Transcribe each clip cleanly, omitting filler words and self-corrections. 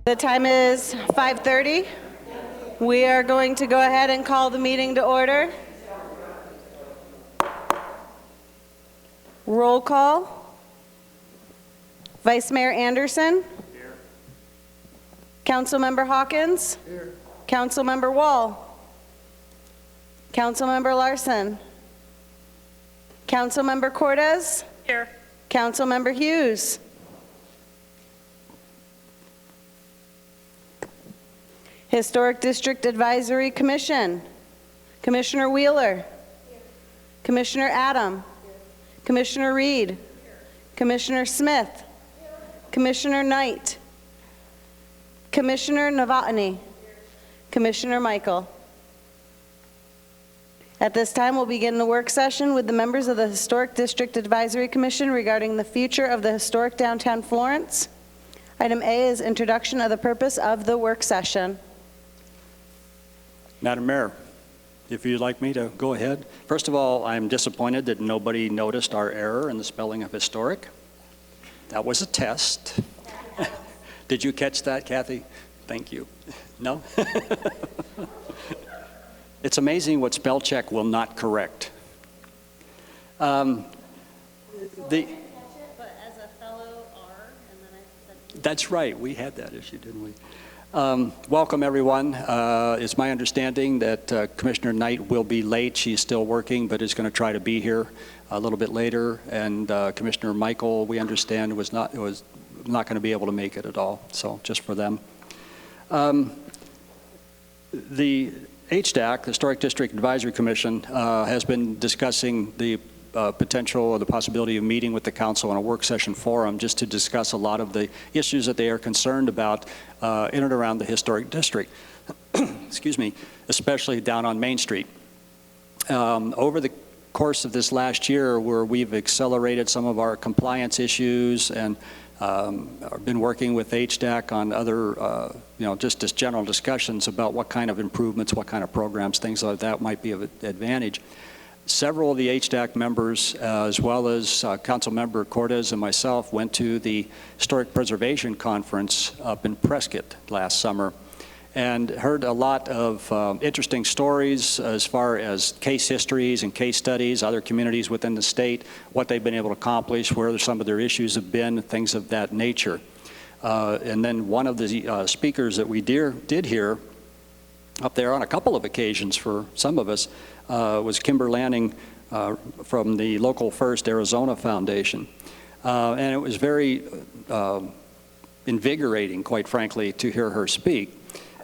The time is 5:30. We are going to go ahead and call the meeting to order. Roll call. Vice Mayor Anderson. Here. Councilmember Hawkins. Here. Councilmember Wall. Councilmember Larson. Councilmember Cortez. Here. Councilmember Hughes. Historic District Advisory Commission. Commissioner Wheeler. Here. Commissioner Adam. Here. Commissioner Reed. Here. Commissioner Smith. Here. Commissioner Knight. Commissioner Novotny. Here. Commissioner Michael. At this time, we'll begin the work session with the members of the Historic District Advisory Commission regarding the future of the historic downtown Florence. Item A is introduction of the purpose of the work session. Madam Mayor, if you'd like me to go ahead. First of all, I'm disappointed that nobody noticed our error in the spelling of historic. That was a test. Did you catch that, Kathy? Thank you. No? It's amazing what spell check will not correct. That's right, we had that issue, didn't we? Welcome, everyone. It's my understanding that Commissioner Knight will be late. She's still working, but is going to try to be here a little bit later. And Commissioner Michael, we understand, was not going to be able to make it at all. So just for them. The HDAC, the Historic District Advisory Commission, has been discussing the potential or the possibility of meeting with the council in a work session forum just to discuss a lot of the issues that they are concerned about in and around the historic district, excuse me, especially down on Main Street. Over the course of this last year, where we've accelerated some of our compliance issues and been working with HDAC on other, just as general discussions about what kind of improvements, what kind of programs, things like that might be of advantage. Several of the HDAC members, as well as Council Member Cortez and myself, went to the Historic Preservation Conference up in Prescott last summer and heard a lot of interesting stories as far as case histories and case studies, other communities within the state, what they've been able to accomplish, where some of their issues have been, things of that nature. And then one of the speakers that we did hear up there on a couple of occasions for some of us was Kimber Lanning from the local First Arizona Foundation. And it was very invigorating, quite frankly, to hear her speak.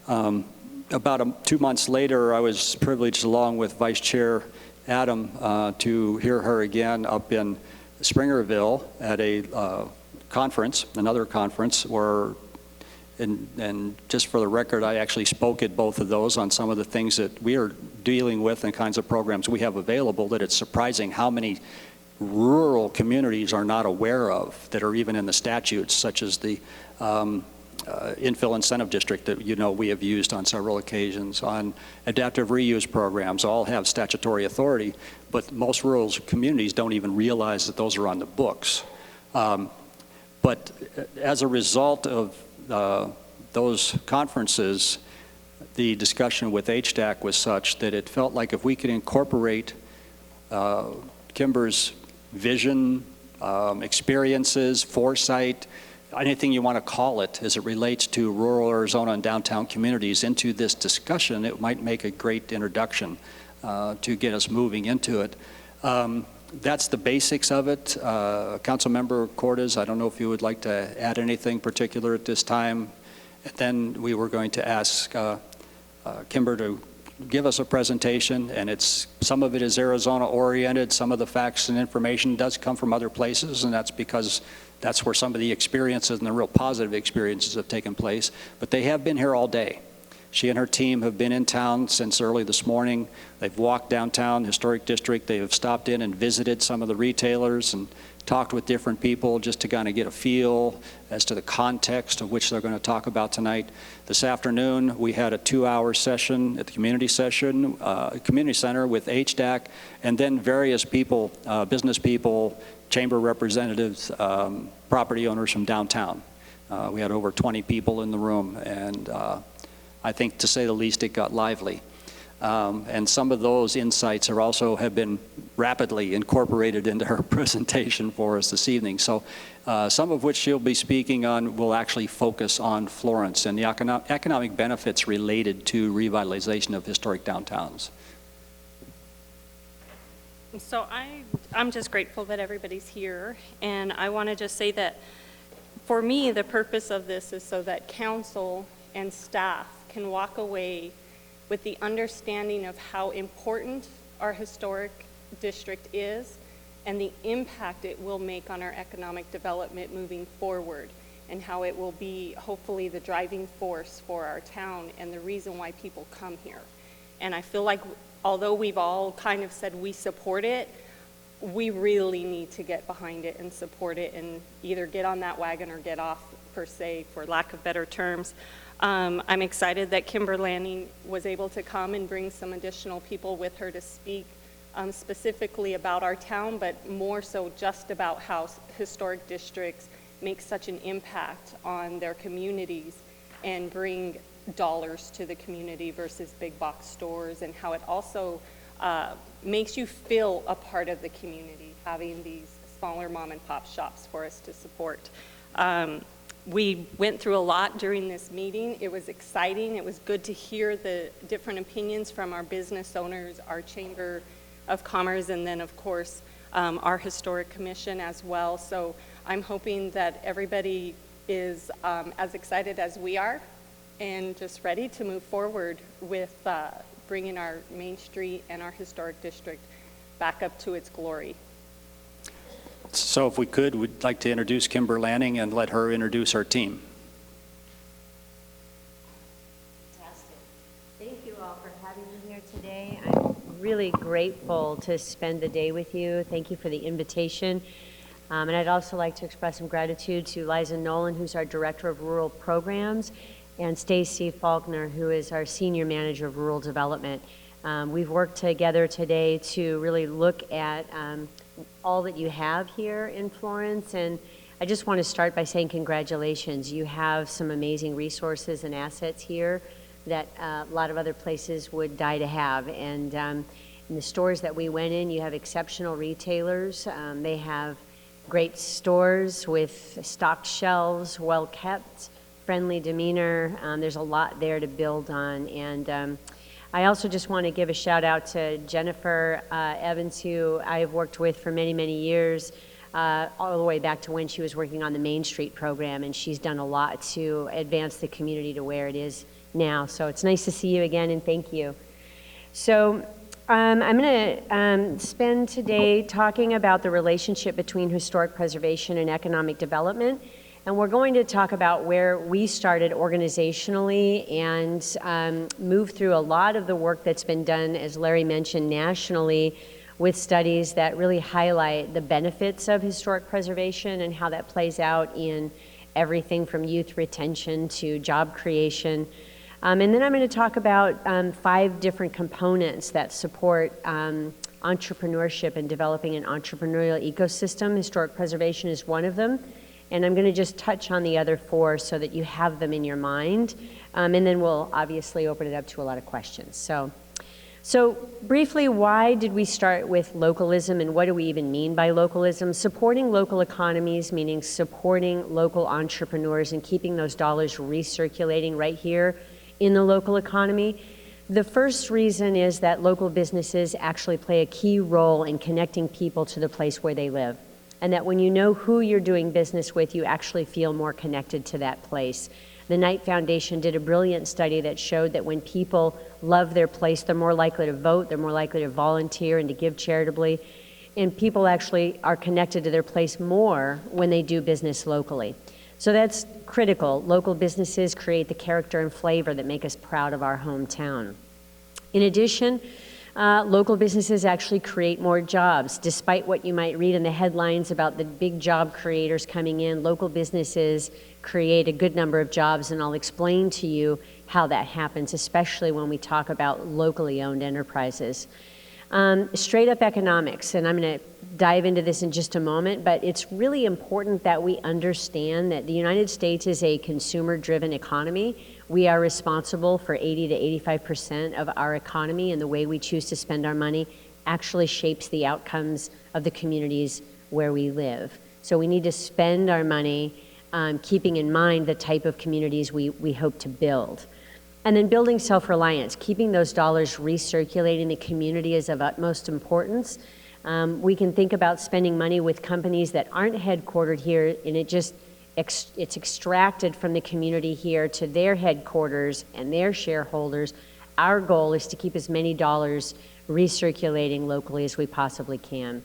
About 2 months later, I was privileged, along with Vice Chair Adam, to hear her again up in Springerville at a conference, another conference, where and just for the record, I actually spoke at both of those on some of the things that we are dealing with and kinds of programs we have available, that it's surprising how many rural communities are not aware of that are even in the statutes, such as the infill incentive district that we have used on several occasions, on adaptive reuse programs, all have statutory authority, but most rural communities don't even realize that those are on the books. But as a result of those conferences, the discussion with HDAC was such that it felt like if we could incorporate Kimber's vision, experiences, foresight, anything you want to call it, as it relates to rural Arizona and downtown communities into this discussion, it might make a great introduction to get us moving into it. That's the basics of it. Councilmember Cortez, I don't know if you would like to add anything particular at this time. And then we were going to ask Kimber to give us a presentation, and some of it is Arizona oriented, some of the facts and information does come from other places, and that's because that's where some of the experiences and the real positive experiences have taken place. But they have been here all day. She and her team have been in town since early this morning. They've walked downtown Historic District. They have stopped in and visited some of the retailers and talked with different people just to kind of get a feel as to the context of which they're going to talk about tonight. This afternoon, we had a 2-hour session at the community center with HDAC, and then various people, business people, chamber representatives, property owners from downtown. We had over 20 people in the room, and I think, to say the least, it got lively. And some of those insights are also have been rapidly incorporated into her presentation for us this evening. So some of which she'll be speaking on will actually focus on Florence and the economic benefits related to revitalization of historic downtowns. So I'm just grateful that everybody's here, and I want to just say that for me, the purpose of this is so that council and staff can walk away with the understanding of how important our historic district is and the impact it will make on our economic development moving forward, and how it will be hopefully the driving force for our town and the reason why people come here. And I feel like although we've all kind of said we support it, we really need to get behind it and support it and either get on that wagon or get off, per se, for lack of better terms. I'm excited that Kimber Lanning was able to come and bring some additional people with her to speak specifically about our town, but more so just about how historic districts make such an impact on their communities and bring dollars to the community versus big box stores, and how it also makes you feel a part of the community, having these smaller mom and pop shops for us to support. We went through a lot during this meeting. It was exciting. It was good to hear the different opinions from our business owners, our Chamber of Commerce, and then of course our Historic Commission as well. So I'm hoping that everybody is as excited as we are and just ready to move forward with bringing our Main Street and our historic district back up to its glory. So if we could, we'd like to introduce Kimber Lanning and let her introduce our team. Fantastic. Thank you all for having me here today. I'm really grateful to spend the day with you. Thank you for the invitation. And I'd also like to express some gratitude to Liza Nolan, who's our Director of Rural Programs, and Stacy Faulkner, who is our Senior Manager of Rural Development. We've worked together today to really look at all that you have here in Florence, and I just want to start by saying congratulations. You have some amazing resources and assets here that a lot of other places would die to have, and in the stores that we went in, you have exceptional retailers. They have great stores with stocked shelves, well kept, friendly demeanor. There's a lot there to build on, and I also just want to give a shout out to Jennifer Evans, who I have worked with for many, many years, all the way back to when she was working on the Main Street program, and she's done a lot to advance the community to where it is now. So it's nice to see you again, and thank you. So I'm going to spend today talking about the relationship between historic preservation and economic development. And we're going to talk about where we started organizationally and move through a lot of the work that's been done, as Larry mentioned, nationally, with studies that really highlight the benefits of historic preservation and how that plays out in everything from youth retention to job creation. And then I'm going to talk about 5 different components that support entrepreneurship and developing an entrepreneurial ecosystem. Historic preservation is one of them. And I'm going to just touch on the other 4 so that you have them in your mind. And then we'll obviously open it up to a lot of questions. So briefly, why did we start with localism, and what do we even mean by localism? Supporting local economies, meaning supporting local entrepreneurs and keeping those dollars recirculating right here in the local economy. The first reason is that local businesses actually play a key role in connecting people to the place where they live. And that when you know who you're doing business with, you actually feel more connected to that place. The Knight Foundation did a brilliant study that showed that when people love their place, they're more likely to vote, they're more likely to volunteer and to give charitably, and people actually are connected to their place more when they do business locally. So that's critical. Local businesses create the character and flavor that make us proud of our hometown. In addition, local businesses actually create more jobs. Despite what you might read in the headlines about the big job creators coming in, local businesses create a good number of jobs, and I'll explain to you how that happens, especially when we talk about locally owned enterprises. Straight up economics, and I'm going to dive into this in just a moment, but it's really important that we understand that the United States is a consumer-driven economy. We are responsible for 80 to 85% of our economy, and the way we choose to spend our money actually shapes the outcomes of the communities where we live. So we need to spend our money keeping in mind the type of communities we hope to build. And then building self-reliance, keeping those dollars recirculating the community is of utmost importance. We can think about spending money with companies that aren't headquartered here, and it's extracted from the community here to their headquarters and their shareholders. Our goal is to keep as many dollars recirculating locally as we possibly can.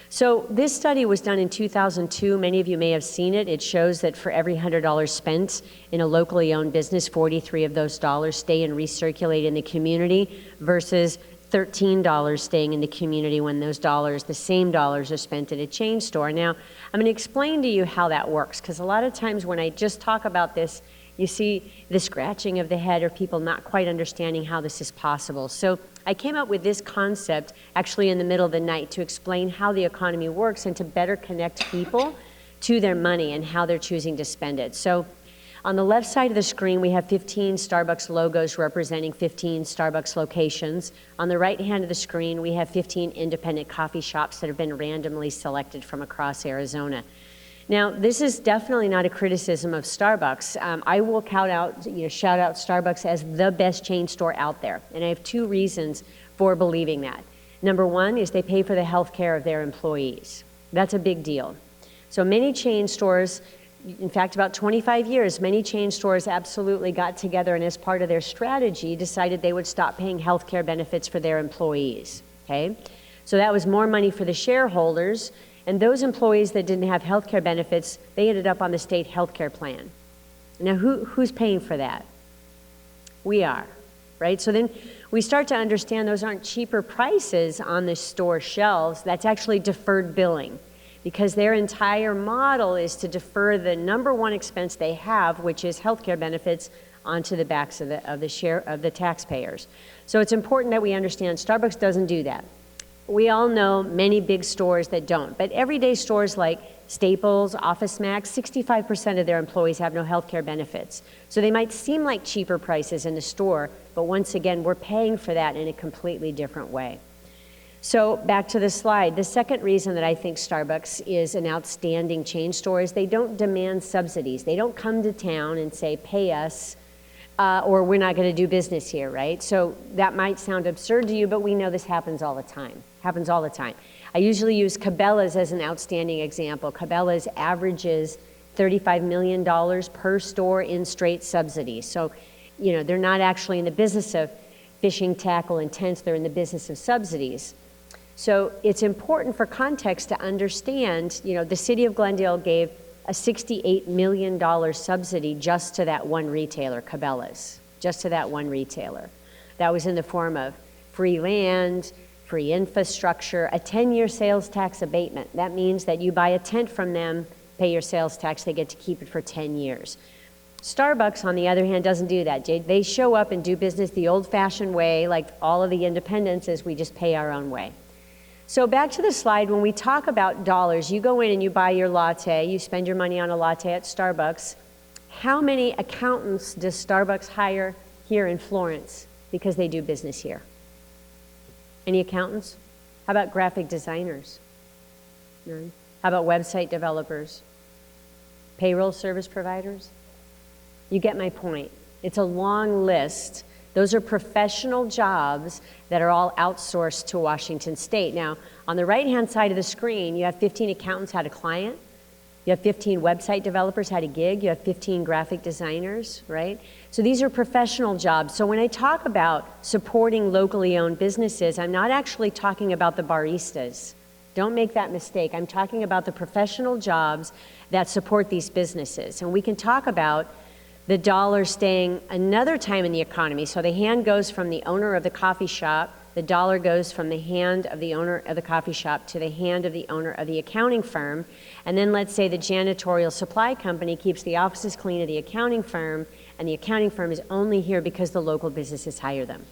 So this study was done in 2002. Many of you may have seen it. It shows that for every $100 spent in a locally owned business, 43 of those dollars stay and recirculate in the community versus $13 staying in the community when those dollars, the same dollars, are spent at a chain store. Now, I'm going to explain to you how that works, because a lot of times when I just talk about this, you see the scratching of the head or people not quite understanding how this is possible. So I came up with this concept actually in the middle of the night to explain how the economy works and to better connect people to their money and how they're choosing to spend it. So on the left side of the screen, we have 15 Starbucks logos representing 15 Starbucks locations. On the right hand of the screen, we have 15 independent coffee shops that have been randomly selected from across Arizona. Now, this is definitely not a criticism of Starbucks. I will shout out Starbucks as the best chain store out there, and I have two reasons for believing that. Number one is they pay for the health care of their employees. That's a big deal. So many chain stores, in fact, about 25 years, many chain stores absolutely got together and as part of their strategy decided they would stop paying health care benefits for their employees, okay? So that was more money for the shareholders. And those employees that didn't have health care benefits, they ended up on the state health care plan. Now, who's paying for that? We are, right? So then we start to understand those aren't cheaper prices on the store shelves. That's actually deferred billing, because their entire model is to defer the number one expense they have, which is health care benefits, onto the backs of the taxpayers. So it's important that we understand Starbucks doesn't do that. We all know many big stores that don't, but everyday stores like Staples, OfficeMax, 65% of their employees have no health care benefits. So they might seem like cheaper prices in the store, but once again, we're paying for that in a completely different way. So back to the slide, the second reason that I think Starbucks is an outstanding chain store is they don't demand subsidies. They don't come to town and say, pay us, or we're not going to do business here, right? So that might sound absurd to you, but we know this happens all the time. Happens all the time. I usually use Cabela's as an outstanding example. Cabela's averages $35 million per store in straight subsidies. So, they're not actually in the business of fishing tackle and tents, they're in the business of subsidies. So it's important for context to understand, the city of Glendale gave a $68 million subsidy just to that one retailer, Cabela's, just to that one retailer. That was in the form of free land, free infrastructure, a 10-year sales tax abatement. That means that you buy a tent from them, pay your sales tax, they get to keep it for 10 years. Starbucks, on the other hand, doesn't do that. They show up and do business the old-fashioned way, like all of the independents, is we just pay our own way. So back to the slide, when we talk about dollars, you go in and you buy your latte, you spend your money on a latte at Starbucks. How many accountants does Starbucks hire here in Florence because they do business here? Any accountants? How about graphic designers? None. How about website developers? Payroll service providers? You get my point. It's a long list. Those are professional jobs that are all outsourced to Washington State. Now, on the right-hand side of the screen, you have 15 accountants had a client. You have 15 website developers had a gig. You have 15 graphic designers, right? So these are professional jobs. So when I talk about supporting locally owned businesses, I'm not actually talking about the baristas. Don't make that mistake. I'm talking about the professional jobs that support these businesses. And we can talk about the dollar staying another time in the economy. So the hand goes from the owner of the coffee shop, the dollar goes from the hand of the owner of the coffee shop to the hand of the owner of the accounting firm. And then let's say the janitorial supply company keeps the offices clean of the accounting firm, and the accounting firm is only here because the local businesses hire them.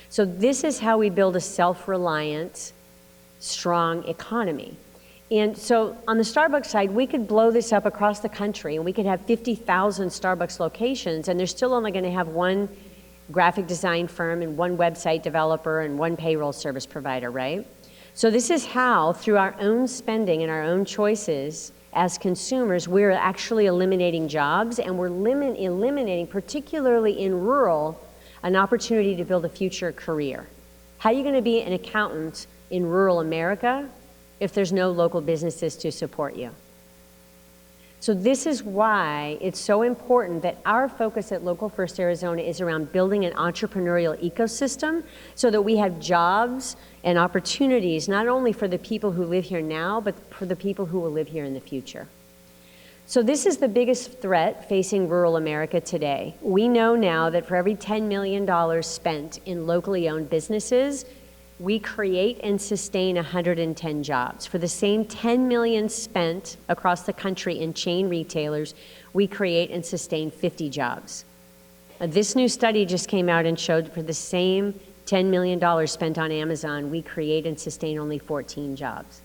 So this is how we build a self-reliant, strong economy. And so on the Starbucks side, we could blow this up across the country and we could have 50,000 Starbucks locations, and they're still only going to have one graphic design firm and one website developer and one payroll service provider, right? So this is how, through our own spending and our own choices as consumers, we're actually eliminating jobs, and we're eliminating, particularly in rural, an opportunity to build a future career. How are you going to be an accountant in rural America if there's no local businesses to support you? So this is why it's so important that our focus at Local First Arizona is around building an entrepreneurial ecosystem so that we have jobs and opportunities not only for the people who live here now, but for the people who will live here in the future. So this is the biggest threat facing rural America today. We know now that for every $10 million spent in locally owned businesses, we create and sustain 110 jobs. For the same 10 million spent across the country in chain retailers, we create and sustain 50 jobs. This new study just came out and showed for the same $10 million spent on Amazon, we create and sustain only 14 jobs.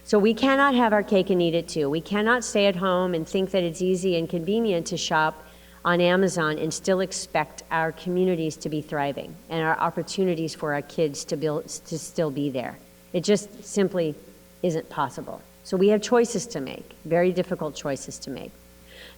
So we cannot have our cake and eat it too. We cannot stay at home and think that it's easy and convenient to shop on Amazon and still expect our communities to be thriving and our opportunities for our kids to still be there. It just simply isn't possible. So we have choices to make, very difficult choices to make.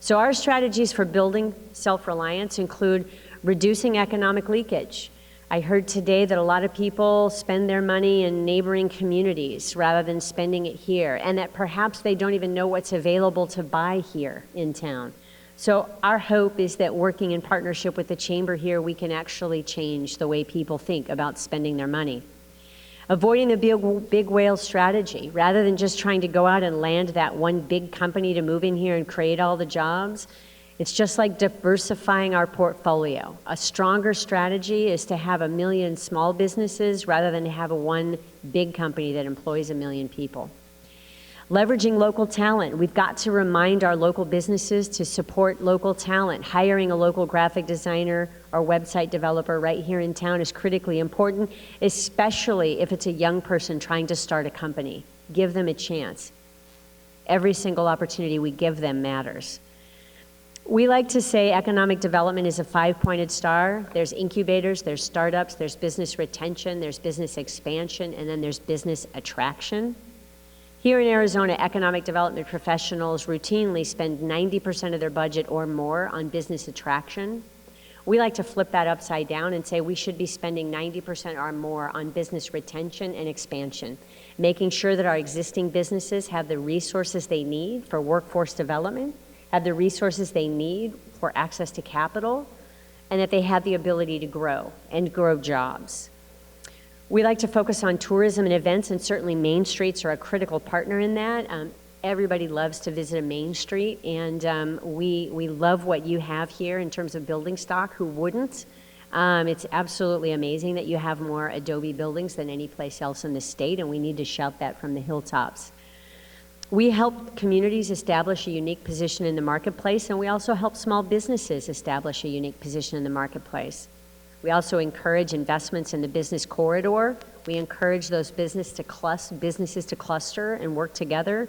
So our strategies for building self-reliance include reducing economic leakage. I heard today that a lot of people spend their money in neighboring communities rather than spending it here, and that perhaps they don't even know what's available to buy here in town. So our hope is that working in partnership with the Chamber here, we can actually change the way people think about spending their money. Avoiding the big whale strategy. Rather than just trying to go out and land that one big company to move in here and create all the jobs, it's just like diversifying our portfolio. A stronger strategy is to have 1 million small businesses rather than to have one big company that employs 1 million people. Leveraging local talent. We've got to remind our local businesses to support local talent. Hiring a local graphic designer or website developer right here in town is critically important, especially if it's a young person trying to start a company. Give them a chance. Every single opportunity we give them matters. We like to say economic development is a 5-pointed star. There's incubators, there's startups, there's business retention, there's business expansion, and then there's business attraction. Here in Arizona, economic development professionals routinely spend 90% of their budget or more on business attraction. We like to flip that upside down and say we should be spending 90% or more on business retention and expansion, making sure that our existing businesses have the resources they need for workforce development, have the resources they need for access to capital, and that they have the ability to grow and grow jobs. We like to focus on tourism and events, and certainly Main Streets are a critical partner in that. Everybody loves to visit a Main Street, and we love what you have here in terms of building stock. Who wouldn't? It's absolutely amazing that you have more Adobe buildings than any place else in the state, and we need to shout that from the hilltops. We help communities establish a unique position in the marketplace, and we also help small businesses establish a unique position in the marketplace. We also encourage investments in the business corridor. We encourage those businesses to cluster and work together.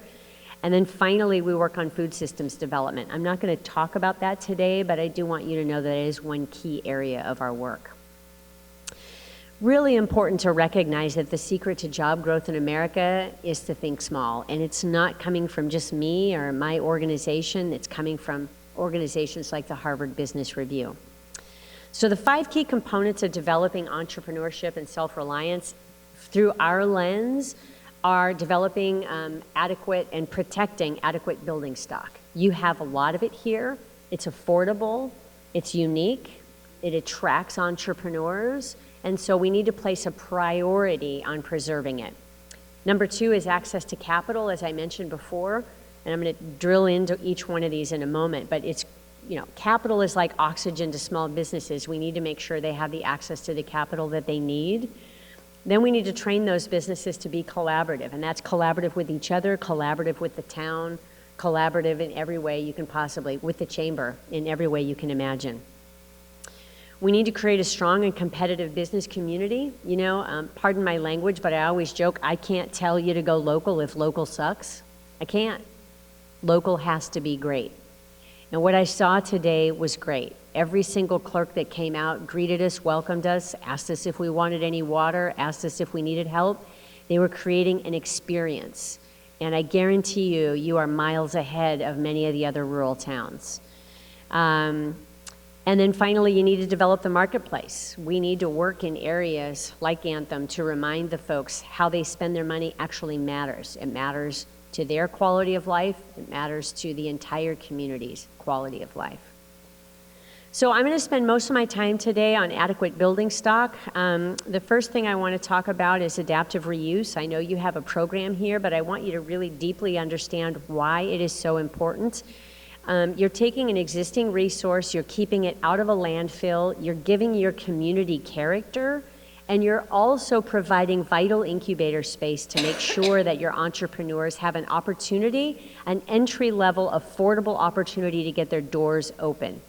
And then finally, we work on food systems development. I'm not going to talk about that today, but I do want you to know that it is one key area of our work. Really important to recognize that the secret to job growth in America is to think small. And it's not coming from just me or my organization. It's coming from organizations like the Harvard Business Review. So the 5 key components of developing entrepreneurship and self-reliance through our lens are developing adequate and protecting adequate building stock. You have a lot of it here. It's affordable, it's unique, it attracts entrepreneurs, and so we need to place a priority on preserving it. Number 2 is access to capital, as I mentioned before, and I'm going to drill into each one of these in a moment, but it's capital is like oxygen to small businesses. We need to make sure they have the access to the capital that they need. Then we need to train those businesses to be collaborative, and that's collaborative with each other, collaborative with the town, collaborative in every way you can possibly, with the chamber, in every way you can imagine. We need to create a strong and competitive business community. You know, pardon my language, but I always joke, I can't tell you to go local if local sucks. I can't. Local has to be great. And what I saw today was great. Every single clerk that came out greeted us, welcomed us, asked us if we wanted any water, asked us if we needed help. They were creating an experience. And I guarantee you, you are miles ahead of many of the other rural towns. And then finally, you need to develop the marketplace. We need to work in areas like Anthem to remind the folks how they spend their money actually matters. It matters to their quality of life. It matters to the entire community's quality of life. So I'm going to spend most of my time today on adequate building stock. The first thing I want to talk about is adaptive reuse. I know you have a program here, but I want you to really deeply understand why it is so important. You're taking an existing resource, you're keeping it out of a landfill, you're giving your community character, and you're also providing vital incubator space to make sure that your entrepreneurs have an opportunity, an entry-level, affordable opportunity to get their doors open.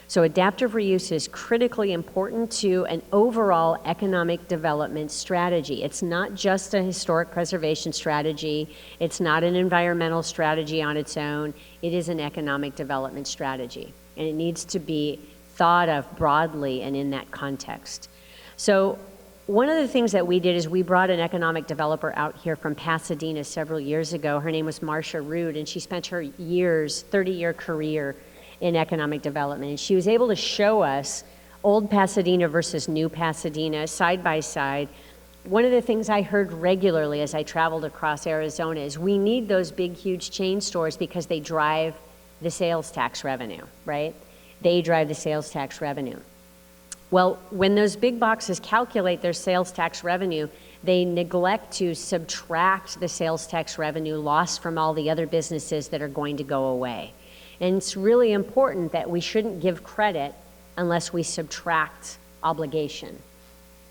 So adaptive reuse is critically important to an overall economic development strategy. It's not just a historic preservation strategy. It's not an environmental strategy on its own. It is an economic development strategy, and it needs to be thought of broadly and in that context. So one of the things that we did is we brought an economic developer out here from Pasadena several years ago. Her name was Marcia Rood, and she spent her years, 30-year career in economic development. And she was able to show us old Pasadena versus new Pasadena side by side. One of the things I heard regularly as I traveled across Arizona is we need those big, huge chain stores because they drive the sales tax revenue, right? They drive the sales tax revenue. Well, when those big boxes calculate their sales tax revenue, they neglect to subtract the sales tax revenue lost from all the other businesses that are going to go away. And it's really important that we shouldn't give credit unless we subtract obligation.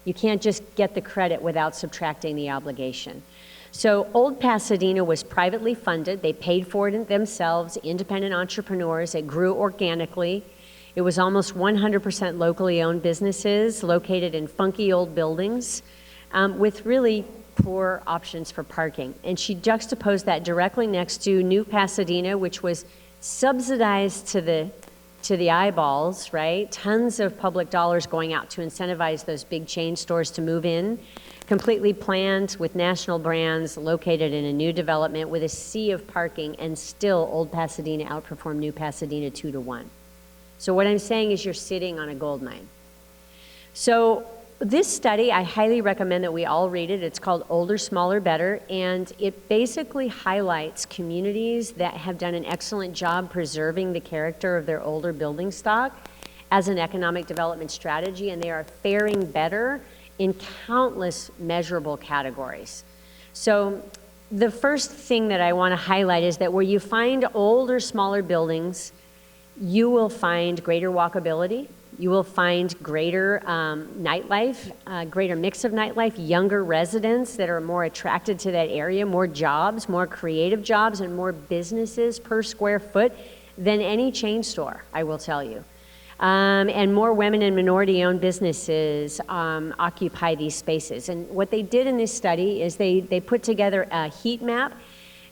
You can't just get the credit without subtracting the obligation. So Old Pasadena was privately funded. They paid for it themselves, independent entrepreneurs. It grew organically. It was almost 100% locally owned businesses located in funky old buildings with really poor options for parking. And she juxtaposed that directly next to New Pasadena, which was subsidized to the eyeballs, right? Tons of public dollars going out to incentivize those big chain stores to move in, completely planned with national brands, located in a new development with a sea of parking, and still Old Pasadena outperformed New Pasadena 2-1. So what I'm saying is you're sitting on a gold mine. So this study, I highly recommend that we all read it. It's called Older, Smaller, Better, and it basically highlights communities that have done an excellent job preserving the character of their older building stock as an economic development strategy, and they are faring better in countless measurable categories. So the first thing that I want to highlight is that where you find older, smaller buildings, you will find greater walkability. You will find greater nightlife, greater mix of nightlife, younger residents that are more attracted to that area, more jobs, more creative jobs, and more businesses per square foot than any chain store, I will tell you. And more women and minority-owned businesses occupy these spaces. And what they did in this study is they put together a heat map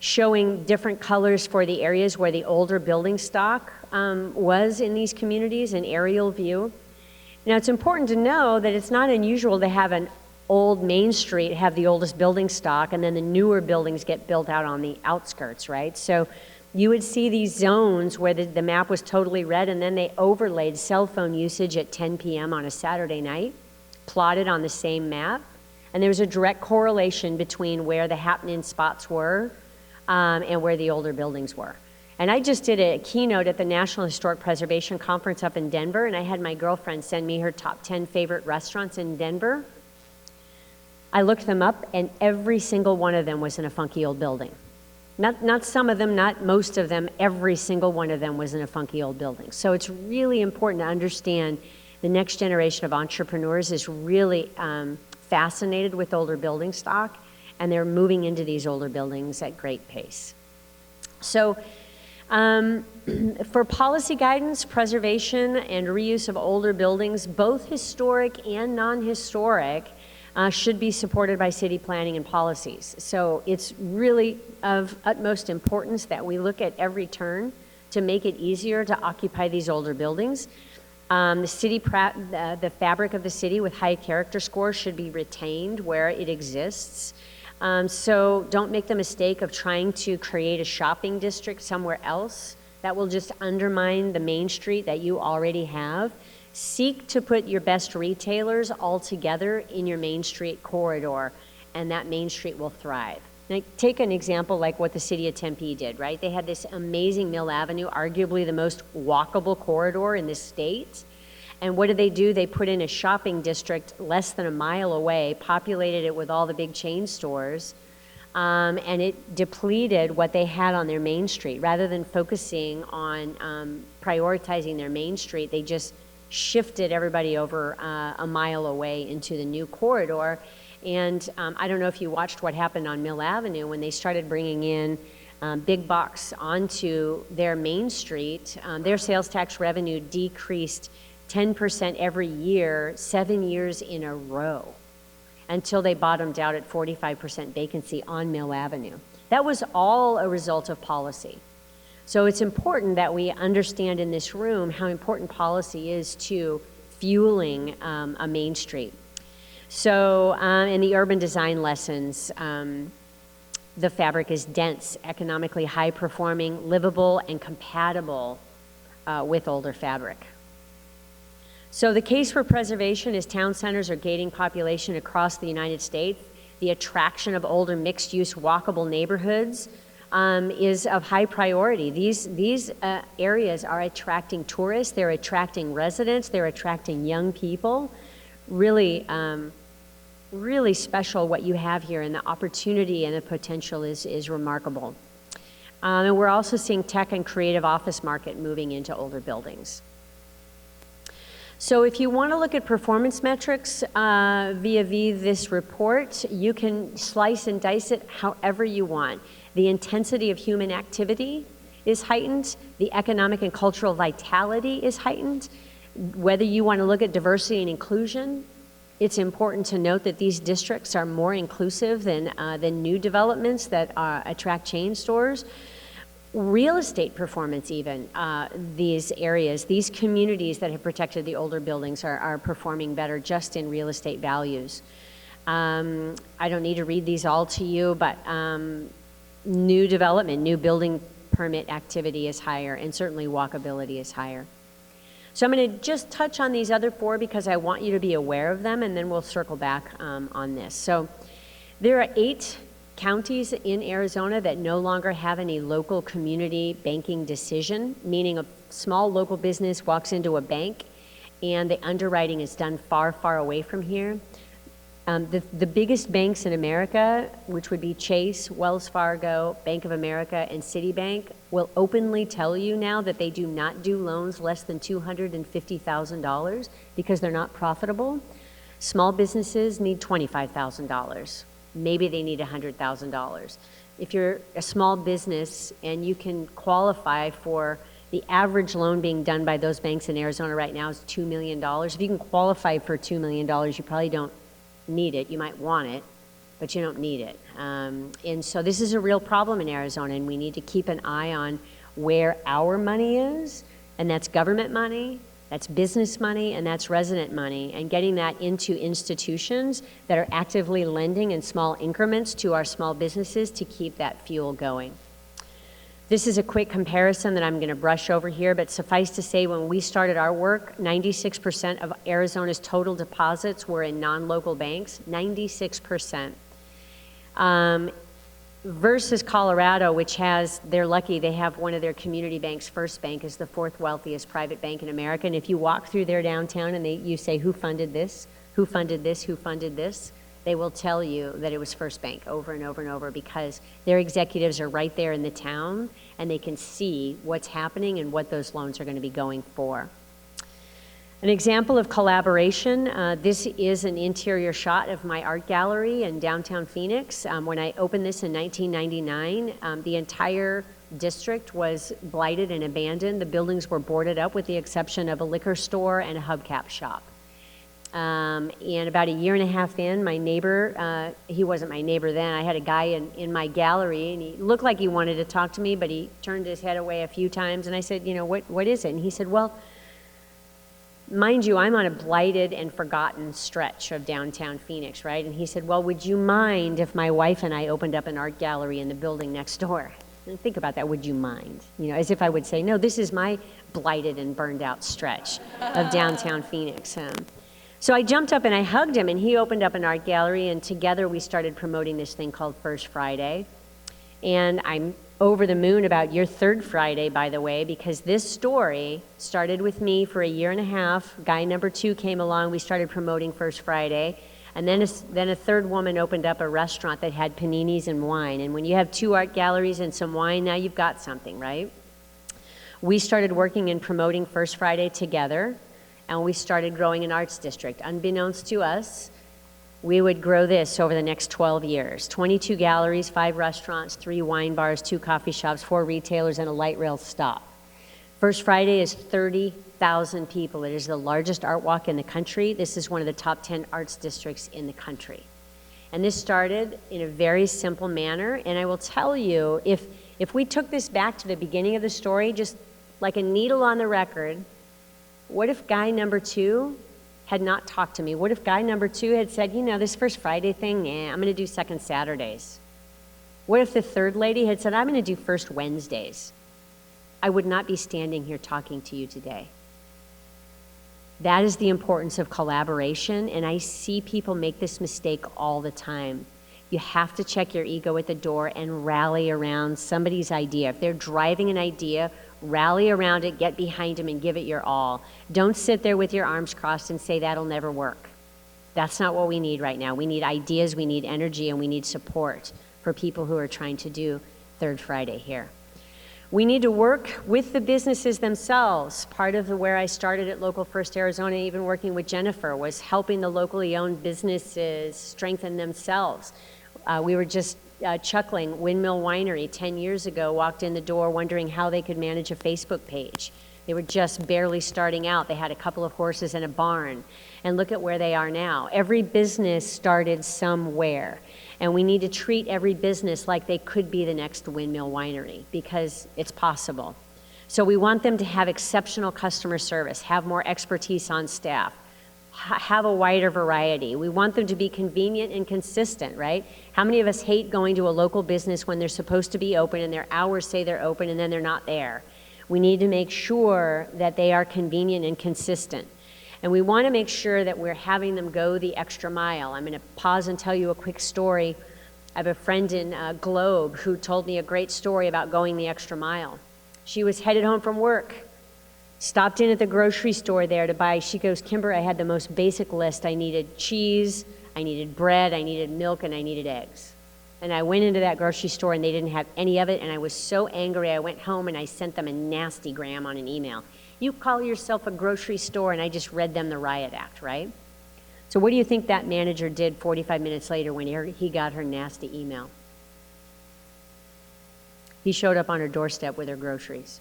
showing different colors for the areas where the older building stock was in these communities, an aerial view. Now, it's important to know that it's not unusual to have an old Main Street have the oldest building stock, and then the newer buildings get built out on the outskirts, right? So you would see these zones where the map was totally red, and then they overlaid cell phone usage at 10 p.m. on a Saturday night, plotted on the same map, and there was a direct correlation between where the happening spots were and where the older buildings were. And I just did a keynote at the National Historic Preservation Conference up in Denver, and I had my girlfriend send me her top 10 favorite restaurants in Denver. I looked them up, and every single one of them was in a funky old building. Not some of them, not most of them, every single one of them was in a funky old building. So it's really important to understand the next generation of entrepreneurs is really fascinated with older building stock, and they're moving into these older buildings at great pace. So For policy guidance, preservation, and reuse of older buildings, both historic and non-historic, should be supported by city planning and policies. So it's really of utmost importance that we look at every turn to make it easier to occupy these older buildings. The fabric of the city with high character scores should be retained where it exists. So don't make the mistake of trying to create a shopping district somewhere else. That will just undermine the main street that you already have. Seek to put your best retailers all together in your main street corridor, and that main street will thrive. Now, take an example like what the city of Tempe did, right? They had this amazing Mill Avenue, arguably the most walkable corridor in the state. And what did they do? They put in a shopping district less than a mile away, populated it with all the big chain stores, and it depleted what they had on their main street. Rather than focusing on prioritizing their main street, they just shifted everybody over a mile away into the new corridor. And I don't know if you watched what happened on Mill Avenue when they started bringing in big box onto their main street. Their sales tax revenue decreased 10% every year, 7 years in a row, until they bottomed out at 45% vacancy on Mill Avenue. That was all a result of policy. So it's important that we understand in this room how important policy is to fueling a main street. So in the urban design lessons, the fabric is dense, economically high performing, livable, and compatible with older fabric. So the case for preservation is town centers are gating population across the United States. The attraction of older mixed-use walkable neighborhoods is of high priority. These areas are attracting tourists, they're attracting residents, they're attracting young people. Really, really special what you have here, and the opportunity and the potential is remarkable. And we're also seeing tech and creative office market moving into older buildings. So if you want to look at performance metrics vis-a-vis this report, you can slice and dice it however you want. The intensity of human activity is heightened. The economic and cultural vitality is heightened. Whether you want to look at diversity and inclusion, it's important to note that these districts are more inclusive than new developments that attract chain stores. Real estate performance even, these areas, these communities that have protected the older buildings are performing better just in real estate values. I don't need to read these all to you, but new development, new building permit activity is higher, and certainly walkability is higher. So I'm going to just touch on these other four because I want you to be aware of them, and then we'll circle back on this. So there are 8 counties in Arizona that no longer have any local community banking decision, meaning a small local business walks into a bank and the underwriting is done far, far away from here. The biggest banks in America, which would be Chase, Wells Fargo, Bank of America, and Citibank, will openly tell you now that they do not do loans less than $250,000 because they're not profitable. Small businesses need $25,000. Maybe they need $100,000. If you're a small business and you can qualify for the average loan being done by those banks in Arizona right now is $2 million. If you can qualify for $2 million, you probably don't need it. You might want it, but you don't need it. And so this is a real problem in Arizona, and we need to keep an eye on where our money is, and that's government money, that's business money, and that's resident money, and getting that into institutions that are actively lending in small increments to our small businesses to keep that fuel going. This is a quick comparison that I'm going to brush over here, but suffice to say, when we started our work, 96% of Arizona's total deposits were in non-local banks, 96%. Versus Colorado, which has, they're lucky, they have one of their community banks, First Bank, is the 4th wealthiest private bank in America. And if you walk through their downtown and you say, who funded this, who funded this, who funded this, they will tell you that it was First Bank over and over and over, because their executives are right there in the town and they can see what's happening and what those loans are going to be going for. An example of collaboration, this is an interior shot of my art gallery in downtown Phoenix. When I opened this in 1999, the entire district was blighted and abandoned. The buildings were boarded up with the exception of a liquor store and a hubcap shop. And about a year and a half in, my neighbor, he wasn't my neighbor then, I had a guy in my gallery, and he looked like he wanted to talk to me, but he turned his head away a few times, and I said, you know, what is it? And he said, well, mind you, I'm on a blighted and forgotten stretch of downtown Phoenix, right? And he said, well, would you mind if my wife and I opened up an art gallery in the building next door? And think about that, would you mind? You know, as if I would say, no, this is my blighted and burned out stretch of downtown Phoenix. So I jumped up and I hugged him, and he opened up an art gallery, and together we started promoting this thing called First Friday. And I'm over the moon about your third Friday, by the way, because this story started with me for a year and a half. Guy number 2 came along, we started promoting First Friday. And then a third woman opened up a restaurant that had paninis and wine. And when you have 2 art galleries and some wine, now you've got something, right? We started working and promoting First Friday together, and we started growing an arts district. Unbeknownst to us, we would grow this over the next 12 years. 22 galleries, 5 restaurants, 3 wine bars, 2 coffee shops, 4 retailers, and a light rail stop. First Friday is 30,000 people. It is the largest art walk in the country. This is one of the top 10 arts districts in the country. And this started in a very simple manner. And I will tell you, if we took this back to the beginning of the story, just like a needle on the record, what if guy number 2 had not talked to me? What if guy number 2 had said, you know, this First Friday thing, I'm going to do second Saturdays? What if the third lady had said, I'm going to do first Wednesdays? I would not be standing here talking to you today. That is the importance of collaboration, and I see people make this mistake all the time. You have to check your ego at the door and rally around somebody's idea. If they're driving an idea, rally around it, get behind them, and give it your all. Don't sit there with your arms crossed and say that'll never work. That's not what we need right now. We need ideas, we need energy, and we need support for people who are trying to do Third Friday here. We need to work with the businesses themselves. Part of where I started at Local First Arizona, even working with Jennifer, was helping the locally owned businesses strengthen themselves. We were just chuckling. Windmill Winery 10 years ago walked in the door wondering how they could manage a Facebook page. They were just barely starting out. They had a couple of horses and a barn. And look at where they are now. Every business started somewhere. And we need to treat every business like they could be the next Windmill Winery, because it's possible. So we want them to have exceptional customer service, have more expertise on staff, have a wider variety. We want them to be convenient and consistent, right? How many of us hate going to a local business when they're supposed to be open and their hours say they're open and then they're not there? We need to make sure that they are convenient and consistent. And we want to make sure that we're having them go the extra mile. I'm going to pause and tell you a quick story. I have a friend in Globe who told me a great story about going the extra mile. She was headed home from work, stopped in at the grocery store there to buy. She goes, Kimber, I had the most basic list. I needed cheese, I needed bread, I needed milk, and I needed eggs. And I went into that grocery store and they didn't have any of it, and I was so angry I went home and I sent them a nasty gram on an email. You call yourself a grocery store, and I just read them the riot act, right? So what do you think that manager did 45 minutes later when he got her nasty email? He showed up on her doorstep with her groceries.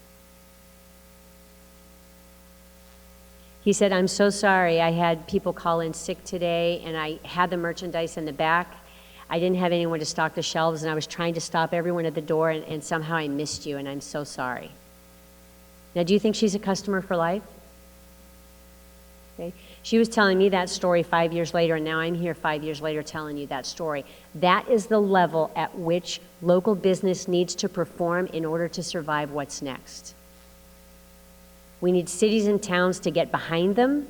He said, I'm so sorry, I had people call in sick today, and I had the merchandise in the back. I didn't have anyone to stock the shelves, and I was trying to stop everyone at the door, and somehow I missed you, and I'm so sorry. Now, do you think she's a customer for life? Okay. She was telling me that story 5 years later, and now I'm here 5 years later telling you that story. That is the level at which local business needs to perform in order to survive what's next. We need cities and towns to get behind them,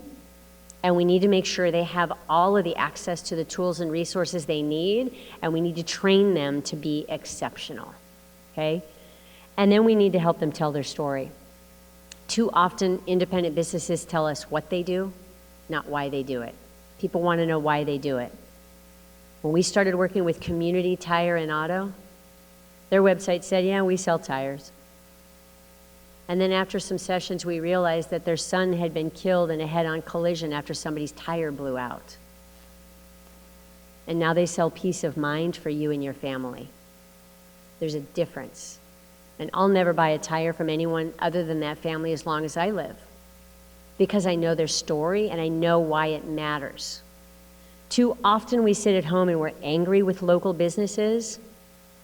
and we need to make sure they have all of the access to the tools and resources they need, and we need to train them to be exceptional, okay? And then we need to help them tell their story. Too often, independent businesses tell us what they do, not why they do it. People want to know why they do it. When we started working with Community Tire and Auto, their website said, yeah, we sell tires. And then after some sessions, we realized that their son had been killed in a head-on collision after somebody's tire blew out. And now they sell peace of mind for you and your family. There's a difference. And I'll never buy a tire from anyone other than that family as long as I live, because I know their story and I know why it matters. Too often we sit at home and we're angry with local businesses.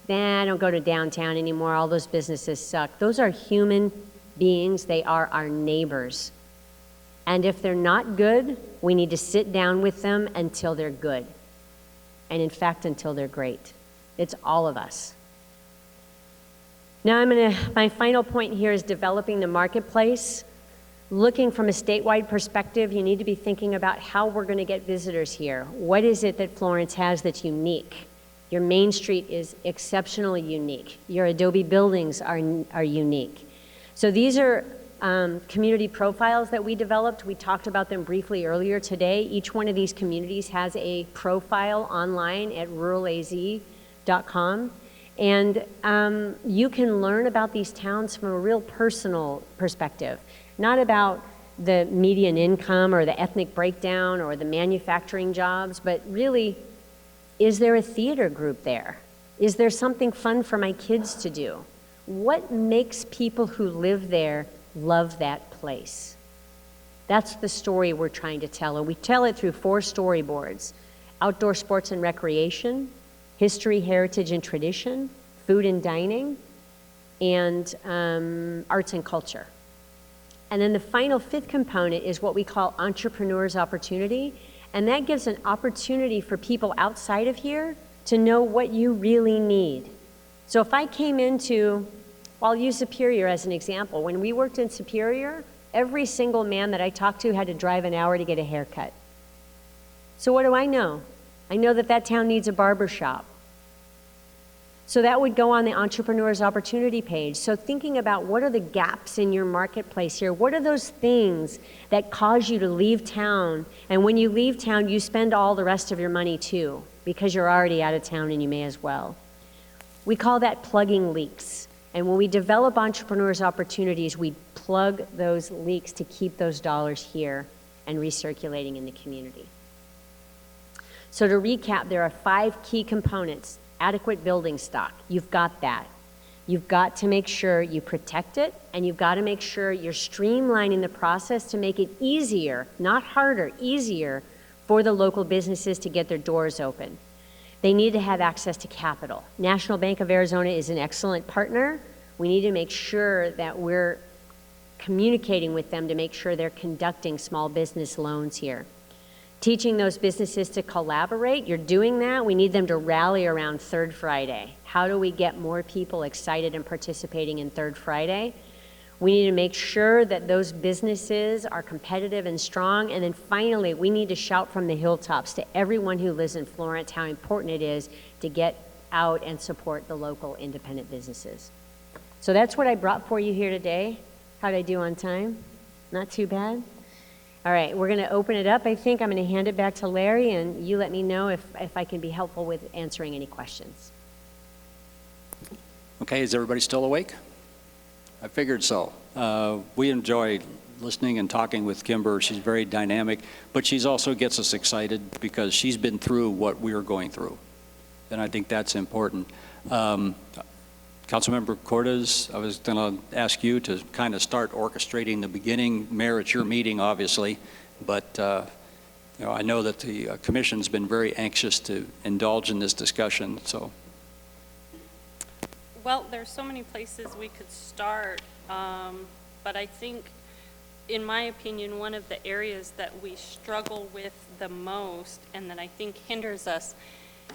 I don't go to downtown anymore, all those businesses suck. Those are human beings, they are our neighbors. And if they're not good, we need to sit down with them until they're good. And in fact, until they're great. It's all of us. Now my final point here is developing the marketplace. Looking from a statewide perspective, you need to be thinking about how we're going to get visitors here. What is it that Florence has that's unique? Your Main Street is exceptionally unique. Your Adobe buildings are unique. So these are community profiles that we developed. We talked about them briefly earlier today. Each one of these communities has a profile online at ruralaz.com. And you can learn about these towns from a real personal perspective, not about the median income or the ethnic breakdown or the manufacturing jobs, but really, is there a theater group there? Is there something fun for my kids to do? What makes people who live there love that place? That's the story we're trying to tell, and we tell it through 4 storyboards: outdoor sports and recreation, history, heritage, and tradition, food and dining, and arts and culture. And then the final 5th component is what we call entrepreneur's opportunity, and that gives an opportunity for people outside of here to know what you really need. So if I came into, well, I'll use Superior as an example. When we worked in Superior, every single man that I talked to had to drive an hour to get a haircut. So what do I know? I know that that town needs a barber shop. So that would go on the Entrepreneur's Opportunity page. So thinking about what are the gaps in your marketplace here, what are those things that cause you to leave town, and when you leave town, you spend all the rest of your money too, because you're already out of town and you may as well. We call that plugging leaks. And when we develop Entrepreneur's Opportunities, we plug those leaks to keep those dollars here and recirculating in the community. So to recap, there are 5 key components. Adequate building stock, you've got that. You've got to make sure you protect it, and you've got to make sure you're streamlining the process to make it easier, not harder, easier for the local businesses to get their doors open. They need to have access to capital. National Bank of Arizona is an excellent partner. We need to make sure that we're communicating with them to make sure they're conducting small business loans here. Teaching those businesses to collaborate, you're doing that. We need them to rally around Third Friday. How do we get more people excited and participating in Third Friday? We need to make sure that those businesses are competitive and strong. And then finally, we need to shout from the hilltops to everyone who lives in Florence how important it is to get out and support the local independent businesses. So that's what I brought for you here today. How'd I do on time? Not too bad? All right, we're going to open it up. I think I'm going to hand it back to Larry, and you let me know if I can be helpful with answering any questions. Okay, is everybody still awake? I figured so. We enjoy listening and talking with Kimber. She's very dynamic, but she's also gets us excited because she's been through what we're going through, and I think that's important. Councilmember Cortez, I was going to ask you to kind of start orchestrating the beginning. Mayor, it's your meeting, obviously, but I know that the commission's been very anxious to indulge in this discussion. So, well, there's so many places we could start, but I think, in my opinion, one of the areas that we struggle with the most, and that I think hinders us,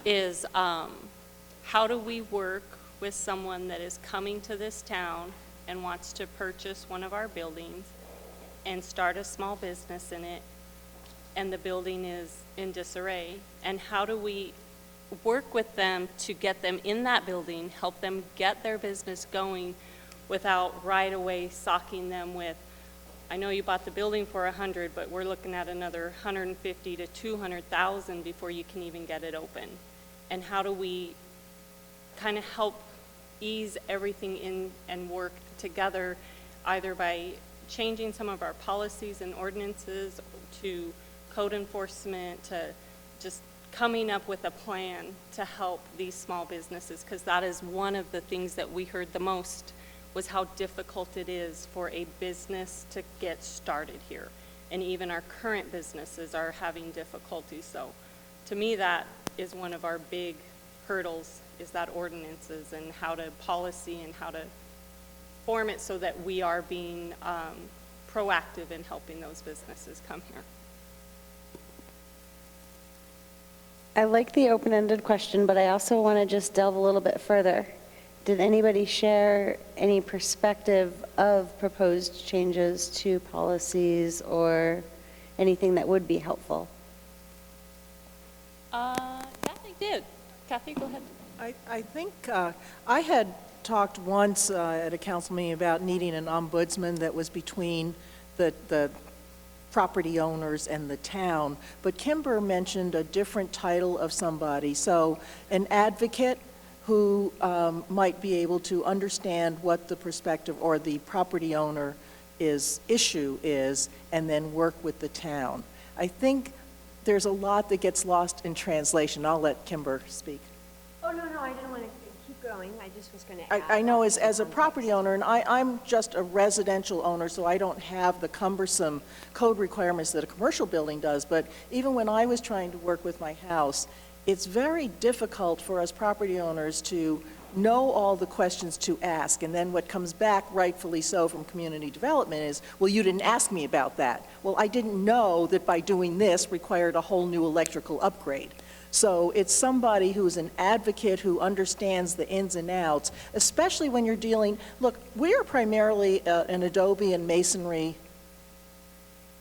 is how do we work with someone that is coming to this town and wants to purchase one of our buildings and start a small business in it, and the building is in disarray, and how do we work with them to get them in that building, help them get their business going without right away socking them with, I know you bought the building for $100, but we're looking at another $150,000 to $200,000 before you can even get it open. And how do we kind of help ease everything in and work together either by changing some of our policies and ordinances to code enforcement, to just coming up with a plan to help these small businesses, because that is one of the things that we heard the most, was how difficult it is for a business to get started here. And even our current businesses are having difficulty. So to me, that is one of our big hurdles, is that ordinances and how to policy and how to form it so that we are being proactive in helping those businesses come here. I like the open-ended question, but I also want to just delve a little bit further. Did anybody share any perspective of proposed changes to policies or anything that would be helpful? Yeah, they did. Kathy, go ahead. I think I had talked once at a council meeting about needing an ombudsman that was between the property owners and the town, but Kimber mentioned a different title of somebody. So an advocate who might be able to understand what the perspective or the property owner issue is, and then work with the town. I think there's a lot that gets lost in translation. I'll let Kimber speak. Oh, no, I didn't want to keep going. I just was going to add. I know as a property owner, and I'm just a residential owner, so I don't have the cumbersome code requirements that a commercial building does, but even when I was trying to work with my house, it's very difficult for us property owners to know all the questions to ask, and then what comes back, rightfully so, from community development is, well, you didn't ask me about that. Well, I didn't know that by doing this required a whole new electrical upgrade. So it's somebody who's an advocate who understands the ins and outs, especially when you're dealing, look, we are primarily an adobe and masonry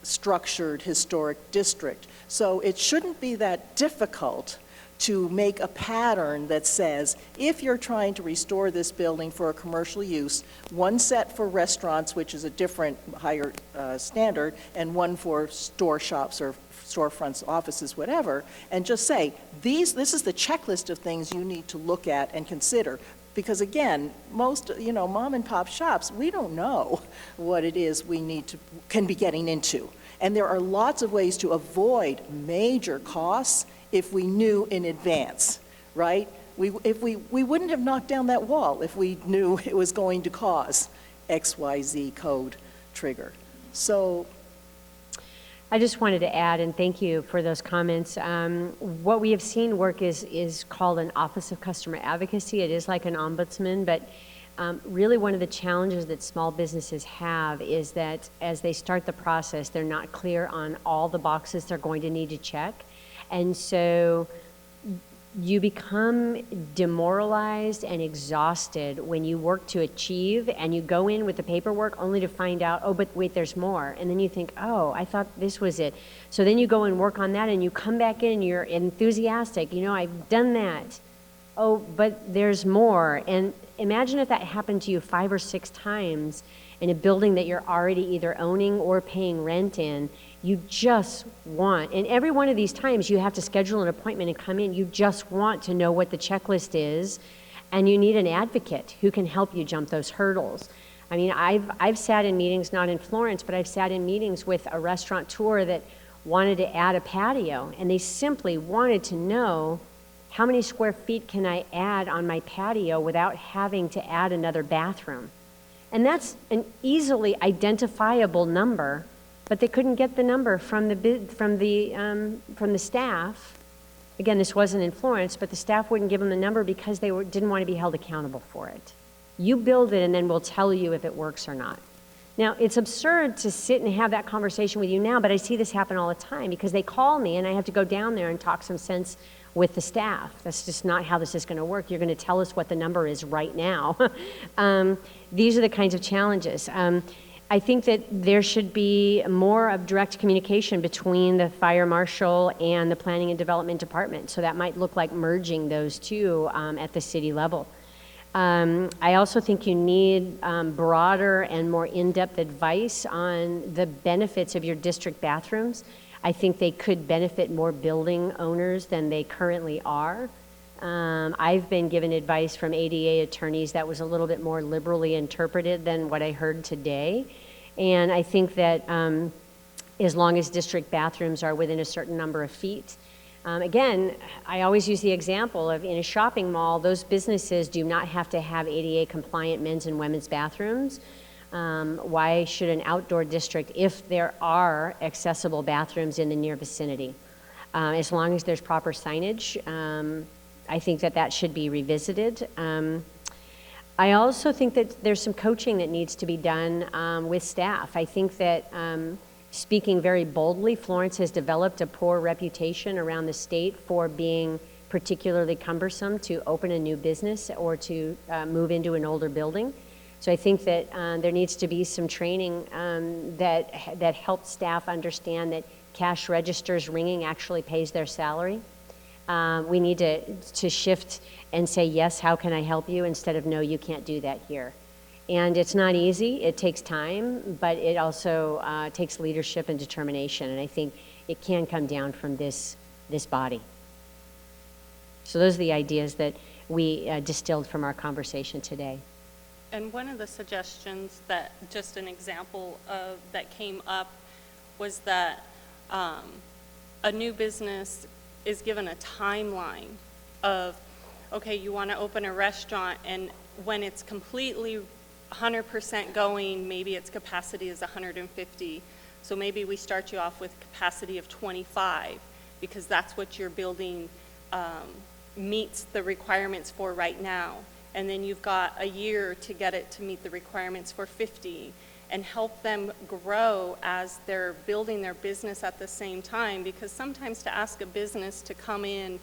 structured historic district. So it shouldn't be that difficult to make a pattern that says, if you're trying to restore this building for a commercial use, one set for restaurants, which is a different higher standard, and one for store shops or storefronts, offices, whatever, and just say, this is the checklist of things you need to look at and consider. Because again, most, mom and pop shops, we don't know what it is we can be getting into. And there are lots of ways to avoid major costs if we knew in advance, right? We wouldn't have knocked down that wall if we knew it was going to cause XYZ code trigger. So I just wanted to add, and thank you for those comments. What we have seen work is called an Office of Customer Advocacy. It is like an ombudsman, but really one of the challenges that small businesses have is that as they start the process, they're not clear on all the boxes they're going to need to check. And so you become demoralized and exhausted when you work to achieve and you go in with the paperwork only to find out, oh, but wait, there's more. And then you think, oh, I thought this was it. So then you go and work on that and you come back in and you're enthusiastic. I've done that. Oh, but there's more. And imagine if that happened to you 5 or 6 times in a building that you're already either owning or paying rent in. You just want, and every one of these times you have to schedule an appointment and come in, you just want to know what the checklist is, and you need an advocate who can help you jump those hurdles. I mean, I've sat in meetings, not in Florence, but I've sat in meetings with a restaurateur that wanted to add a patio, and they simply wanted to know, how many square feet can I add on my patio without having to add another bathroom? And that's an easily identifiable number, but they couldn't get the number from the staff. Again, this wasn't in Florence, but the staff wouldn't give them the number because they didn't want to be held accountable for it. You build it, and then we'll tell you if it works or not. Now, it's absurd to sit and have that conversation with you now, but I see this happen all the time because they call me, and I have to go down there and talk some sense with the staff. That's just not how this is going to work. You're going to tell us what the number is right now. These are the kinds of challenges. I think that there should be more of direct communication between the fire marshal and the planning and development department. So that might look like merging those two at the city level. I also think you need broader and more in-depth advice on the benefits of your district bathrooms. I think they could benefit more building owners than they currently are. I've been given advice from ADA attorneys that was a little bit more liberally interpreted than what I heard today. And I think that as long as district bathrooms are within a certain number of feet, again, I always use the example of in a shopping mall, those businesses do not have to have ADA compliant men's and women's bathrooms. Why should an outdoor district, if there are accessible bathrooms in the near vicinity? As long as there's proper signage, I think that that should be revisited. I also think that there's some coaching that needs to be done with staff. I think that speaking very boldly, Florence has developed a poor reputation around the state for being particularly cumbersome to open a new business or to move into an older building. So I think that there needs to be some training that helps staff understand that cash registers ringing actually pays their salary. We need to shift and say, yes, how can I help you, instead of, no, you can't do that here. And it's not easy, it takes time, but it also takes leadership and determination, and I think it can come down from this body. So those are the ideas that we distilled from our conversation today. And one of the suggestions that, just an example of, that came up was that a new business is given a timeline of, okay, you want to open a restaurant, and when it's completely 100% going, maybe its capacity is 150. So maybe we start you off with capacity of 25, because that's what your building meets the requirements for right now. And then you've got a year to get it to meet the requirements for 50, and help them grow as they're building their business at the same time. Because sometimes to ask a business to come in,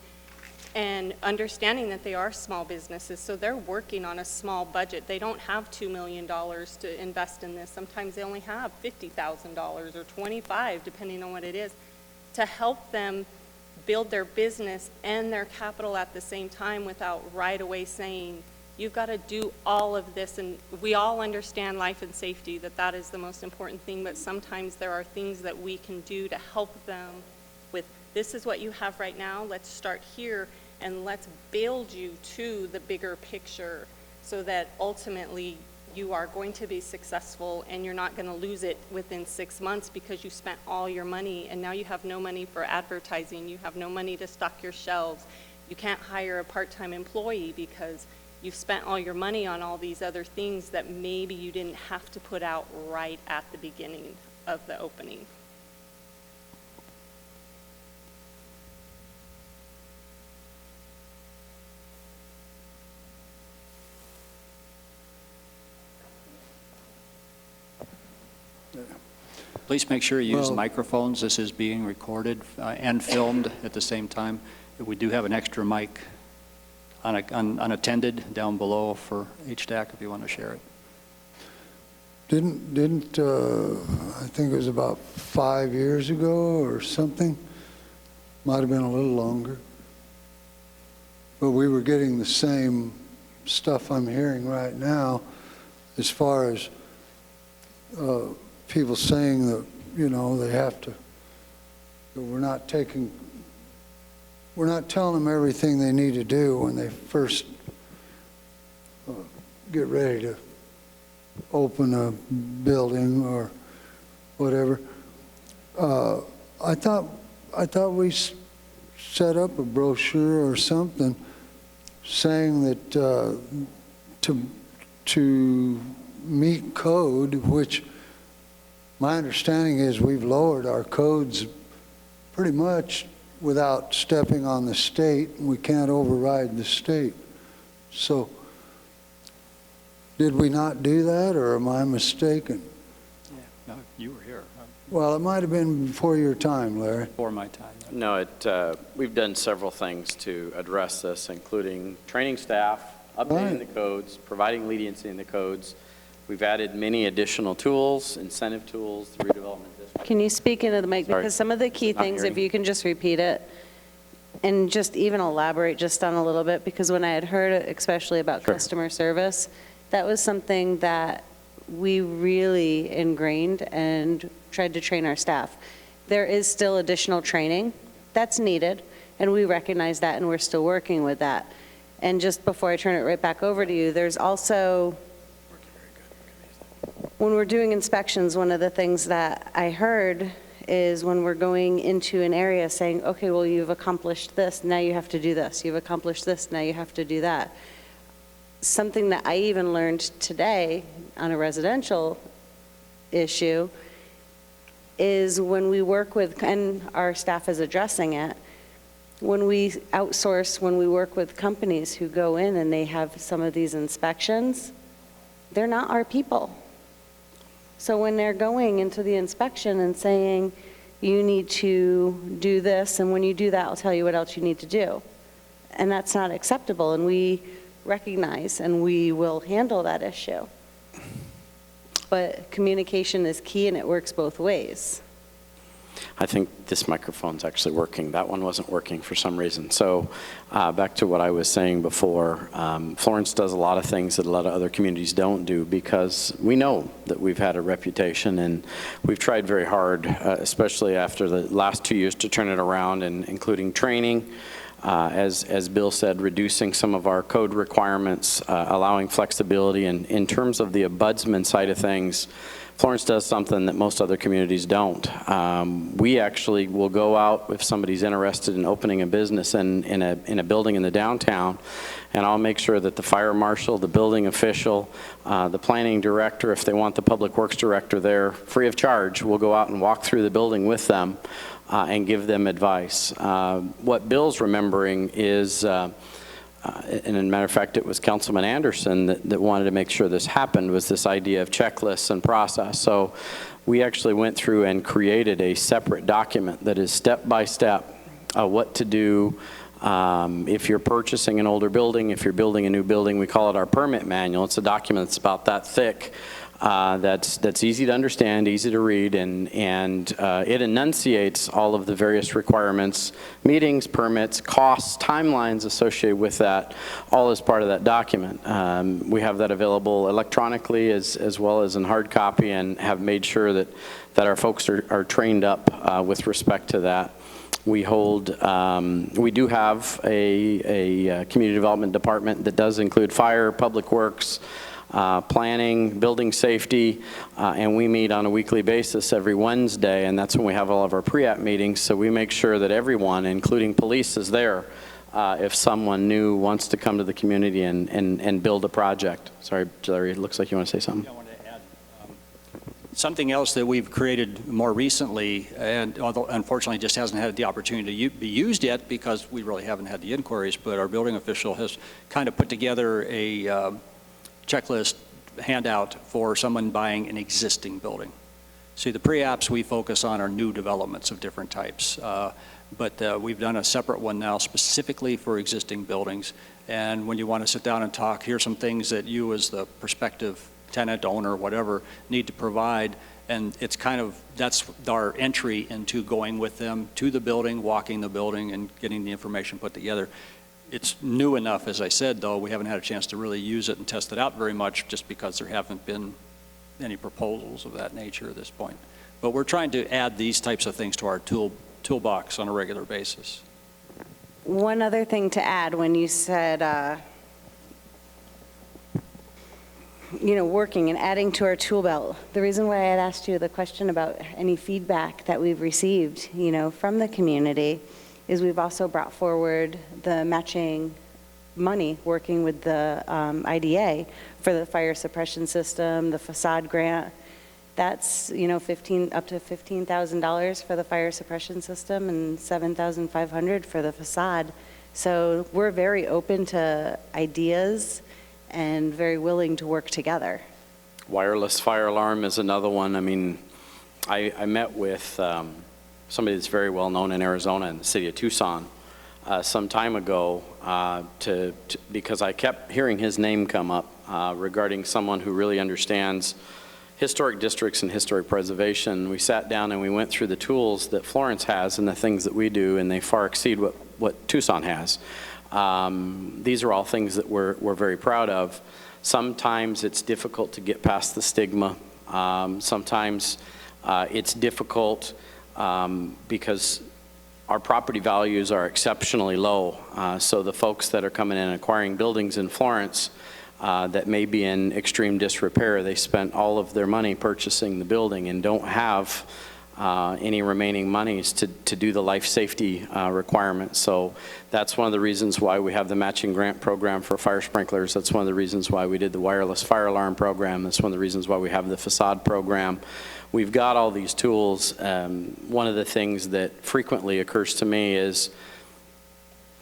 and understanding that they are small businesses, so they're working on a small budget. They don't have $2 million to invest in this. Sometimes they only have $50,000 or $25,000, depending on what it is, to help them build their business and their capital at the same time, without right away saying, you've got to do all of this. And we all understand life and safety, that is the most important thing, but sometimes there are things that we can do to help them with, this is what you have right now, let's start here, and let's build you to the bigger picture, so that ultimately you are going to be successful, and you're not going to lose it within 6 months because you spent all your money, and now you have no money for advertising, you have no money to stock your shelves, you can't hire a part-time employee because you've spent all your money on all these other things that maybe you didn't have to put out right at the beginning of the opening. Please make sure you use microphones. This is being recorded and filmed at the same time. We do have an extra mic unattended down below for HDAC if you want to share it. Didn't I think it was about 5 years ago or something, might have been a little longer, but we were getting the same stuff I'm hearing right now, as far as people saying that, you know, they have to, that we're not telling them everything they need to do when they first get ready to open a building or whatever. I thought we set up a brochure or something saying that to meet code, which my understanding is we've lowered our codes pretty much without stepping on the state. We can't override the state. So did we not do that, or am I mistaken? Yeah, no, you were here. Well, it might have been before your time, Larry. Before my time. No, we've done several things to address this, including training staff, updating the codes, providing leniency in the codes. We've added many additional tools, incentive tools, the redevelopment district. Can you speak into the mic? Sorry. Because some of the key Not things, if hearing. you can just repeat it, and just even elaborate just on a little bit, because when I had heard especially about Sure. customer service, that was something that we really ingrained and tried to train our staff. There is still additional training that's needed, And we recognize that, and we're still working with that. And just before I turn it right back over to you, there's also, when we're doing inspections, one of the things that I heard is when we're going into an area saying, okay, well, you've accomplished this, now you have to do this. You've accomplished this, now you have to do that. Something that I even learned today on a residential issue is when we work with, and our staff is addressing it, when we outsource, when we work with companies who go in and they have some of these inspections, they're not our people. So when they're going into the inspection and saying, you need to do this, and when you do that, I'll tell you what else you need to do. And that's not acceptable, and we recognize and we will handle that issue. But communication is key, and it works both ways. I think this microphone's actually working. That one wasn't working for some reason. So back to what I was saying before, Florence does a lot of things that a lot of other communities don't do because we know that we've had a reputation, and we've tried very hard, especially after the last 2 years, to turn it around, and including training, as Bill said, reducing some of our code requirements, allowing flexibility. And in terms of the ombudsman side of things, Florence does something that most other communities don't. We actually will go out if somebody's interested in opening a business in a building in the downtown, and I'll make sure that the fire marshal, the building official, the planning director, if they want the public works director there, free of charge, we'll go out and walk through the building with them and give them advice. What Bill's remembering is, and as a matter of fact, it was Councilman Anderson that wanted to make sure this happened, was this idea of checklists and process. So we actually went through and created a separate document that is step-by-step what to do if you're purchasing an older building, if you're building a new building. We call it our permit manual. It's a document that's about that thick. That's easy to understand, easy to read, and it enunciates all of the various requirements, meetings, permits, costs, timelines associated with that, all as part of that document. We have that available electronically as well as in hard copy, and have made sure that our folks are trained up with respect to that. We do have a community development department that does include fire, public works, planning, building safety, and we meet on a weekly basis every Wednesday, and that's when we have all of our pre-app meetings. So we make sure that everyone, including police, is there if someone new wants to come to the community and build a project. Sorry, Jerry, it looks like you want to say something. I wanted to add something else that we've created more recently, and although unfortunately just hasn't had the opportunity to be used yet because we really haven't had the inquiries, but our building official has kind of put together a checklist handout for someone buying an existing building. See, the pre-apps we focus on are new developments of different types, but we've done a separate one now specifically for existing buildings. And when you want to sit down and talk, here's some things that you as the prospective tenant, owner, whatever, need to provide. And it's kind of, that's our entry into going with them to the building, walking the building, and getting the information put together. It's new enough, as I said, though, we haven't had a chance to really use it and test it out very much just because there haven't been any proposals of that nature at this point. But we're trying to add these types of things to our toolbox on a regular basis. One other thing to add, when you said, working and adding to our tool belt, the reason why I had asked you the question about any feedback that we've received, from the community, is we've also brought forward the matching money, working with the IDA for the fire suppression system, the facade grant. That's, up to $15,000 for the fire suppression system and $7,500 for the facade. So we're very open to ideas and very willing to work together. Wireless fire alarm is another one. I mean, I met with somebody that's very well known in Arizona, in the city of Tucson, some time ago, because I kept hearing his name come up regarding someone who really understands historic districts and historic preservation. We sat down and we went through the tools that Florence has and the things that we do, and they far exceed what Tucson has. These are all things that we're very proud of. Sometimes it's difficult to get past the stigma. Sometimes it's difficult because our property values are exceptionally low. So the folks that are coming in and acquiring buildings in Florence that may be in extreme disrepair, they spent all of their money purchasing the building and don't have any remaining monies to do the life safety requirements. So that's one of the reasons why we have the matching grant program for fire sprinklers. That's one of the reasons why we did the wireless fire alarm program. That's one of the reasons why we have the facade program. We've got all these tools. One of the things that frequently occurs to me is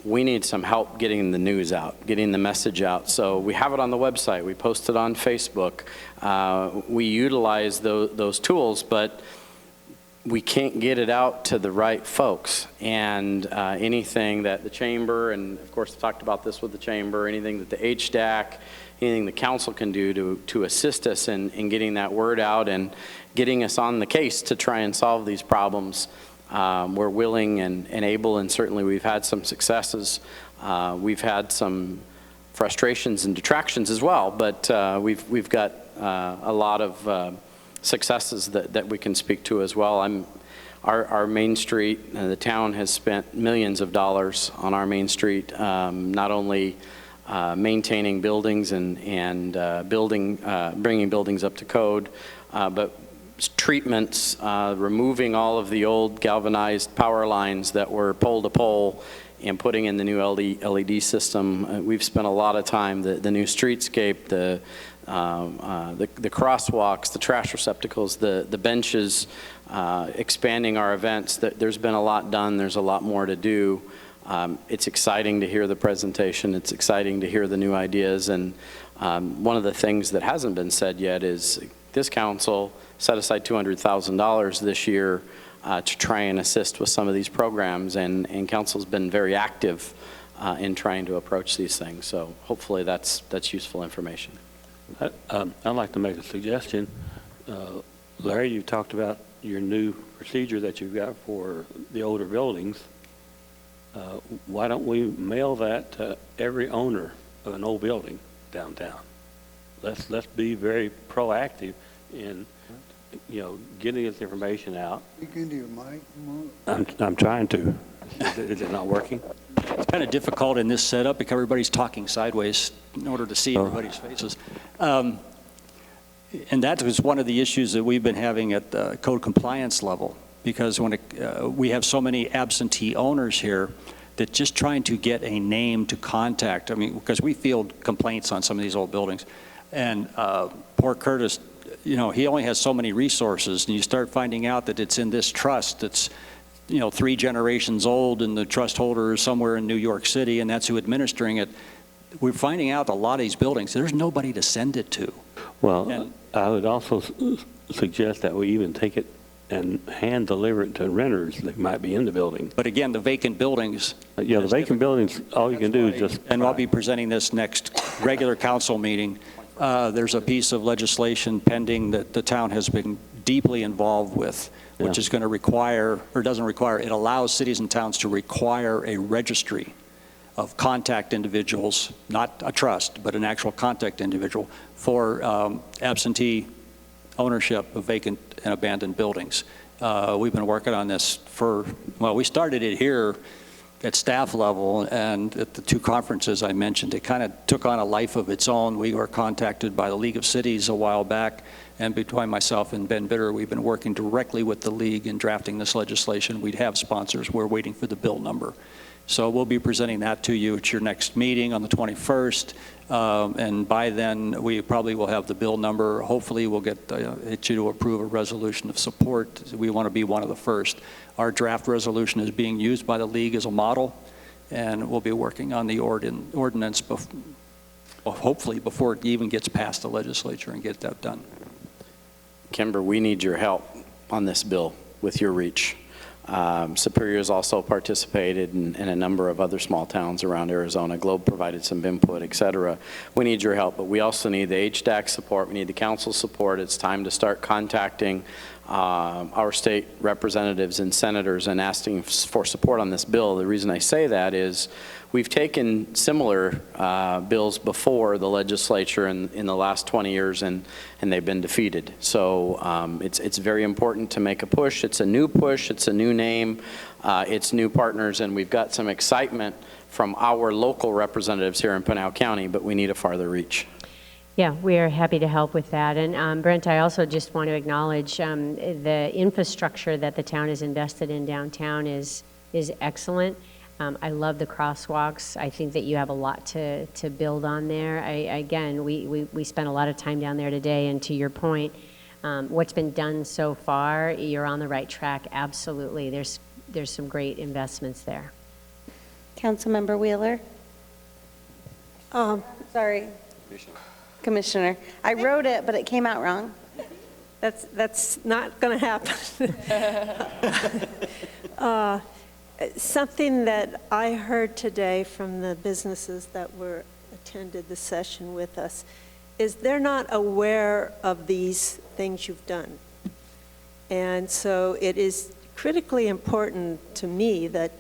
we need some help getting the news out, getting the message out. So we have it on the website. We post it on Facebook. We utilize those tools, but we can't get it out to the right folks. And anything that the chamber, and of course I talked about this with the chamber, anything that the HDAC, anything the council can do to assist us in getting that word out and getting us on the case to try and solve these problems. We're willing and able, and certainly we've had some successes. We've had some frustrations and detractions as well, but we've got a lot of successes that we can speak to as well. Our Main Street, the town has spent millions of dollars on our Main Street, not only maintaining buildings and bringing buildings up to code, but treatments, removing all of the old galvanized power lines that were pole to pole and putting in the new LED system. We've spent a lot of time, the new streetscape, the crosswalks, the trash receptacles, the benches, expanding our events. There's been a lot done. There's a lot more to do. It's exciting to hear the presentation. It's exciting to hear the new ideas. And one of the things that hasn't been said yet is this council set aside $200,000 this year to try and assist with some of these programs, and council's been very active in trying to approach these things. So hopefully that's useful information. I'd like to make a suggestion. Larry, you talked about your new procedure that you've got for the older buildings. Why don't we mail that to every owner of an old building downtown? Let's be very proactive in, getting this information out. Speak into your mic. I'm trying to. Is it not working? It's kind of difficult in this setup because everybody's talking sideways in order to see everybody's faces. And that was one of the issues that we've been having at the code compliance level, because when we have so many absentee owners here that just trying to get a name to contact, because we field complaints on some of these old buildings, and poor Curtis, he only has so many resources, and you start finding out that it's in this trust that's 3 generations old, and the trust holder is somewhere in New York City, and that's who administering it. We're finding out a lot of these buildings, there's nobody to send it to. Well, I would also suggest that we even take it and hand deliver it to renters that might be in the building. But again, the vacant buildings. Yeah, the vacant buildings, all you can do is just. And I'll be presenting this next regular council meeting. There's a piece of legislation pending that the town has been deeply involved with, which is going to require, or doesn't require, it allows cities and towns to require a registry of contact individuals, not a trust, but an actual contact individual for absentee ownership of vacant and abandoned buildings. We've been working on this we started it here at staff level, and at the 2 conferences I mentioned, it kind of took on a life of its own. We were contacted by the League of Cities a while back, and between myself and Ben Bitter, we've been working directly with the League in drafting this legislation. We'd have sponsors. We're waiting for the bill number. So we'll be presenting that to you at your next meeting on the 21st, and by then we probably will have the bill number. Hopefully we'll get you to approve a resolution of support. We want to be one of the first. Our draft resolution is being used by the League as a model, and we'll be working on the ordinance hopefully before it even gets past the legislature and get that done. Kimber, we need your help on this bill with your reach. Superior's also participated in a number of other small towns around Arizona. Globe provided some input, et cetera. We need your help, but we also need the HDAC support. We need the council support. It's time to start contacting our state representatives and senators and asking for support on this bill. The reason I say that is we've taken similar bills before the legislature in the last 20 years, and they've been defeated. So it's very important to make a push. It's a new push. It's a new name. It's new partners, and we've got some excitement from our local representatives here in Pinal County, but we need a farther reach. Yeah, we are happy to help with that. And Brent, I also just want to acknowledge the infrastructure that the town has invested in downtown is excellent. I love the crosswalks. I think that you have a lot to build on there. Again, we spent a lot of time down there today, and to your point, what's been done so far, you're on the right track, absolutely. There's some great investments there. Councilmember Wheeler? Sorry. Commissioner. I wrote it, but it came out wrong. That's not going to happen. Something that I heard today from the businesses that attended the session with us is they're not aware of these things you've done. And so it is critically important to me that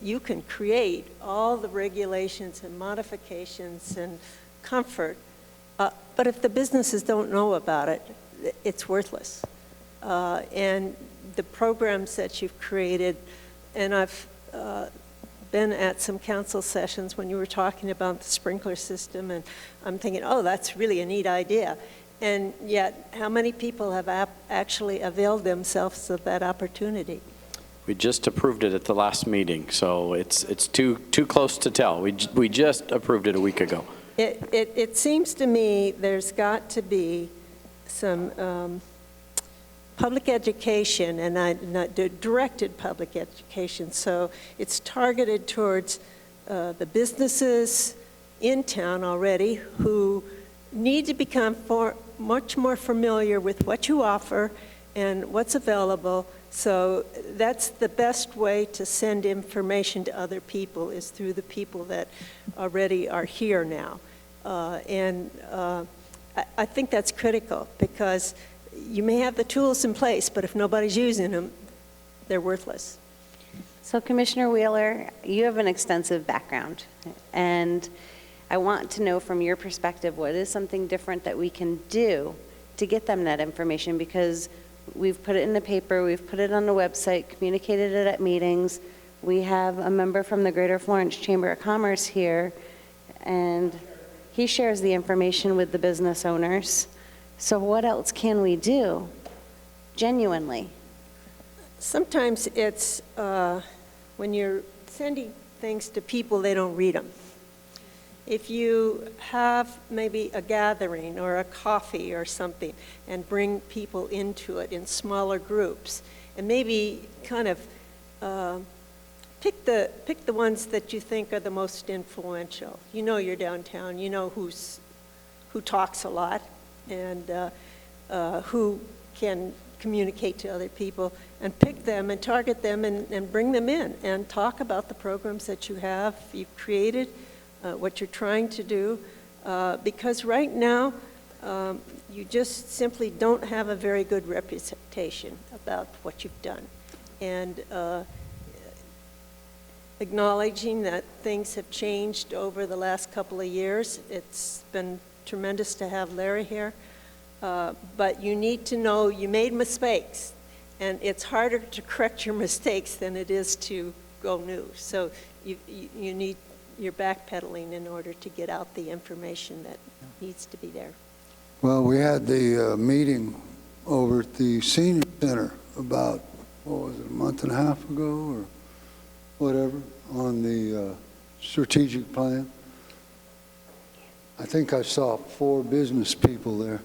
you can create all the regulations and modifications and comfort, but if the businesses don't know about it, it's worthless. And the programs that you've created, and I've been at some council sessions when you were talking about the sprinkler system, and I'm thinking, oh, that's really a neat idea. And yet, how many people have actually availed themselves of that opportunity? We just approved it at the last meeting, so it's too close to tell. We just approved it a week ago. It seems to me there's got to be some public education, and not directed public education, so it's targeted towards the businesses in town already who need to become much more familiar with what you offer and what's available. So that's the best way to send information to other people, is through the people that already are here now. I think that's critical, because you may have the tools in place, but if nobody's using them, they're worthless. So Commissioner Wheeler, you have an extensive background, and I want to know from your perspective, what is something different that we can do to get them that information? Because we've put it in the paper, we've put it on the website, communicated it at meetings. We have a member from the Greater Florence Chamber of Commerce here, and he shares the information with the business owners. So what else can we do, genuinely? Sometimes it's when you're sending things to people, they don't read them. If you have maybe a gathering or a coffee or something and bring people into it in smaller groups, and maybe kind of pick the ones that you think are the most influential. You know you're downtown, you know who talks a lot and who can communicate to other people, and pick them and target them and bring them in and talk about the programs that you've created, what you're trying to do, because right now you just simply don't have a very good reputation about what you've done. And acknowledging that things have changed over the last couple of years. It's been tremendous to have Larry here, but you need to know you made mistakes, and it's harder to correct your mistakes than it is to go new. So you need your backpedaling in order to get out the information that needs to be there. Well, we had the meeting over at the senior center about, what was it, a month and a half ago or whatever, on the strategic plan. I think I saw 4 business people there.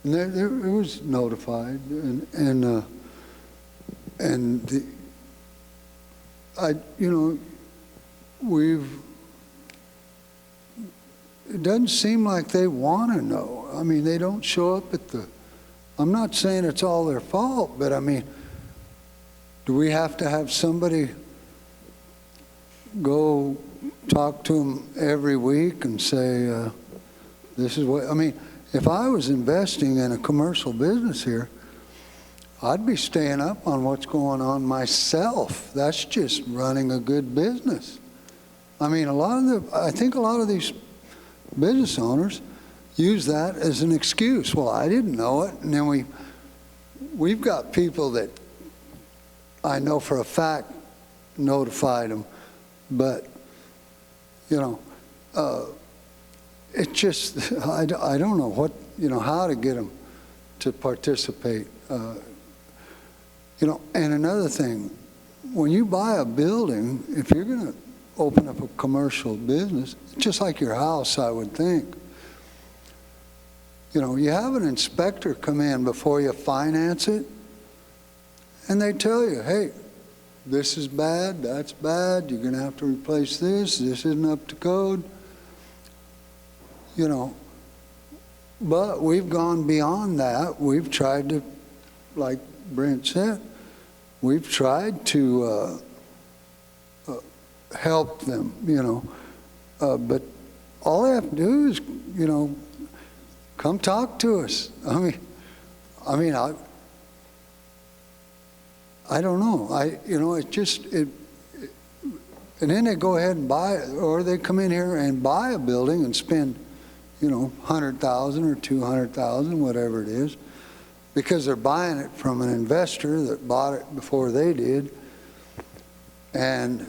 And it was notified, it doesn't seem like they want to know. I mean, they don't show up at I'm not saying it's all their fault, but I mean, do we have to have somebody go talk to them every week and say, this is what, I mean, if I was investing in a commercial business here, I'd be staying up on what's going on myself. That's just running a good business. I mean, I think a lot of these business owners use that as an excuse. Well, I didn't know it. And then we've got people that I know for a fact notified them, but, you know, it just, I don't know what, you know, how to get them to participate. You know, and another thing, when you buy a building, if you're going to open up a commercial business, just like your house, I would think, you know, you have an inspector come in before you finance it, and they tell you, hey, this is bad, that's bad, you're going to have to replace this isn't up to code. You know, but we've gone beyond that. We've tried to, like Brent said, we've tried to help them, you know, but all they have to do is, you know, come talk to us. I mean, I don't know. You know, it just, and then they go ahead and buy it, or they come in here and buy a building and spend, you know, $100,000 or $200,000, whatever it is, because they're buying it from an investor that bought it before they did and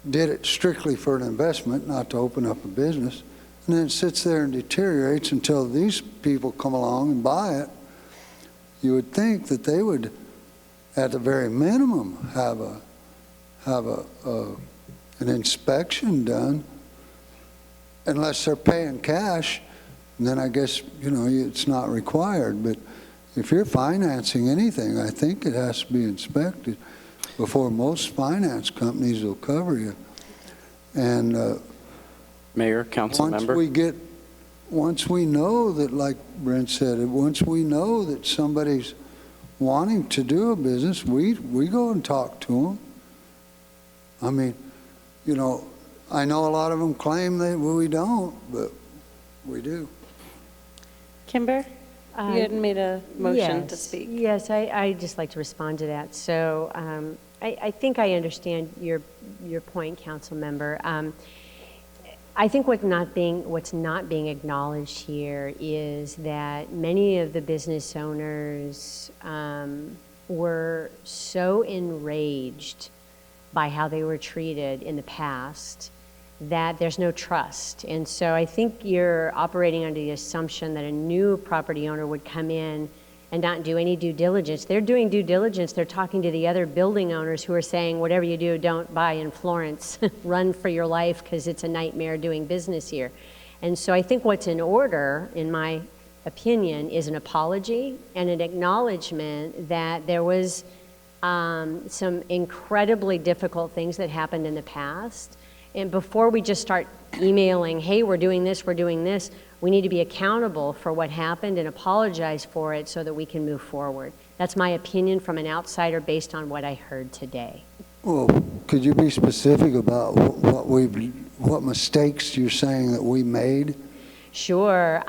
did it strictly for an investment, not to open up a business. And then it sits there and deteriorates until these people come along and buy it. You would think that they would, at the very minimum, have an inspection done, unless they're paying cash. And then I guess, you know, it's not required. But if you're financing anything, I think it has to be inspected before most finance companies will cover you. And Mayor, council member. Once we know that, like Brent said, once we know that somebody's wanting to do a business, we go and talk to them. I mean, you know, I know a lot of them claim that we don't, but we do. Kimber, you had made a motion to speak. Yes, I'd just like to respond to that. So I think I understand your point, council member. I think what's not being acknowledged here is that many of the business owners were so enraged by how they were treated in the past that there's no trust. And so I think you're operating under the assumption that a new property owner would come in and not do any due diligence. They're doing due diligence. They're talking to the other building owners who are saying, whatever you do, don't buy in Florence. Run for your life because it's a nightmare doing business here. And so I think what's in order, in my opinion, is an apology and an acknowledgement that there was some incredibly difficult things that happened in the past. And before we just start emailing, hey, we're doing this, we need to be accountable for what happened and apologize for it so that we can move forward. That's my opinion from an outsider based on what I heard today. Well, could you be specific about what mistakes you're saying that we made? Sure.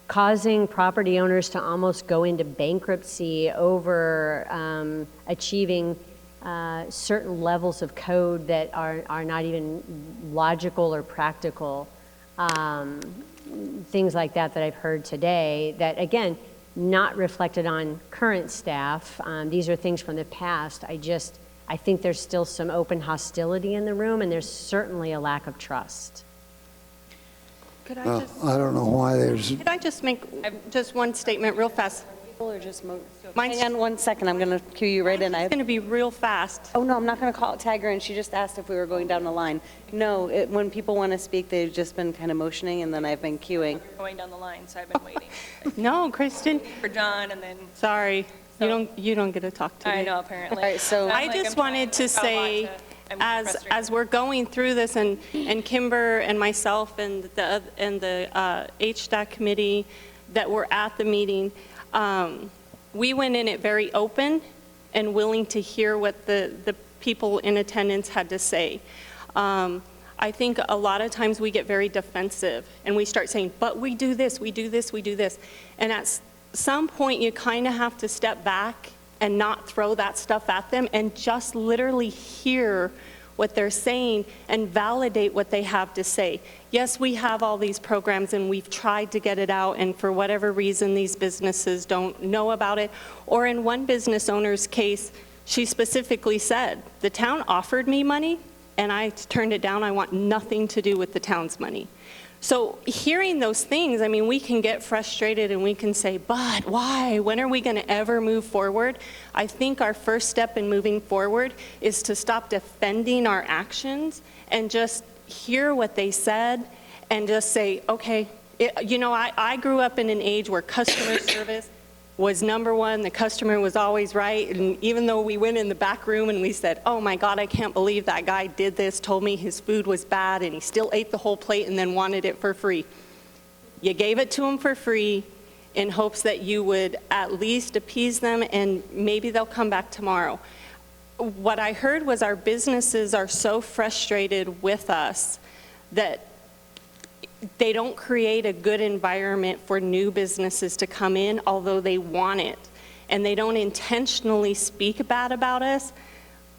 Causing property owners to almost go into bankruptcy over achieving certain levels of code that are not even logical or practical. Things like that I've heard today that, again, not reflected on current staff. These are things from the past. I think there's still some open hostility in the room, and there's certainly a lack of trust. Could I I don't know why there's... Could I just make just one statement real fast? Or just Mine's hang on 1 second, I'm going to cue you right in. It's going to be real fast. Oh, no, I'm not going to tag her in. She just asked if we were going down the line. No, when people want to speak, they've just been kind of motioning, and then I've been queuing. Going down the line, so I've been waiting No, Kristen. for John, and then Sorry, So- you don't get to talk to me. I know apparently. All right, so- I'm I like, just I'm wanted to trying- say, I'm frustrated. as we're going through this, and Kimber and myself and the HDAC committee that were at the meeting, we went in it very open and willing to hear what the people in attendance had to say. I think a lot of times we get very defensive and we start saying, but we do this, we do this, we do this. And some point you kind of have to step back and not throw that stuff at them and just literally hear what they're saying and validate what they have to say. Yes, we have all these programs and we've tried to get it out, and for whatever reason these businesses don't know about it. Or in one business owner's case, she specifically said, the town offered me money and I turned it down. I want nothing to do with the town's money. So hearing those things, I mean, we can get frustrated and we can say, but why? When are we going to ever move forward? I think our first step in moving forward is to stop defending our actions and just hear what they said and just say, okay, I grew up in an age where customer service was number one. The customer was always right. And even though we went in the back room and we said, oh my God, I can't believe that guy did this, told me his food was bad, and he still ate the whole plate and then wanted it for free. You gave it to him for free in hopes that you would at least appease them and maybe they'll come back tomorrow. What I heard was our businesses are so frustrated with us that they don't create a good environment for new businesses to come in, although they want it. And they don't intentionally speak bad about us,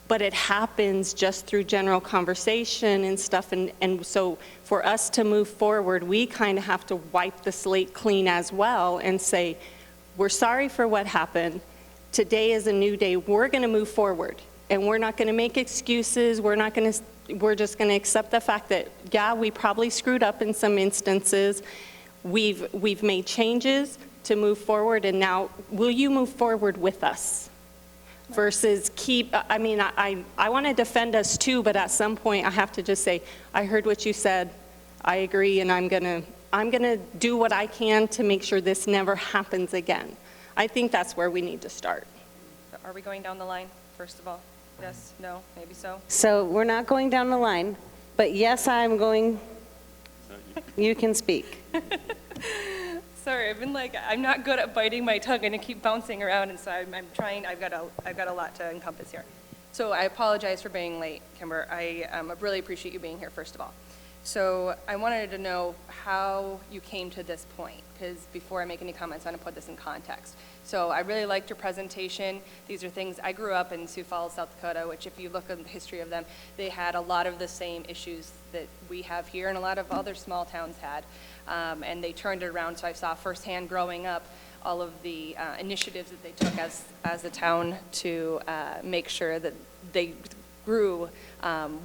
but it happens just through general conversation and stuff. And so for us to move forward, we kind of have to wipe the slate clean as well and say, we're sorry for what happened. Today is a new day. We're going to move forward. And we're not going to make excuses. We're just going to accept the fact that, yeah, we probably screwed up in some instances. We've made changes to move forward, and now will you move forward with us? Versus I want to defend us too, but at some point I have to just say, I heard what you said, I agree, and I'm gonna do what I can to make sure this never happens again. I think that's where we need to start. Are we going down the line, first of all? Yes, no, maybe so? So we're not going down the line, but yes, I'm going, you can speak. Sorry, I'm not good at biting my tongue and I keep bouncing around, and so I'm trying, I've got a lot to encompass here. So I apologize for being late, Kimber. I really appreciate you being here, first of all. So I wanted to know how you came to this point, because before I make any comments, I want to put this in context. So I really liked your presentation. These are things, I grew up in Sioux Falls, South Dakota, which if you look at the history of them, they had a lot of the same issues that we have here and a lot of other small towns had. And they turned it around, so I saw firsthand growing up all of the initiatives that they took as a town to make sure that they grew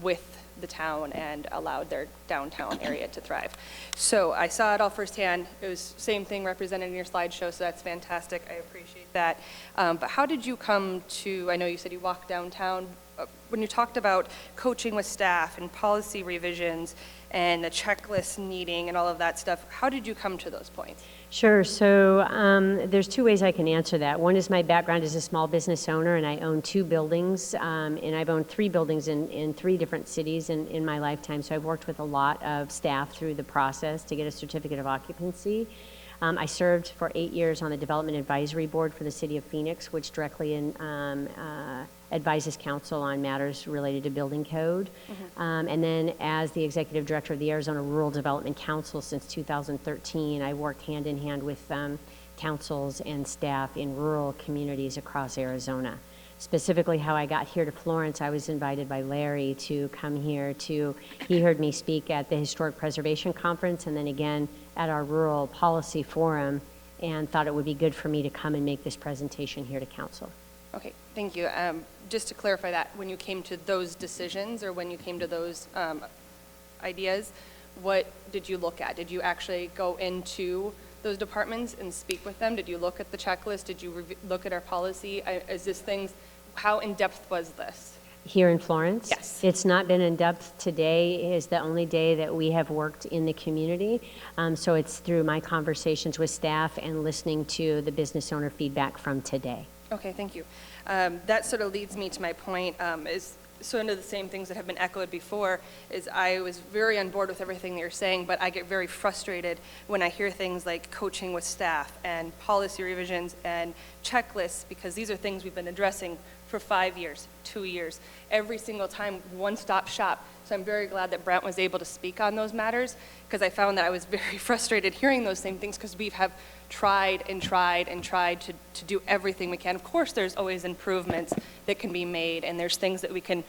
with the town and allowed their downtown area to thrive. So I saw it all firsthand. It was same thing represented in your slideshow, so that's fantastic. I appreciate that. But how did you come to, I know you said you walked downtown, when you talked about coaching with staff and policy revisions and the checklist needing and all of that stuff, how did you come to those points? Sure. So there's two ways I can answer that. One is my background as a small business owner, and I own 2 buildings, and I've owned 3 buildings in 3 different cities in my lifetime. So I've worked with a lot of staff through the process to get a certificate of occupancy. I served for 8 years on the Development Advisory Board for the City of Phoenix, which directly advises council on matters related to building code. And then as the executive director of the Arizona Rural Development Council since 2013, I worked hand in hand with councils and staff in rural communities across Arizona. Specifically how I got here to Florence, I was invited by Larry to come here he heard me speak at the Historic Preservation Conference and then again at our Rural Policy Forum, and thought it would be good for me to come and make this presentation here to council. Okay, thank you. Just to clarify that, when you came to those decisions or when you came to those ideas, what did you look at? Did you actually go into those departments and speak with them? Did you look at the checklist? Did you look at our policy? How in-depth was this? Here in Florence? Yes. It's not been in depth. Today is the only day that we have worked in the community. So it's through my conversations with staff and listening to the business owner feedback from today. Okay, thank you. That sort of leads me to my point, is sort of the same things that have been echoed before, is I was very on board with everything that you're saying, but I get very frustrated when I hear things like coaching with staff and policy revisions and checklists, because these are things we've been addressing for 5 years, 2 years. Every single time, one-stop shop, So I'm very glad that Brent was able to speak on those matters, because I found that I was very frustrated hearing those same things, because we have tried and tried and tried to do everything we can. Of course, there's always improvements that can be made, and there's things that we can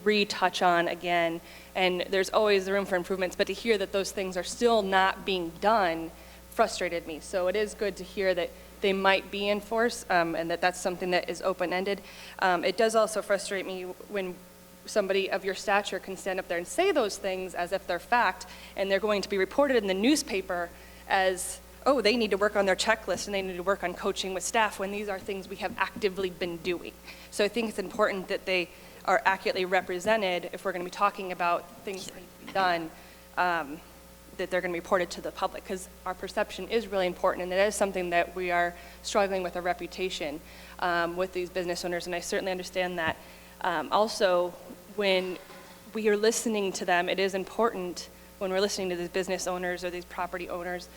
retouch on again, and there's always room for improvements, but to hear that those things are still not being done frustrated me. So it is good to hear that they might be enforced, and that that's something that is open-ended. It does also frustrate me when somebody of your stature can stand up there and say those things as if they're fact, and they're going to be reported in the newspaper as, oh, they need to work on their checklist and they need to work on coaching with staff, when these are things we have actively been doing. So I think it's important that they are accurately represented if we're going to be talking about things that need to be done, that they're going to be reported to the public, because our perception is really important, and it is something that we are struggling with, a reputation with these business owners, and I certainly understand that. Also, when we are listening to them, it is important when we're listening to these business owners or these property owners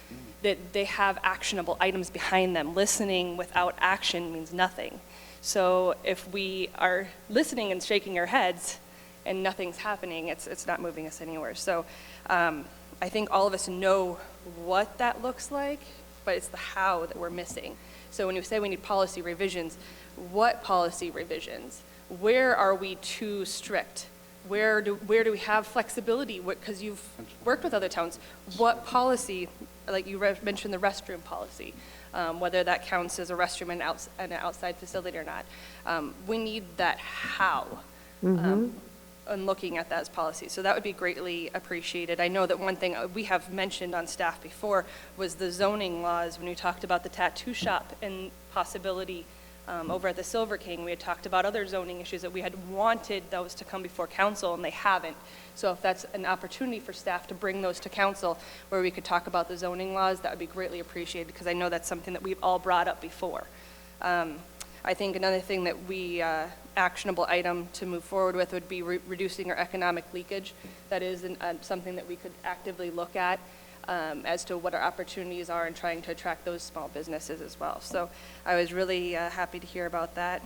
that they have actionable items behind them. Listening without action means nothing. So if we are listening and shaking our heads and nothing's happening, it's not moving us anywhere. So I think all of us know what that looks like, but it's the how that we're missing. So when you say we need policy revisions, what policy revisions? Where are we too strict? Where do we have flexibility? Because you've worked with other towns. What policy, like you mentioned the restroom policy, whether that counts as a restroom in an outside facility or not. We need that how, and looking at that as policy. So that would be greatly appreciated. I know that one thing we have mentioned on staff before was the zoning laws. When we talked about the tattoo shop and possibility over at the Silver King, we had talked about other zoning issues that we had wanted those to come before council, and they haven't. So if that's an opportunity for staff to bring those to council where we could talk about the zoning laws, that would be greatly appreciated, because I know that's something that we've all brought up before. I think another thing that we, actionable item to move forward with would be reducing our economic leakage. That is something that we could actively look at as to what our opportunities are in trying to attract those small businesses as well. So I was really happy to hear about that.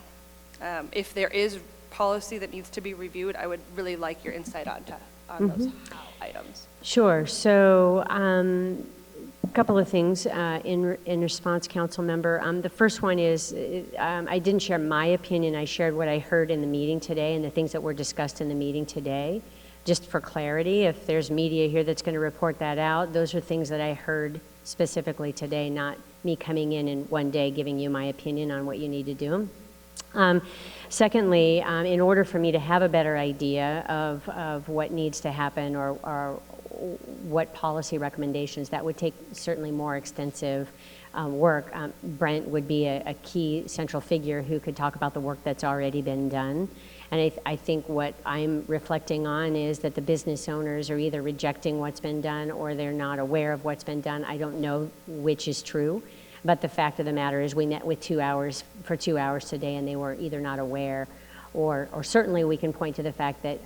If there is policy that needs to be reviewed, I would really like your insight on those how items. Sure. So a couple of things in response, council member. The first one is I didn't share my opinion. I shared what I heard in the meeting today and the things that were discussed in the meeting today. Just for clarity, if there's media here that's going to report that out, those are things that I heard specifically today, not me coming in one day giving you my opinion on what you need to do. Secondly, in order for me to have a better idea of what needs to happen or what policy recommendations, that would take certainly more extensive work. Brent would be a key central figure who could talk about the work that's already been done. And I think what I'm reflecting on is that the business owners are either rejecting what's been done or they're not aware of what's been done. I don't know which is true, but the fact of the matter is we met with 2 hours for 2 hours today, and they were either not aware or certainly we can point to the fact that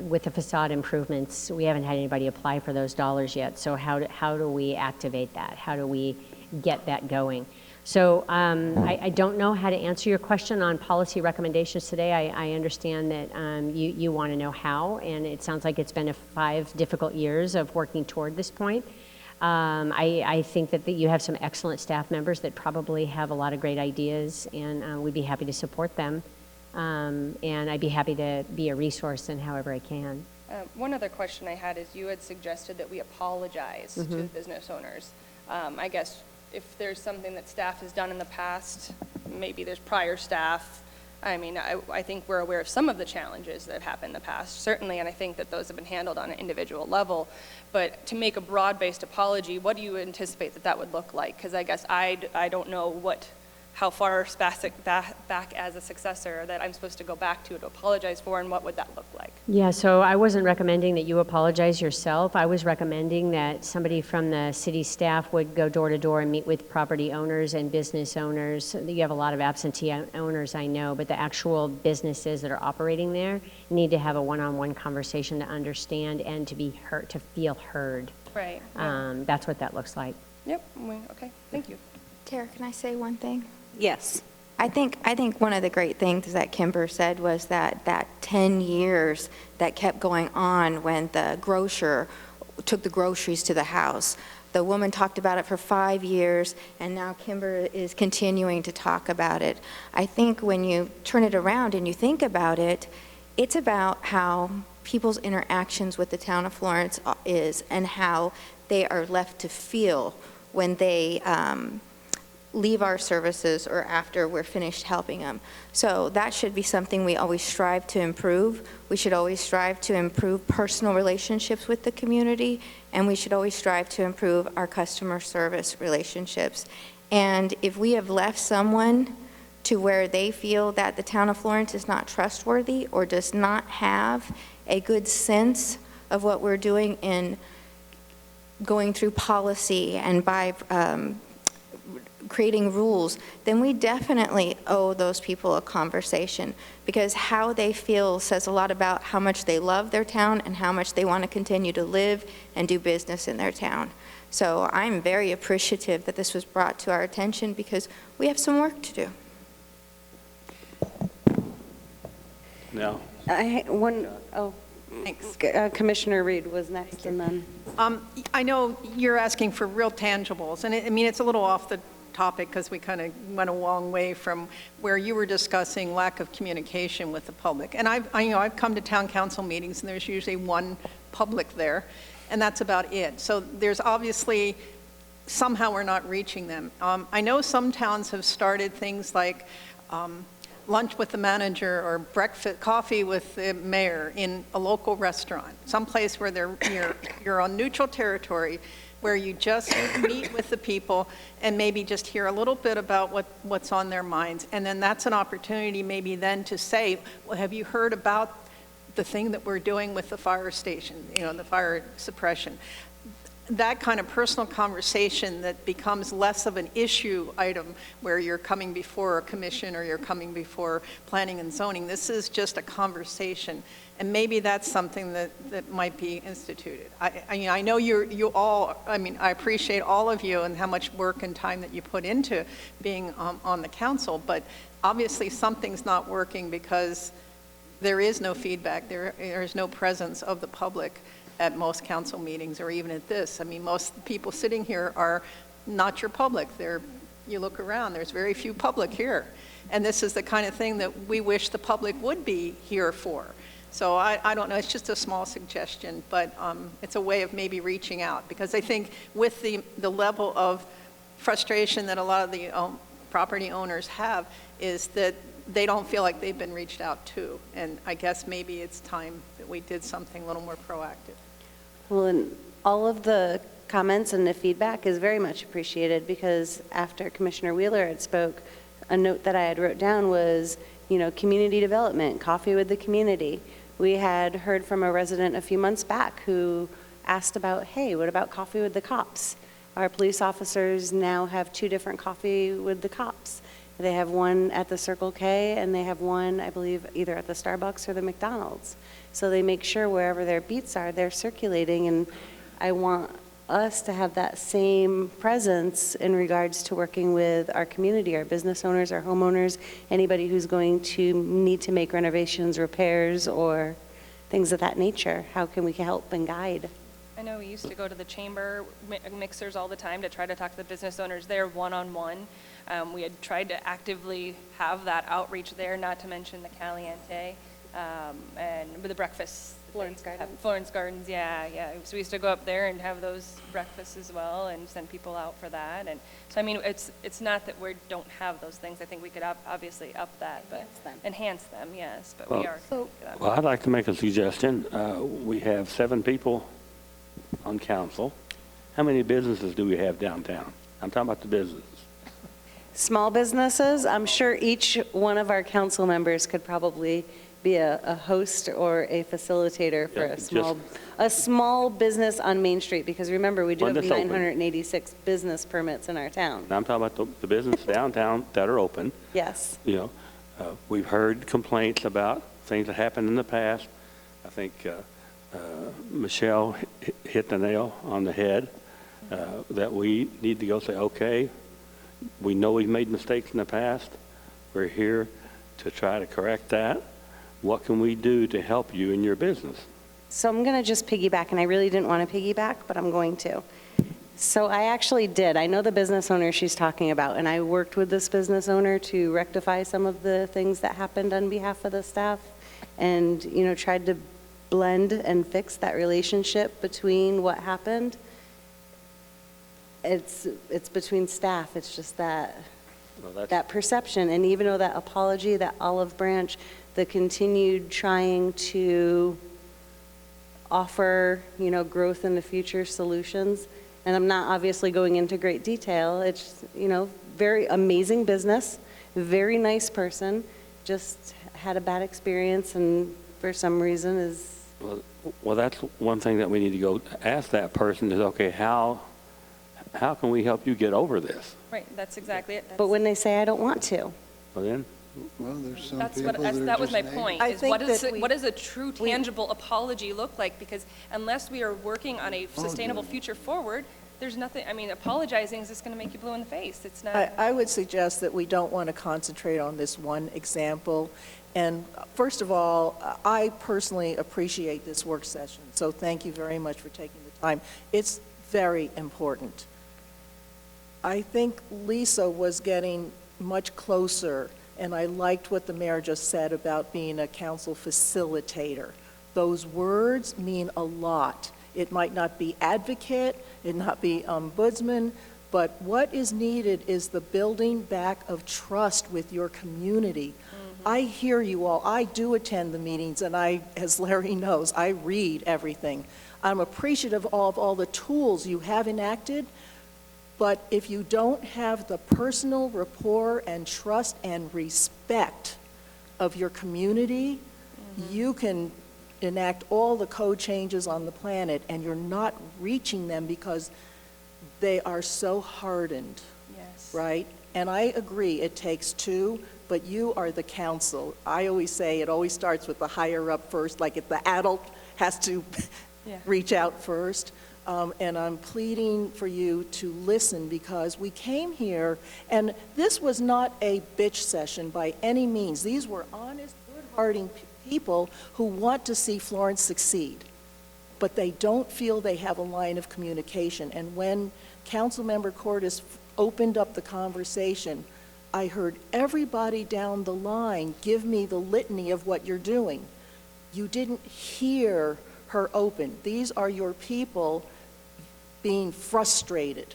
with the facade improvements, we haven't had anybody apply for those dollars yet. So how do we activate that? How do we get that going? So I don't know how to answer your question on policy recommendations today. I understand that you want to know how, and it sounds like it's been 5 difficult years of working toward this point. I think that you have some excellent staff members that probably have a lot of great ideas, and we'd be happy to support them. And I'd be happy to be a resource in however I can. One other question I had is you had suggested that we apologize to the business owners. I guess if there's something that staff has done in the past, maybe there's prior staff. I mean, I think we're aware of some of the challenges that have happened in the past, certainly, and I think that those have been handled on an individual level. But to make a broad-based apology, what do you anticipate that would look like? Because I guess I don't know how far back as a successor that I'm supposed to go back to apologize for, and what would that look like? Yeah, so I wasn't recommending that you apologize yourself. I was recommending that somebody from the city staff would go door to door and meet with property owners and business owners. You have a lot of absentee owners, I know, but the actual businesses that are operating there need to have a one-on-one conversation to understand and to be heard, to feel heard. Right. That's what that looks like. Yep. Okay. Thank you. Tara, can I say one thing? Yes. I think one of the great things that Kimber said was that 10 years that kept going on when the grocer took the groceries to the house. The woman talked about it for 5 years, and now Kimber is continuing to talk about it. I think when you turn it around and you think about it, it's about how people's interactions with the town of Florence is and how they are left to feel when they leave our services or after we're finished helping them. So that should be something we always strive to improve. We should always strive to improve personal relationships with the community, and we should always strive to improve our customer service relationships. And if we have left someone to where they feel that the town of Florence is not trustworthy or does not have a good sense of what we're doing in going through policy and by creating rules, then we definitely owe those people a conversation, because how they feel says a lot about how much they love their town and how much they want to continue to live and do business in their town. So I'm very appreciative that this was brought to our attention, because we have some work to do. Now, Thanks. Commissioner Reed was next, and then. I know you're asking for real tangibles, and I mean, it's a little off the topic because we kind of went a long way from where you were discussing lack of communication with the public. And I've come to town council meetings, and there's usually one public there, and that's about it. So there's obviously, somehow we're not reaching them. I know some towns have started things like lunch with the manager or breakfast, coffee with the mayor in a local restaurant, someplace where you're on neutral territory, where you just meet with the people and maybe just hear a little bit about what's on their minds. And then that's an opportunity maybe then to say, well, have you heard about the thing that we're doing with the fire station, the fire suppression? That kind of personal conversation that becomes less of an issue item where you're coming before a commission or you're coming before planning and zoning. This is just a conversation, and maybe that's something that might be instituted. I know you all, I appreciate all of you and how much work and time that you put into being on the council, but obviously something's not working because there is no feedback, there is no presence of the public at most council meetings or even at this. I mean, most people sitting here are not your public. You look around, there's very few public here. And this is the kind of thing that we wish the public would be here for. So I don't know, it's just a small suggestion, but it's a way of maybe reaching out, because I think with the level of frustration that a lot of the property owners have is that they don't feel like they've been reached out to. And I guess maybe it's time that we did something a little more proactive. Well, and all of the comments and the feedback is very much appreciated, because after Commissioner Wheeler had spoke, a note that I had wrote down was, community development, coffee with the community. We had heard from a resident a few months back who asked about, hey, what about coffee with the cops? Our police officers now have 2 different coffee with the cops. They have one at the Circle K, and they have one, I believe, either at the Starbucks or the McDonald's. So they make sure wherever their beats are, they're circulating, and I want us to have that same presence in regards to working with our community, our business owners, our homeowners, anybody who's going to need to make renovations, repairs, or things of that nature. How can we help and guide? I know we used to go to the chamber mixers all the time to try to talk to the business owners there one-on-one. We had tried to actively have that outreach there, not to mention the Caliente and with the breakfast. Florence Gardens, yeah. So we used to go up there and have those breakfasts as well and send people out for that. And so, it's not that we don't have those things. I think we could obviously up that, but enhance them, yes. But we are. Well, I'd like to make a suggestion. We have 7 people on council. How many businesses do we have downtown? I'm talking about the businesses. Small businesses, I'm sure each one of our council members could probably be a host or a facilitator for a small business on Main Street, because remember, we do have 986 business permits in our town. And I'm talking about the business downtown that are open. Yes. We've heard complaints about things that happened in the past. I think Michelle hit the nail on the head, that we need to go say, okay, we know we've made mistakes in the past. We're here to try to correct that. What can we do to help you in your business? So I'm going to just piggyback, and I really didn't want to piggyback, but I'm going to. So I actually did. I know the business owner she's talking about, and I worked with this business owner to rectify some of the things that happened on behalf of the staff and, you know, tried to blend and fix that relationship between what happened. It's between staff. It's just that, that perception. And even though that apology, that olive branch, the continued trying to offer, you know, growth in the future solutions. And I'm not obviously going into great detail. It's, you know, very amazing business, very nice person, just had a bad experience and for some reason is... Well, that's one thing that we need to go ask that person is, okay, how can we help you get over this? Right, that's exactly it. But when they say, I don't want to. Well, then? Well, there's some That's people what, that was my point, I is think what that what does a true tangible apology look like? Because unless we are working on a sustainable future forward, there's nothing, I mean, apologizing is just going to make you blue in the face. It's not. I would suggest that we don't want to concentrate on this one example. And first of all, I personally appreciate this work session, so thank you very much for taking the time. It's very important. I think Lisa was getting much closer, and I liked what the mayor just said about being a council facilitator. Those words mean a lot. It might not be advocate, it might not be ombudsman, but what is needed is the building back of trust with your community. I hear you all. I do attend the meetings, and I, as Larry knows, I read everything. I'm appreciative of all the tools you have enacted, but if you don't have the personal rapport and trust and respect of your community, you can enact all the code changes on the planet, and you're not reaching them because they are so hardened, Yes. right? And I agree, it takes two, but you are the council. I always say it always starts with the higher up first, like if the adult has to reach out first. And I'm pleading for you to listen because we came here, and this was not a bitch session by any means. These were honest, good-hearted people who want to see Florence succeed, but they don't feel they have a line of communication. And when Councilmember Cordes opened up the conversation, I heard everybody down the line give me the litany of what you're doing. You didn't hear her open. These are your people being frustrated.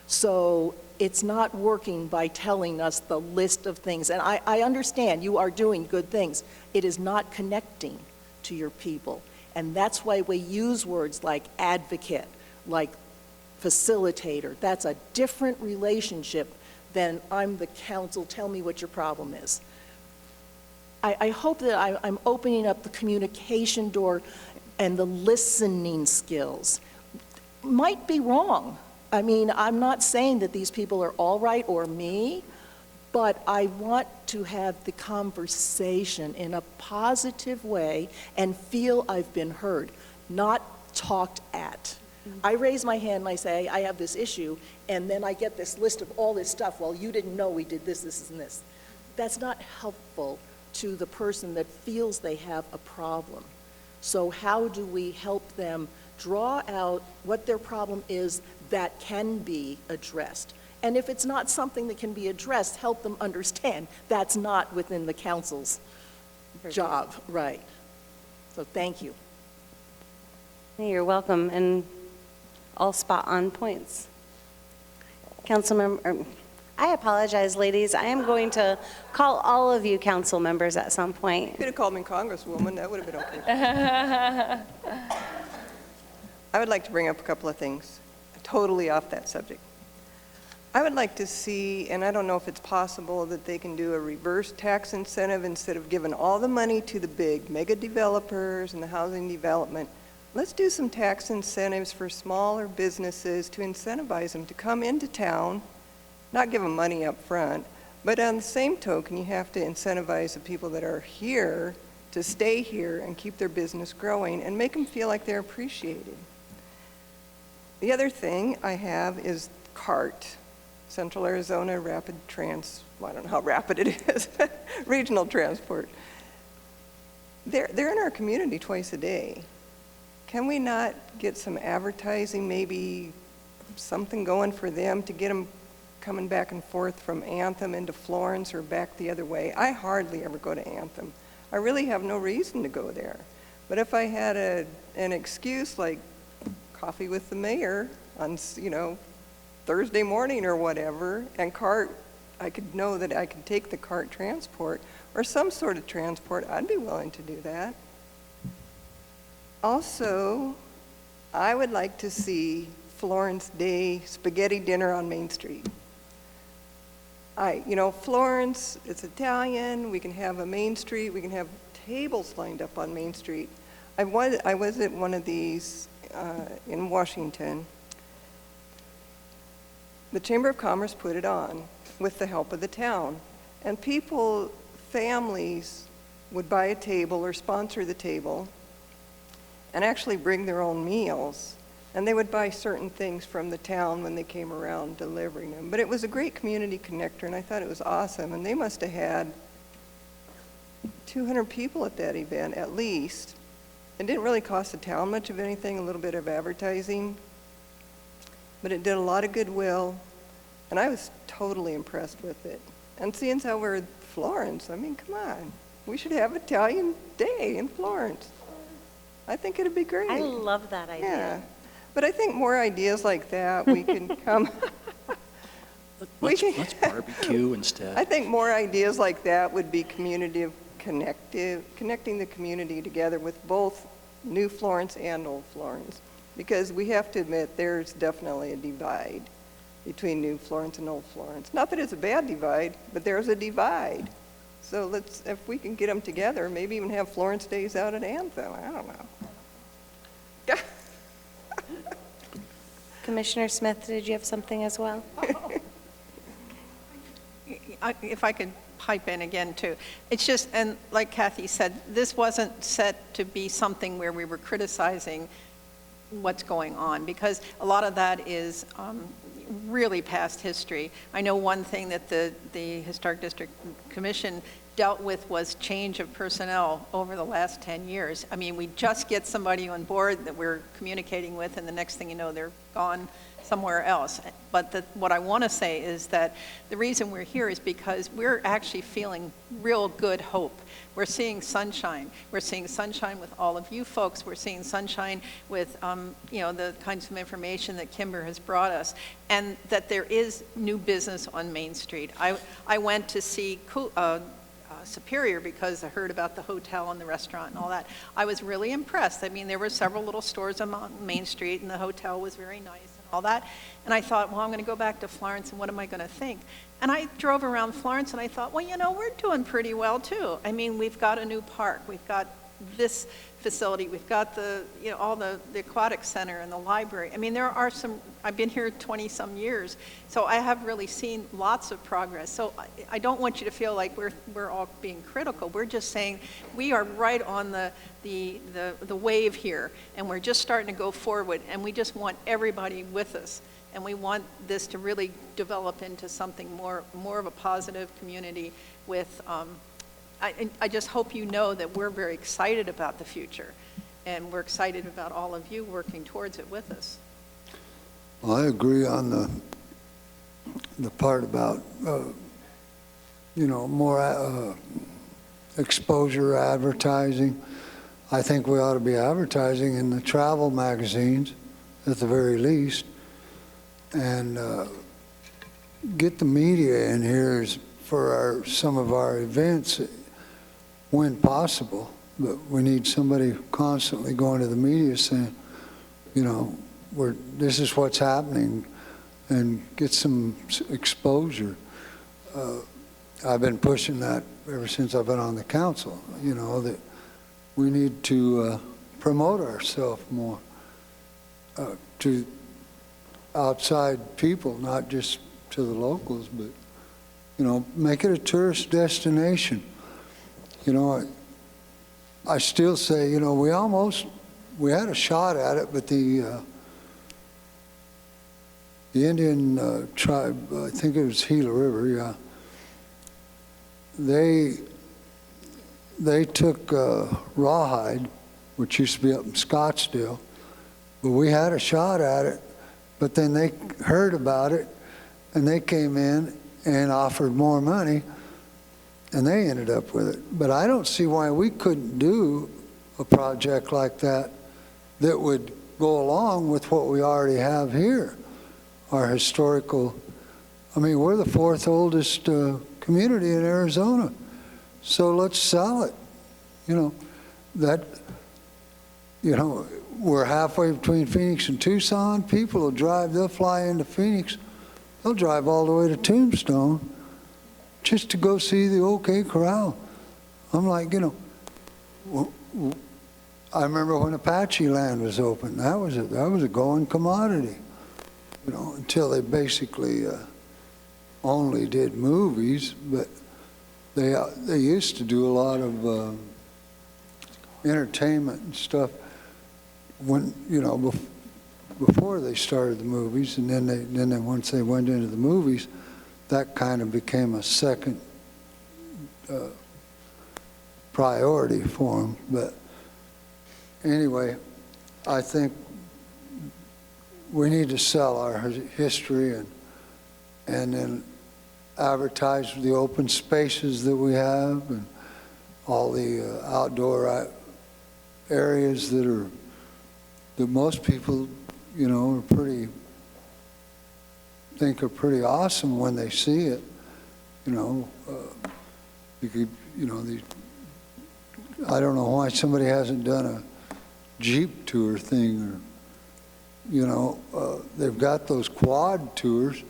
So it's not working by telling us the list of things. And I understand you are doing good things. It is not connecting to your people. And that's why we use words like advocate, like facilitator. That's a different relationship than I'm the council, tell me what your problem is. I hope that I'm opening up the communication door and the listening skills. Might be wrong. I mean, I'm not saying that these people are all right or me, but I want to have the conversation in a positive way and feel I've been heard, not talked at. I raise my hand and I say, I have this issue, and then I get this list of all this stuff. Well, you didn't know we did this, this, and this. That's not helpful to the person that feels they have a problem. So how do we help them draw out what their problem is that can be addressed? And if it's not something that can be addressed, help them understand that's not within the council's job, right? So thank you. Hey, you're welcome, and all spot on points. Councilmember, I apologize, ladies. I am going to call all of you council members at some point. You could have called me Congresswoman, that would have been okay. I would like to bring up a couple of things, totally off that subject. I would like to see, and I don't know if it's possible, that they can do a reverse tax incentive instead of giving all the money to the big mega developers and the housing development. Let's do some tax incentives for smaller businesses to incentivize them to come into town, not give them money up front, but on the same token, you have to incentivize the people that are here to stay here and keep their business growing and make them feel like they're appreciated. The other thing I have is CART. Central Arizona Rapid well, I don't know how rapid it is, regional transport. They're in our community twice a day. Can we not get some advertising, maybe something going for them to get them coming back and forth from Anthem into Florence or back the other way? I hardly ever go to Anthem. I really have no reason to go there. But if I had an excuse like coffee with the mayor on, Thursday morning or whatever, and I could know that I could take the cart transport or some sort of transport, I'd be willing to do that. Also, I would like to see Florence Day spaghetti dinner on Main Street. Florence, it's Italian, we can have a Main Street, we can have tables lined up on Main Street. I was at one of these in Washington. The Chamber of Commerce put it on with the help of the town. And families would buy a table or sponsor the table and actually bring their own meals. And they would buy certain things from the town when they came around delivering them. But it was a great community connector, and I thought it was awesome. And they must have had 200 people at that event, at least. It didn't really cost the town much of anything, a little bit of advertising. But it did a lot of goodwill, and I was totally impressed with it. And seeing how we're in Florence, I mean, come on. We should have Italian Day in Florence. I think it'd be great. I love that idea. Yeah. But I think more ideas like that, we can come. Let's barbecue instead. I think more ideas like that would be connecting the community together with both New Florence and Old Florence. Because we have to admit, there's definitely a divide between New Florence and Old Florence. Not that it's a bad divide, but there's a divide. So if we can get them together, maybe even have Florence Days out at Anthem. I don't know. Commissioner Smith, did you have something as well? If I could pipe in again, too. It's just, and like Kathy said, this wasn't set to be something where we were criticizing what's going on, because a lot of that is really past history. I know one thing that the Historic District Commission dealt with was change of personnel over the last 10 years. I mean, we just get somebody on board that we're communicating with, and the next thing you know, they're gone somewhere else. But what I want to say is that the reason we're here is because we're actually feeling real good hope. We're seeing sunshine. We're seeing sunshine with all of you folks. We're seeing sunshine with, the kinds of information that Kimber has brought us, and that there is new business on Main Street. I went to see Superior because I heard about the hotel and the restaurant and all that. I was really impressed. I mean, there were several little stores on Main Street, and the hotel was very nice and all that. And I thought, well, I'm going to go back to Florence, and what am I going to think? And I drove around Florence, and I thought, well, we're doing pretty well, too. I mean, we've got a new park. We've got this facility. We've got all the aquatic center and the library. I mean, there are some, I've been here 20-some years, so I have really seen lots of progress. So I don't want you to feel like we're all being critical. We're just saying we are right on the wave here, and we're just starting to go forward, and we just want everybody with us. And we want this to really develop into something more of a positive community with, I just hope you know that we're very excited about the future, and we're excited about all of you working towards it with us. Well, I agree on the part about, more exposure advertising. I think we ought to be advertising in the travel magazines at the very least, and get the media in here for some of our events when possible. But we need somebody constantly going to the media saying, this is what's happening, and get some exposure. I've been pushing that ever since I've been on the council, that we need to promote ourselves more to outside people, not just to the locals, but, make it a tourist destination. I still say, we had a shot at it, but the Indian tribe, I think it was Gila River, yeah. They took rawhide, which used to be up in Scottsdale, but we had a shot at it, but then they heard about it, and they came in and offered more money, and they ended up with it. But I don't see why we couldn't do a project like that that would go along with what we already have here, our historical. I mean, we're the fourth oldest community in Arizona, so let's sell it. We're halfway between Phoenix and Tucson. People will drive, they'll fly into Phoenix, they'll drive all the way to Tombstone just to go see the OK Corral. I'm like, I remember when Apache land was open, that was a going commodity, until they basically only did movies, but they used to do a lot of entertainment and stuff when, before they started the movies, and then once they went into the movies, that kind of became a second priority for them. But anyway, I think we need to sell our history and then advertise the open spaces that we have and all the outdoor areas that most people, think are pretty awesome when they see it. I don't know why somebody hasn't done a Jeep tour thing, or they've got those quad tours,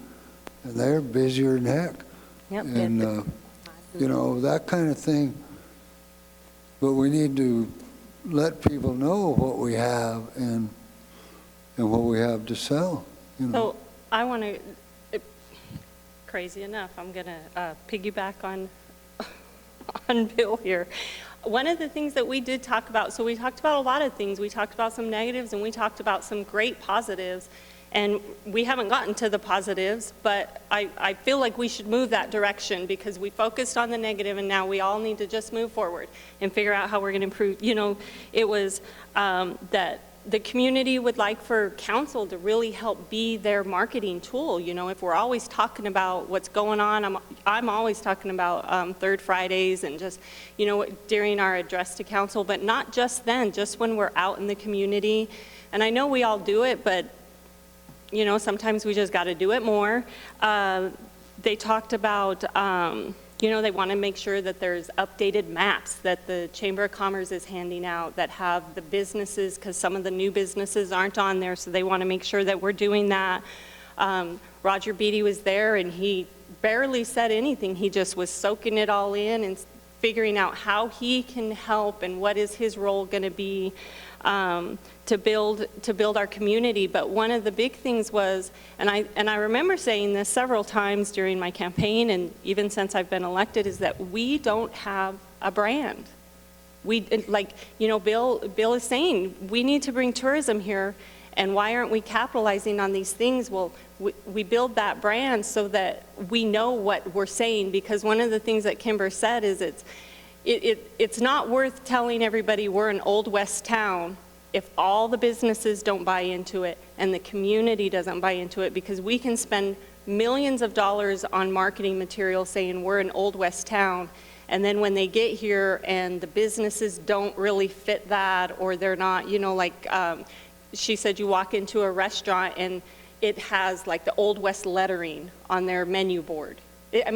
and they're busier than heck. Yep. And that kind of thing. But we need to let people know what we have and what we have to sell. So I want to, crazy enough, I'm going to piggyback on Bill here. One of the things that we did talk about, so we talked about a lot of things. We talked about some negatives and we talked about some great positives. And we haven't gotten to the positives, but I feel like we should move that direction because we focused on the negative and now we all need to just move forward and figure out how we're going to improve. It was that the community would like for council to really help be their marketing tool. If we're always talking about what's going on, I'm always talking about Third Fridays and just, during our address to council, but not just then, just when we're out in the community. And I know we all do it, but sometimes we just got to do it more. They talked about, they want to make sure that there's updated maps that the Chamber of Commerce is handing out that have the businesses, because some of the new businesses aren't on there, so they want to make sure that we're doing that. Roger Beatty was there, and he barely said anything. He just was soaking it all in and figuring out how he can help and what is his role going to be. To build our community. But one of the big things was, and I remember saying this several times during my campaign and even since I've been elected, is that we don't have a brand. Bill is saying, we need to bring tourism here, and why aren't we capitalizing on these things? Well, we build that brand so that we know what we're saying, because one of the things that Kimber said is it's not worth telling everybody we're an Old West town if all the businesses don't buy into it and the community doesn't buy into it, because we can spend millions of dollars on marketing material saying we're an Old West town, and then when they get here and the businesses don't really fit that, or they're not, she said you walk into a restaurant and it has like the Old West lettering on their menu board.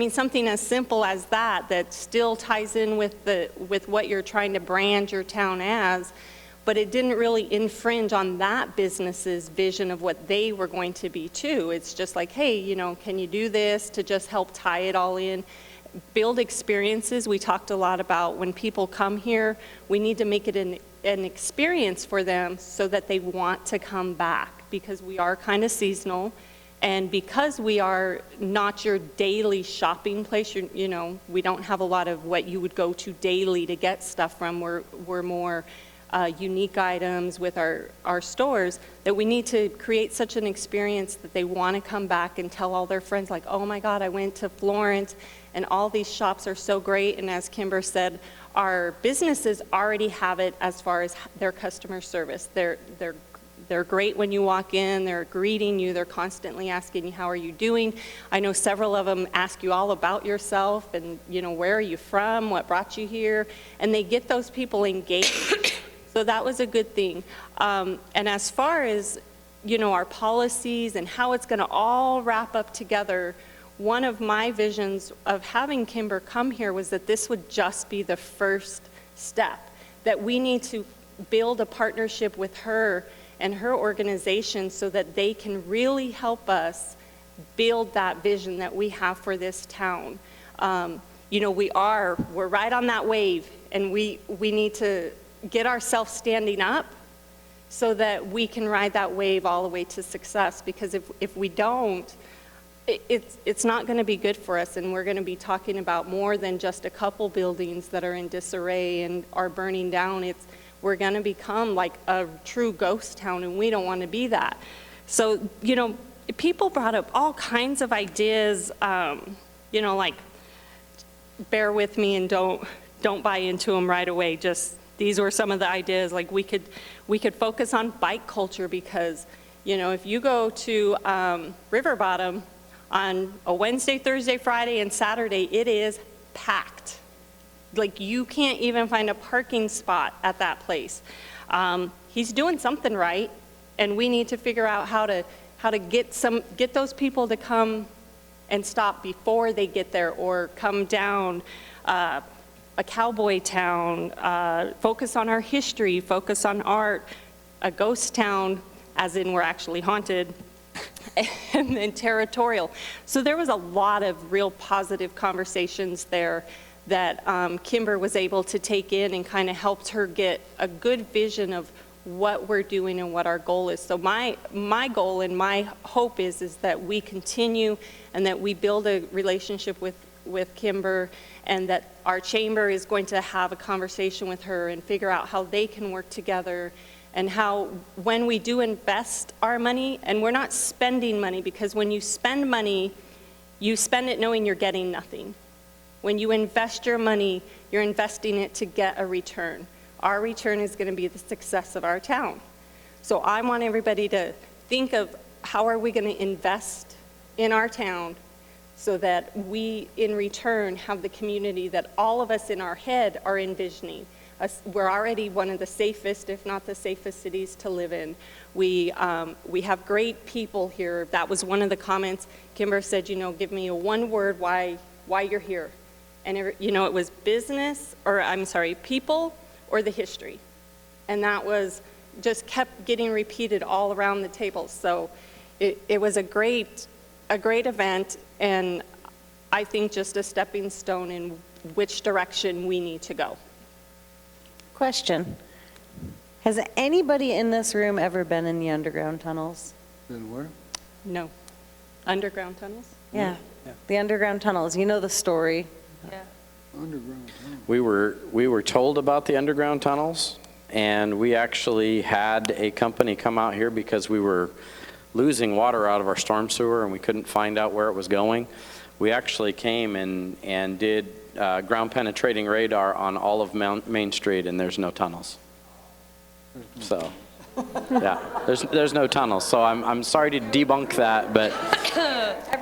Something as simple as that still ties in with what you're trying to brand your town as, but it didn't really infringe on that business's vision of what they were going to be too. It's just like, hey, can you do this to just help tie it all in? Build experiences. We talked a lot about when people come here, we need to make it an experience for them so that they want to come back, because we are kind of seasonal. And because we are not your daily shopping place, we don't have a lot of what you would go to daily to get stuff from. We're more unique items with our stores, that we need to create such an experience that they want to come back and tell all their friends, like, oh my God, I went to Florence and all these shops are so great. And as Kimber said, our businesses already have it as far as their customer service. They're great when you walk in, they're greeting you, they're constantly asking you, how are you doing? I know several of them ask you all about yourself and, where are you from, what brought you here? And they get those people engaged. So that was a good thing. And as far as, our policies and how it's gonna all wrap up together, one of my visions of having Kimber come here was that this would just be the first step, that we need to build a partnership with her and her organization so that they can really help us build that vision that we have for this town. We're right on that wave, and we need to get ourselves standing up so that we can ride that wave all the way to success, because if we don't, it's not going to be good for us, and we're going to be talking about more than just a couple buildings that are in disarray and are burning down. We're going to become like a true ghost town, and we don't want to be that. So, people brought up all kinds of ideas, like, bear with me and don't buy into them right away. Just, these were some of the ideas. Like, we could focus on bike culture, because, if you go to River Bottom on a Wednesday, Thursday, Friday, and Saturday, it is packed. Like, you can't even find a parking spot at that place. He's doing something right, and we need to figure out how to get those people to come and stop before they get there, or come down a cowboy town, focus on our history, focus on art, a ghost town, as in we're actually haunted, and then territorial. So there was a lot of real positive conversations there that Kimber was able to take in, and kind of helped her get a good vision of what we're doing and what our goal is. So my goal and my hope is that we continue, and that we build a relationship with Kimber, and that our chamber is going to have a conversation with her and figure out how they can work together, and how, when we do invest our money, and we're not spending money, because when you spend money, you spend it knowing you're getting nothing. When you invest your money, you're investing it to get a return. Our return is going to be the success of our town. So I want everybody to think of, how are we going to invest in our town so that we, in return, have the community that all of us in our head are envisioning. We're already one of the safest, if not the safest, cities to live in. We have great people here. That was one of the comments. Kimber said, give me a one word why you're here. And it was people or the history. And that was just kept getting repeated all around the table. So it was a great event, and I think just a stepping stone in which direction we need to go. Question. Has anybody in this room ever been in the underground tunnels? Been where? No. Underground tunnels? Yeah. The underground tunnels. You know the story. Yeah. Underground tunnel. We were told about the underground tunnels, and we actually had a company come out here because we were losing water out of our storm sewer, and we couldn't find out where it was going. We actually came and did ground penetrating radar on all of Main Street, and there's no tunnels. So, yeah, there's no tunnels. So I'm sorry to debunk that, but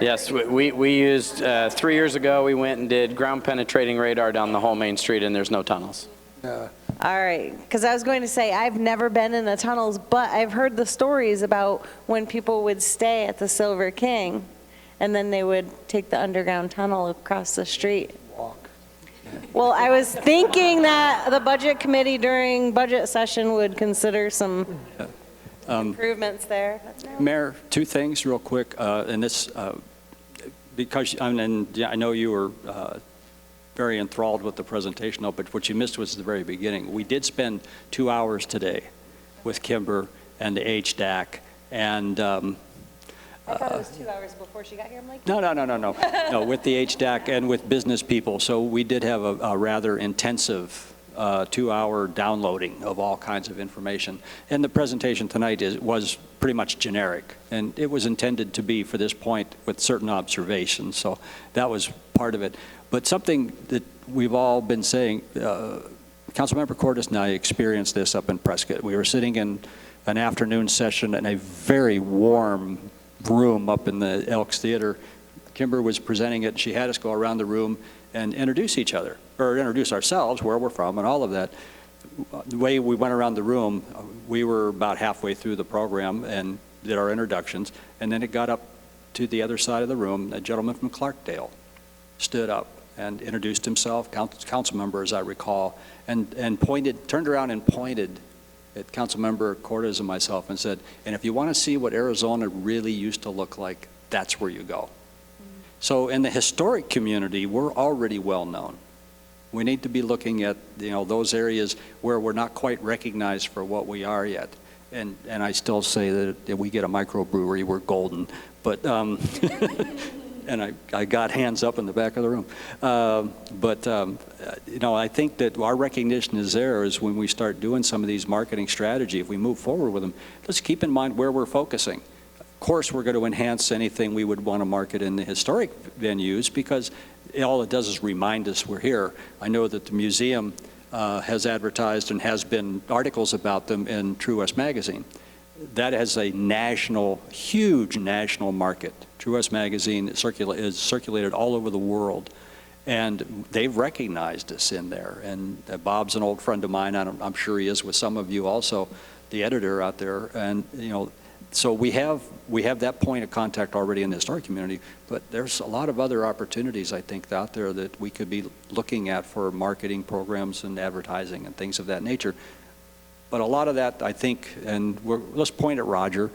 yes, we used 3 years ago. We went and did ground penetrating radar down the whole Main Street, and there's no tunnels. Yeah. All right, because I was going to say, I've never been in the tunnels, but I've heard the stories about when people would stay at the Silver King, and then they would take the underground tunnel across the street. Walk. Well, I was thinking that the budget committee during budget session would consider some improvements there. Mayor, two things real quick, and this, because, I know you were very enthralled with the presentation, but what you missed was the very beginning. We did spend 2 hours today with Kimber and the HDAC, and I thought it was 2 hours before she got here. I'm like, no, no, with the HDAC and with business people. So we did have a rather intensive 2-hour downloading of all kinds of information. And the presentation tonight was pretty much generic, and it was intended to be for this point with certain observations, so that was part of it. But something that we've all been saying, Councilmember Cordes and I experienced this up in Prescott. We were sitting in an afternoon session in a very warm room up in the Elks Theater. Kimber was presenting it. She had us go around the room and introduce each other, or introduce ourselves, where we're from, and all of that. The way we went around the room, we were about halfway through the program and did our introductions, and then it got up to the other side of the room. A gentleman from Clarkdale stood up and introduced himself, council member, as I recall, and turned around and pointed at Councilmember Cordes and myself and said, and if you want to see what Arizona really used to look like, that's where you go. So in the historic community, we're already well known. We need to be looking at, those areas where we're not quite recognized for what we are yet. And I still say that if we get a microbrewery, we're golden. But and I got hands up in the back of the room. I think that our recognition is there is when we start doing some of these marketing strategy, if we move forward with them, let's keep in mind where we're focusing. Of course, we're going to enhance anything we would want to market in the historic venues because all it does is remind us we're here. I know that the museum has advertised and has been articles about them in True West Magazine. That has a huge national market. True West Magazine is circulated all over the world, and they've recognized us in there. And Bob's an old friend of mine. I'm sure he is with some of you also, the editor out there. And so we have that point of contact already in the historic community. But there's a lot of other opportunities I think out there that we could be looking at for marketing programs and advertising and things of that nature. But a lot of that, I think, and let's point at Roger.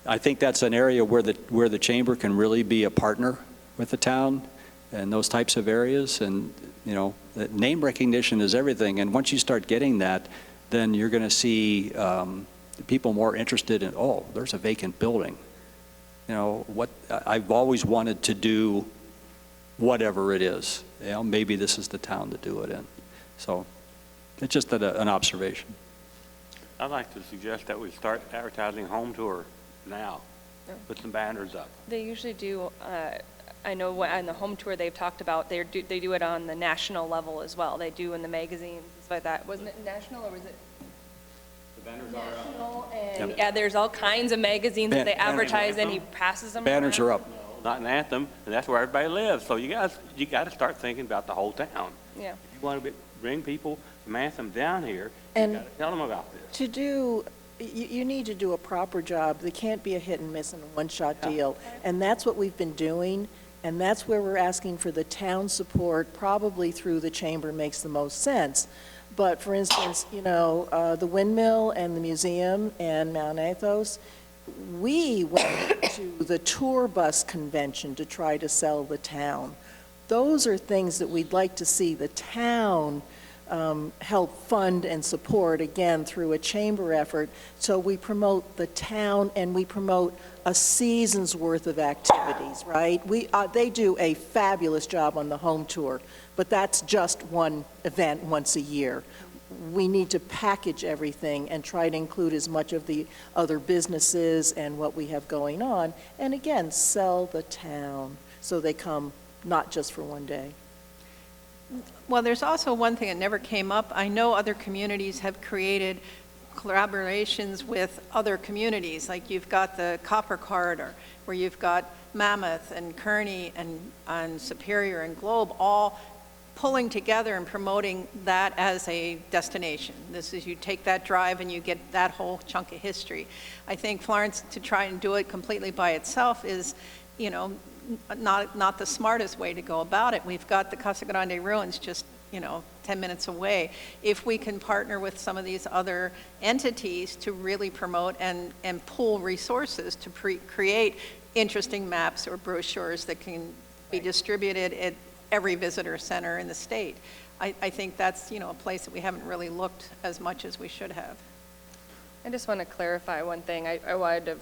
I think that's an area where the chamber can really be a partner with the town and those types of areas. And name recognition is everything. And once you start getting that, then you're going to see people more interested in. Oh, there's a vacant building. What I've always wanted to do, whatever it is. Maybe this is the town to do it in. So. It's just an observation. I'd like to suggest that we start advertising home tour now. Put some banners up. They usually do, I know on the home tour they've talked about, they do it on the national level as well. They do in the magazines, stuff like that. Wasn't it national or was it? The banners are up. National, and yeah, there's all kinds of magazines that they advertise and he passes them Banners around. are up. Not an Anthem, and that's where everybody lives. So you got to start thinking about the whole town. Yeah. If you want to bring people from Anthem down here, And you got to tell them about this. You need to do a proper job. There can't be a hit and miss and a one-shot deal. And that's what we've been doing, and that's where we're asking for the town support, probably through the chamber makes the most sense. But for instance, the windmill and the museum and Mount Athos, we went to the tour bus convention to try to sell the town. Those are things that we'd like to see the town help fund and support, again, through a chamber effort. So we promote the town and we promote a season's worth of activities, right? They do a fabulous job on the home tour, but that's just one event once a year. We need to package everything and try to include as much of the other businesses and what we have going on. And again, sell the town so they come not just for one day. Well, there's also one thing that never came up. I know other communities have created collaborations with other communities, like you've got the Copper Corridor, where you've got Mammoth and Kearney and Superior and Globe all pulling together and promoting that as a destination. This is, you take that drive and you get that whole chunk of history. I think Florence, to try and do it completely by itself is, not the smartest way to go about it. We've got the Casa Grande ruins just, 10 minutes away. If we can partner with some of these other entities to really promote and pool resources to create interesting maps or brochures that can be distributed at every visitor center in the state. I think that's, a place that we haven't really looked as much as we should have. I just want to clarify one thing. I wanted to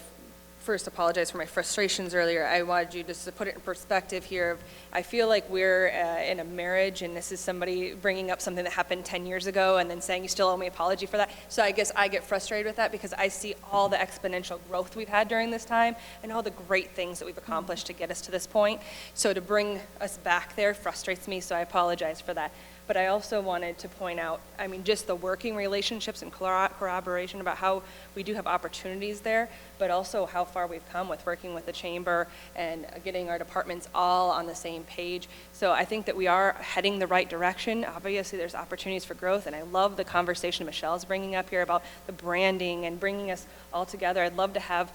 first apologize for my frustrations earlier. I wanted you just to put it in perspective here. I feel like we're in a marriage, and this is somebody bringing up something that happened 10 years ago and then saying you still owe me an apology for that. So I guess I get frustrated with that because I see all the exponential growth we've had during this time and all the great things that we've accomplished to get us to this point. So to bring us back there frustrates me, so I apologize for that. But I also wanted to point out, I mean, just the working relationships and corroboration about how we do have opportunities there, but also how far we've come with working with the chamber and getting our departments all on the same page. So I think that we are heading the right direction. Obviously, there's opportunities for growth, and I love the conversation Michelle's bringing up here about the branding and bringing us all together. I'd love to have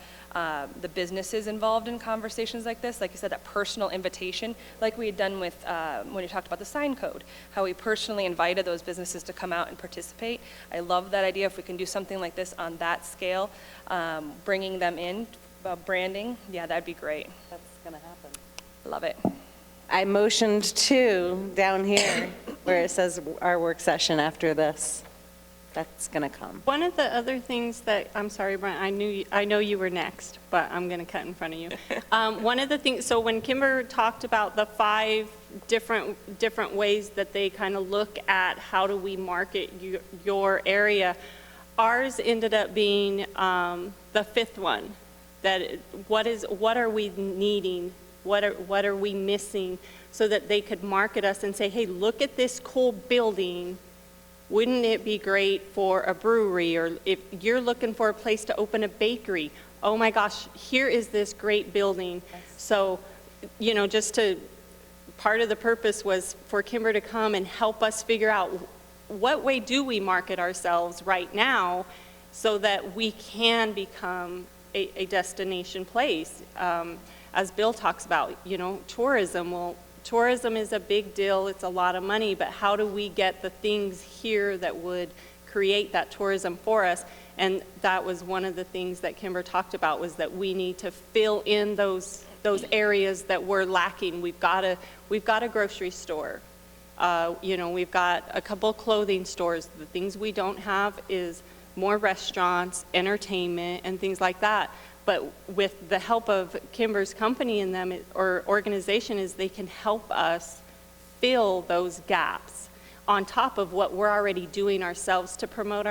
the businesses involved in conversations like this. Like you said, that personal invitation, like we had done with when you talked about the sign code, how we personally invited those businesses to come out and participate. I love that idea. If we can do something like this on that scale, bringing them in, branding, yeah, that'd be great. That's going to happen. Love it. I motioned to down here where it says our work session after this. That's going to come. One of the other things that, I'm sorry, Brian, I know you were next, but I'm going to cut in front of you. One of the things, so when Kimber talked about the 5 different ways that they kind of look at how do we market your area, ours ended up being the 5th one. That what are we needing? What are we missing? So that they could market us and say, hey, look at this cool building. Wouldn't it be great for a brewery? Or if you're looking for a place to open a bakery, oh my gosh, here is this great building. So, you know, part of the purpose was for Kimber to come and help us figure out what way do we market ourselves right now so that we can become a destination place. As Bill talks about, you know, tourism. Well, tourism is a big deal. It's a lot of money, but how do we get the things here that would create that tourism for us? And that was one of the things that Kimber talked about, was that we need to fill in those areas that we're lacking. We've got a grocery store. You know, we've got a couple clothing stores. The things we don't have is more restaurants, entertainment, and things like that. But with the help of Kimber's company and them, or organization, is they can help us fill those gaps on top of what we're already doing ourselves to promote.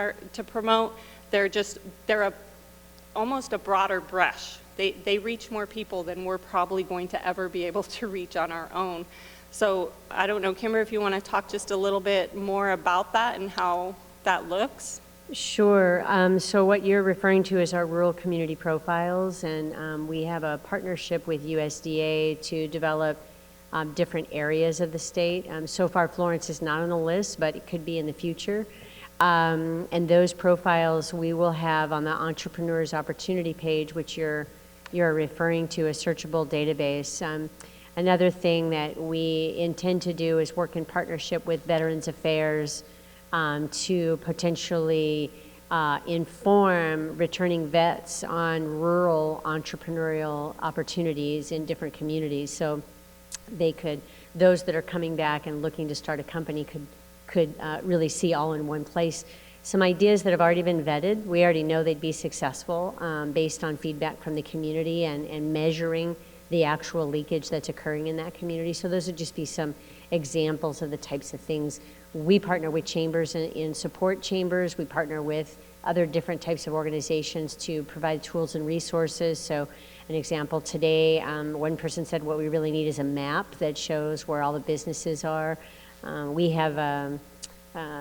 They're almost a broader brush. They reach more people than we're probably going to ever be able to reach on our own. So I don't know, Kimber, if you want to talk just a little bit more about that and how that looks. Sure. So what you're referring to is our rural community profiles, and we have a partnership with USDA to develop different areas of the state. So far, Florence is not on the list, but it could be in the future. And those profiles we will have on the Entrepreneurs Opportunity page, which you're referring to, a searchable database. Another thing that we intend to do is work in partnership with Veterans Affairs to potentially inform returning vets on rural entrepreneurial opportunities in different communities. So those that are coming back and looking to start a company could really see all in one place. Some ideas that have already been vetted, we already know they'd be successful based on feedback from the community and measuring the actual leakage that's occurring in that community. So those would just be some examples of the types of things. We partner with chambers and support chambers. We partner with other different types of organizations to provide tools and resources. So an example today, one person said what we really need is a map that shows where all the businesses are. We have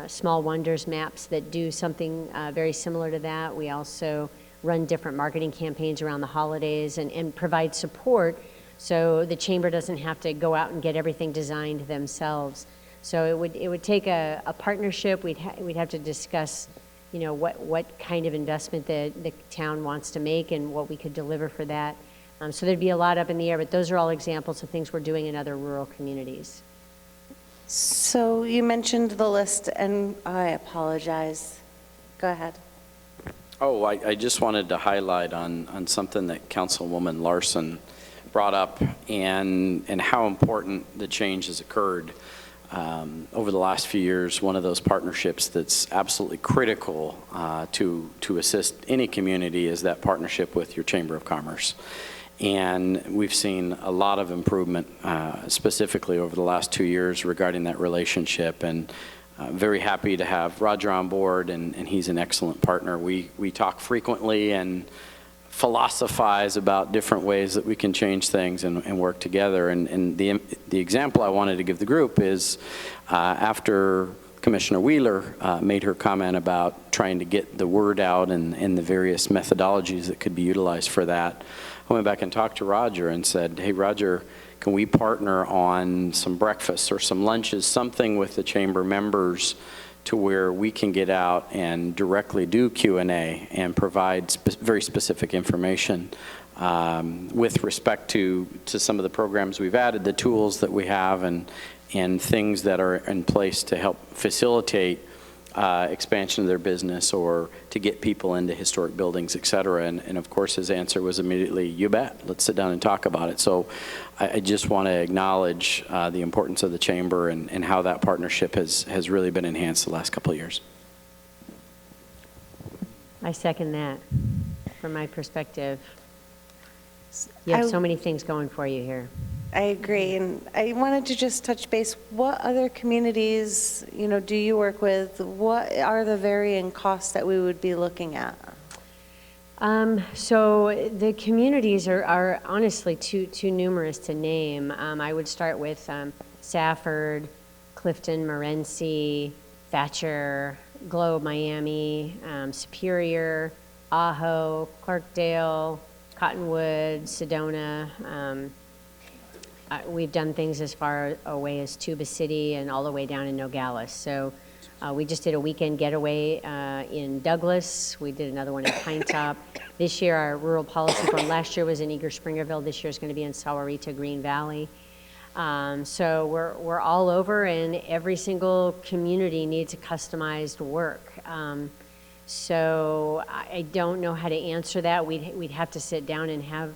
Small Wonders maps that do something very similar to that. We also run different marketing campaigns around the holidays and provide support so the chamber doesn't have to go out and get everything designed themselves. So it would take a partnership. We'd have to discuss, you know, what kind of investment the town wants to make and what we could deliver for that. So there'd be a lot up in the air, but those are all examples of things we're doing in other rural communities. So you mentioned the list, and I apologize. Go ahead. Oh, I just wanted to highlight on something that Councilwoman Larson brought up and how important the change has occurred. over the last few years, one of those partnerships that's absolutely critical to assist any community is that partnership with your Chamber of Commerce. And we've seen a lot of improvement specifically over the last 2 years regarding that relationship, and very happy to have Roger on board, and he's an excellent partner. We talk frequently and philosophize about different ways that we can change things and work together. And the example I wanted to give the group is after Commissioner Wheeler made her comment about trying to get the word out and the various methodologies that could be utilized for that, I went back and talked to Roger and said, hey, Roger, can we partner on some breakfasts or some lunches, something with the chamber members to where we can get out and directly do Q&A and provide very specific information with respect to some of the programs we've added, the tools that we have, and things that are in place to help facilitate expansion of their business or to get people into historic buildings, et cetera. And of course, his answer was immediately, you bet, let's sit down and talk about it. So I just want to acknowledge the importance of the chamber and how that partnership has really been enhanced the last couple of years. I second that from my perspective. You have so many things going for you here. I agree, and I wanted to just touch base. What other communities, do you work with? What are the varying costs that we would be looking at? So the communities are honestly too numerous to name. I would start with Safford, Clifton, Morenci, Thatcher, Globe, Miami, Superior, Ajo, Clarkdale, Cottonwood, Sedona. We've done things as far away as Tuba City and all the way down in Nogales. So we just did a weekend getaway in Douglas. We did another one in Pine Top. This year, our rural policy forum, last year was in Eager Springerville. This year is going to be in Sahuarita, Green Valley. So we're all over, and every single community needs a customized work. So I don't know how to answer that. We'd have to sit down and have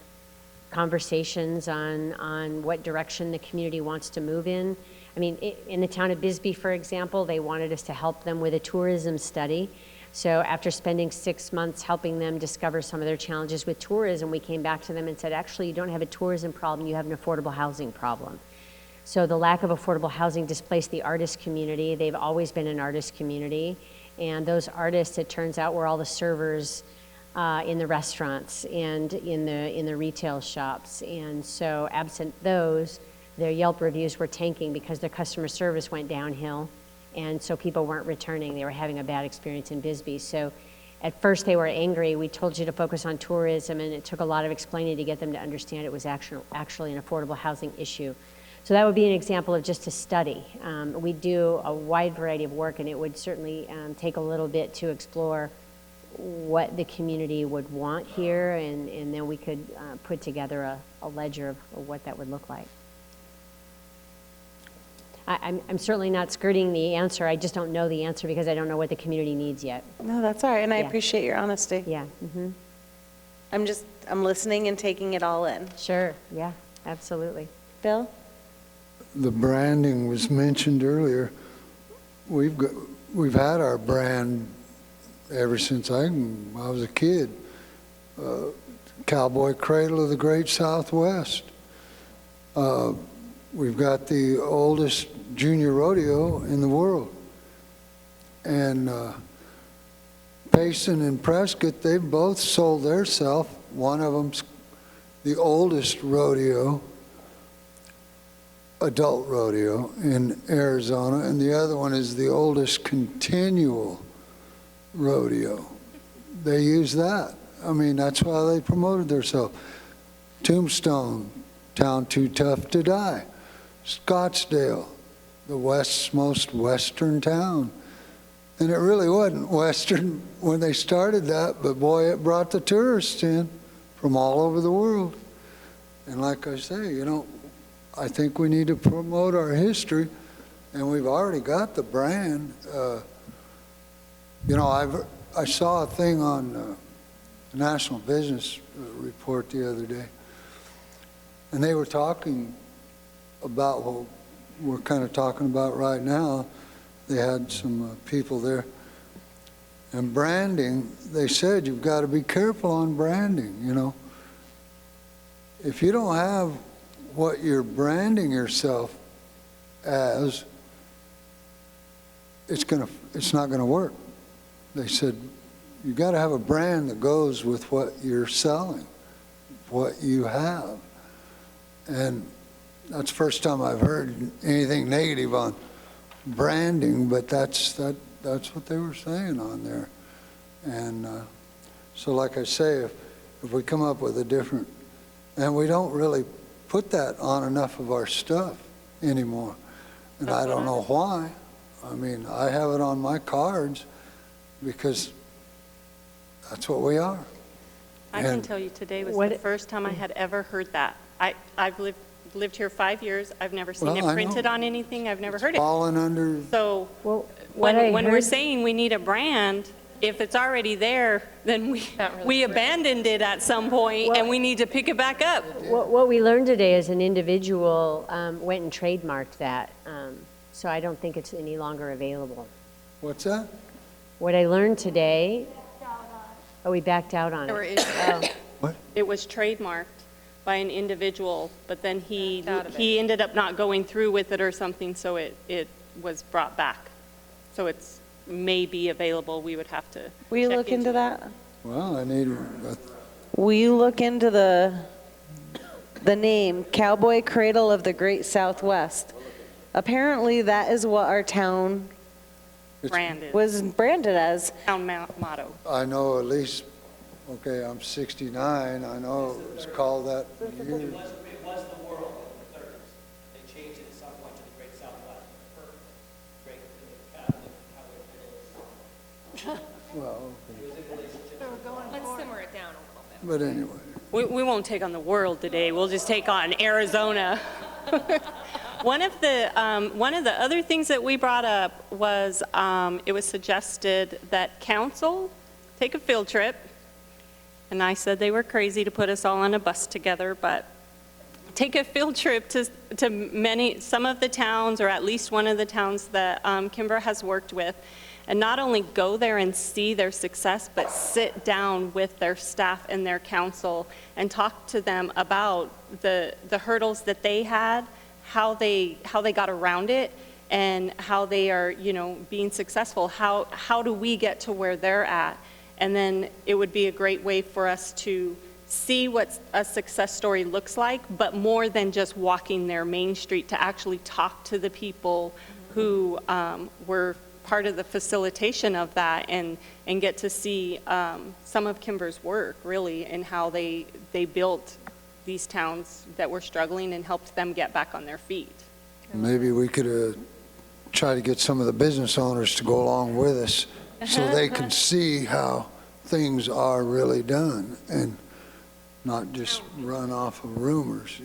conversations on what direction the community wants to move in. I mean, in the town of Bisbee, for example, they wanted us to help them with a tourism study. So after spending 6 months helping them discover some of their challenges with tourism, we came back to them and said, actually, you don't have a tourism problem, you have an affordable housing problem. So the lack of affordable housing displaced the artist community. They've always been an artist community. And those artists, it turns out, were all the servers in the restaurants and in the retail shops. And so absent those, their Yelp reviews were tanking because their customer service went downhill. And so people weren't returning. They were having a bad experience in Bisbee. So at first they were angry. We told you to focus on tourism, and it took a lot of explaining to get them to understand it was actually an affordable housing issue. So that would be an example of just a study. We do a wide variety of work, and it would certainly take a little bit to explore what the community would want here, and then we could put together a ledger of what that would look like. I'm certainly not skirting the answer. I just don't know the answer because I don't know what the community needs yet. No, that's all right, and I appreciate your honesty. Yeah. Mm-hmm. I'm listening and taking it all in. Sure. Yeah, absolutely. Bill? The branding was mentioned earlier. We've had our brand ever since I was a kid. Cowboy Cradle of the Great Southwest. We've got the oldest junior rodeo in the world. And Payson and Prescott, they've both sold their self. One of them's the oldest rodeo, adult rodeo in Arizona, and the other one is the oldest continual rodeo. They use that. I mean, that's why they promoted themselves. Tombstone, Town Too Tough to Die. Scottsdale, the West's most western town. And it really wasn't western when they started that, but boy, it brought the tourists in from all over the world. And like I say, I think we need to promote our history, and we've already got the brand. I saw a thing on the National Business Report the other day, and they were talking about we're kind of talking about right now. They had some people there. And branding, they said you've got to be careful on branding, you know. If you don't have what you're branding yourself as, it's not going to work. They said you got to have a brand that goes with what you're selling, what you have. And that's the first time I've heard anything negative on branding, but that's what they were saying on there. And so like I say, if we come up with a different, and we don't really put that on enough of our stuff anymore. And I don't know why. I mean, I have it on my cards because that's what we are. I can tell you today was the first time I had ever heard that. I've lived here 5 years. I've never seen it printed on anything. I've never heard it. Fallen under. So when we're saying we need a brand, if it's already there, then we abandoned it at some point, and we need to pick it back up. What we learned today is an individual went and trademarked that, so I don't think it's any longer available. What's that? What I learned today, we backed out on There it. were What? It was trademarked by an individual, but then he ended up not going through with it or something, so it was brought back. So it's maybe available. We would have to Will you check look into that? Well, I need. Will you look into the name Cowboy Cradle of the Great Southwest? Apparently, that is what our town branded. was branded as. Town motto. I know at least. Okay, I'm 69. I know it was called that for years. It was the world in the 30s. They changed it at some point to the Great Southwest. Perfect. Great. Well, okay. Let's simmer it down a little bit. But anyway. We won't take on the world today. We'll just take on Arizona. One of the other things that we brought up was it was suggested that council take a field trip. And I said they were crazy to put us all on a bus together, but take a field trip to some of the towns, or at least one of the towns that Kimber has worked with, and not only go there and see their success, but sit down with their staff and their council and talk to them about the hurdles that they had, how they got around it, and how they are, being successful. How do we get to where they're at? And then it would be a great way for us to see what a success story looks like, but more than just walking their main street, to actually talk to the people who were part of the facilitation of that, and get to see some of Kimber's work, really, and how they built these towns that were struggling and helped them get back on their feet. Maybe we could try to get some of the business owners to go along with us so they can see how things are really done and not just run off of rumors,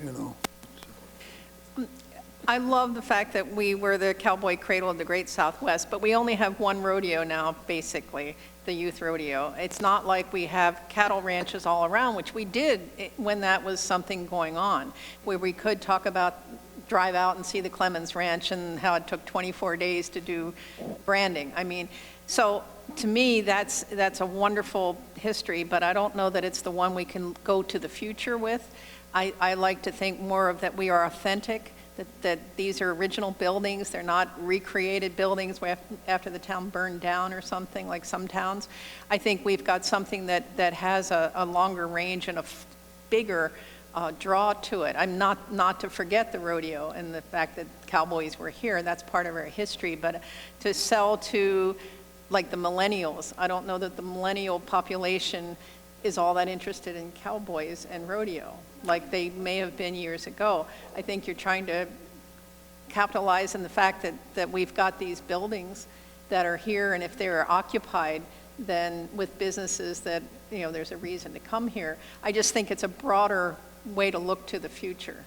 I love the fact that we were the Cowboy Cradle of the Great Southwest, but we only have one rodeo now, basically, the youth rodeo. It's not like we have cattle ranches all around, which we did when that was something going on, where we could talk about drive out and see the Clemens Ranch and how it took 24 days to do branding. I mean, so to me, that's a wonderful history, but I don't know that it's the one we can go to the future with. I like to think more of that we are authentic, that these are original buildings. They're not recreated buildings after the town burned down or something like some towns. I think we've got something that has a longer range and a bigger draw to it. I'm not to forget the rodeo and the fact that cowboys were here. That's part of our history, but to sell to like the millennials, I don't know that the millennial population is all that interested in cowboys and rodeo like they may have been years ago. I think you're trying to capitalize on the fact that we've got these buildings that are here, and if they're occupied, then with businesses that, there's a reason to come here. I just think it's a broader way to look to the future.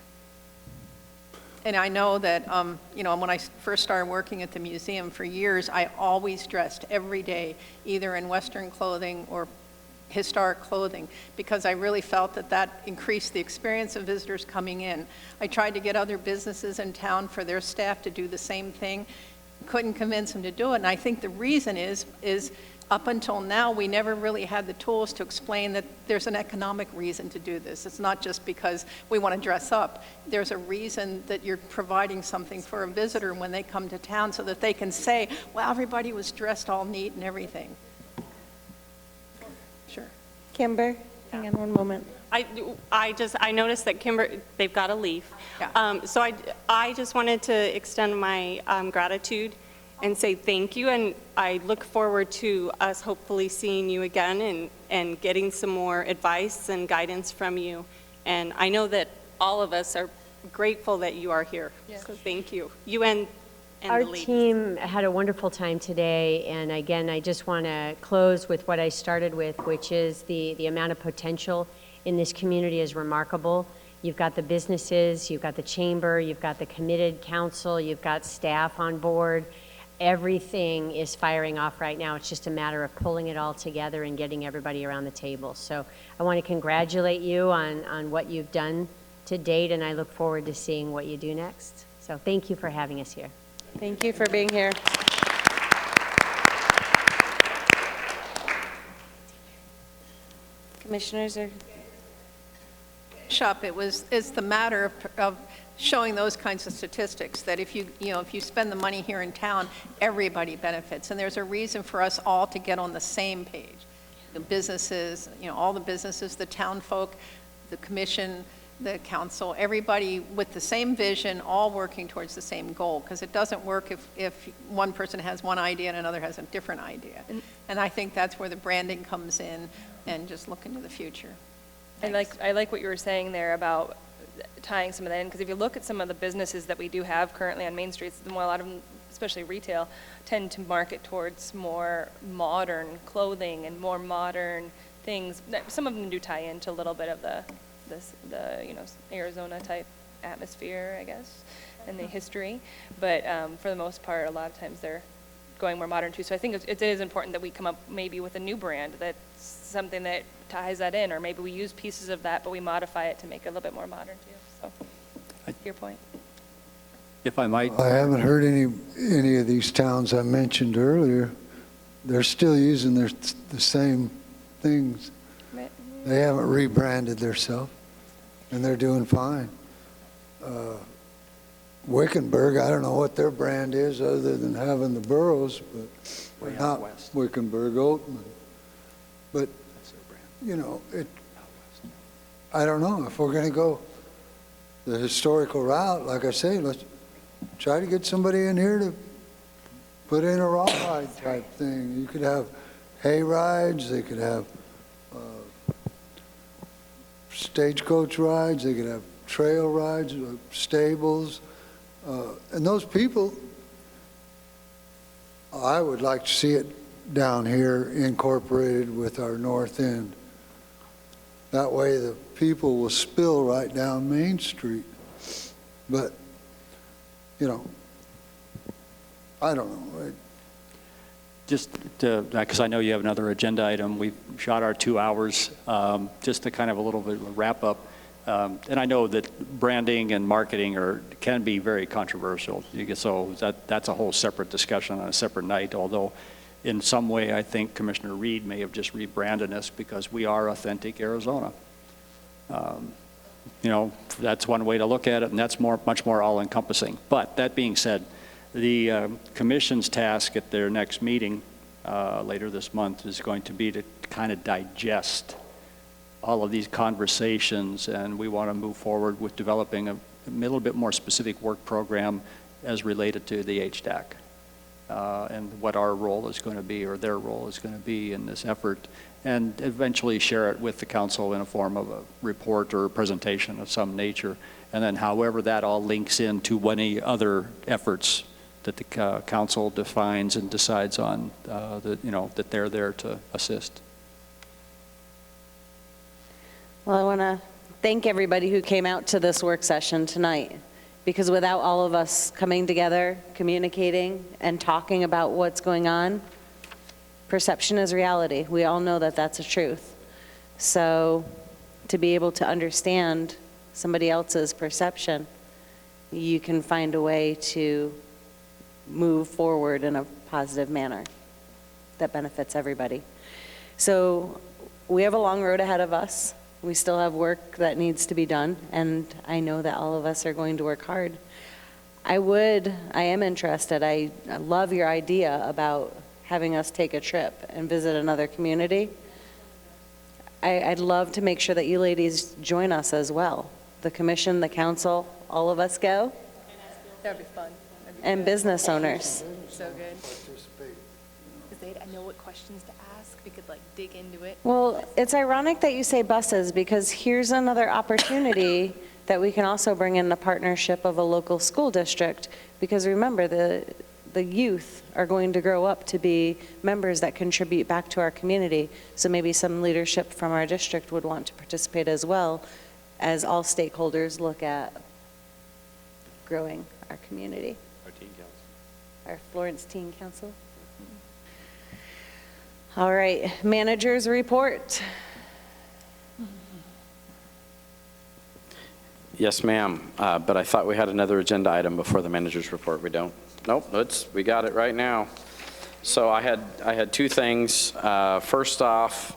And I know that, when I first started working at the museum for years, I always dressed every day, either in Western clothing or historic clothing, because I really felt that that increased the experience of visitors coming in. I tried to get other businesses in town for their staff to do the same thing, couldn't convince them to do it, and I think the reason is up until now, we never really had the tools to explain that there's an economic reason to do this. It's not just because we want to dress up. There's a reason that you're providing something for a visitor when they come to town so that they can say, well, everybody was dressed all neat and everything. Sure. Kimber, hang on one moment. I noticed that Kimber, they've got to leave. Yeah. So I just wanted to extend my gratitude and say thank you, and I look forward to us hopefully seeing you again and getting some more advice and guidance from you. And I know that all of us are grateful that you are here. Yes. So thank you. You and Our the ladies. team had a wonderful time today, and again, I just want to close with what I started with, which is the amount of potential in this community is remarkable. You've got the businesses, you've got the chamber, you've got the committed council, you've got staff on board. Everything is firing off right now. It's just a matter of pulling it all together and getting everybody around the table. So I want to congratulate you on what you've done to date, and I look forward to seeing what you do next. So thank you for having us here. Thank you for being here. Commissioners are... Shop, it's the matter of showing those kinds of statistics, that if you spend the money here in town, everybody benefits. And there's a reason for us all to get on the same page. The businesses, all the businesses, the town folk, the commission, the council, everybody with the same vision, all working towards the same goal, because it doesn't work if one person has one idea and another has a different idea. And I think that's where the branding comes in, and just look into the future. I like what you were saying there about tying some of that in, because if you look at some of the businesses that we do have currently on Main Streets, a lot of them, especially retail, tend to market towards more modern clothing and more modern things. Some of them do tie into a little bit of the Arizona type atmosphere, I guess, and the history. But for the most part, a lot of times they're going more modern too. So I think it is important that we come up maybe with a new brand that's something that ties that in, or maybe we use pieces of that, but we modify it to make it a little bit more modern too. So, to your point. If I might. I haven't heard any of these towns I mentioned earlier. They're still using the same things. Right. They haven't rebranded themselves, and they're doing fine. Wickenburg, I don't know what their brand is other than having the boroughs, but not Wickenburg, Oatman. But, I don't know. If we're going to go the historical route, like I say, let's try to get somebody in here to put in a rawhide type thing. You could have hay rides, they could have stagecoach rides, they could have trail rides, stables. And those people, I would like to see it down here incorporated with our north end. That way the people will spill right down Main Street. But, I don't know. Just because I know you have another agenda item, we've shot our 2 hours, just to kind of a little bit of a wrap up. And I know that branding and marketing can be very controversial. So that's a whole separate discussion on a separate night, although in some way I think Commissioner Reed may have just rebranded us because we are authentic Arizona. That's one way to look at it, and that's much more all-encompassing. But that being said, the commission's task at their next meeting later this month is going to be to kind of digest all of these conversations, and we want to move forward with developing a little bit more specific work program as related to the HDAC and what our role is going to be, or their role is going to be in this effort, and eventually share it with the council in a form of a report or a presentation of some nature, and then however that all links into any other efforts that the council defines and decides on, that they're there to assist. Well, I want to thank everybody who came out to this work session tonight, because without all of us coming together, communicating, and talking about what's going on, perception is reality. We all know that that's a truth. So to be able to understand somebody else's perception, you can find a way to move forward in a positive manner that benefits everybody. So we have a long road ahead of us. We still have work that needs to be done, and I know that all of us are going to work hard. I am interested. I love your idea about having us take a trip and visit another community. I'd love to make sure that you ladies join us as well. The commission, the council, all of us go. That'd be fun. And business owners. So good. Because they'd know what questions to ask. We could like dig into it. Well, it's ironic that you say buses, because here's another opportunity that we can also bring in the partnership of a local school district. Because remember, the youth are going to grow up to be members that contribute back to our community. So maybe some leadership from our district would want to participate as well, as all stakeholders look at growing our community. Our teen council. Our Florence Teen Council. All right, managers report. Yes, ma'am, but I thought we had another agenda item before the manager's report. We don't? Nope, we got it right now. So I had two things. First off,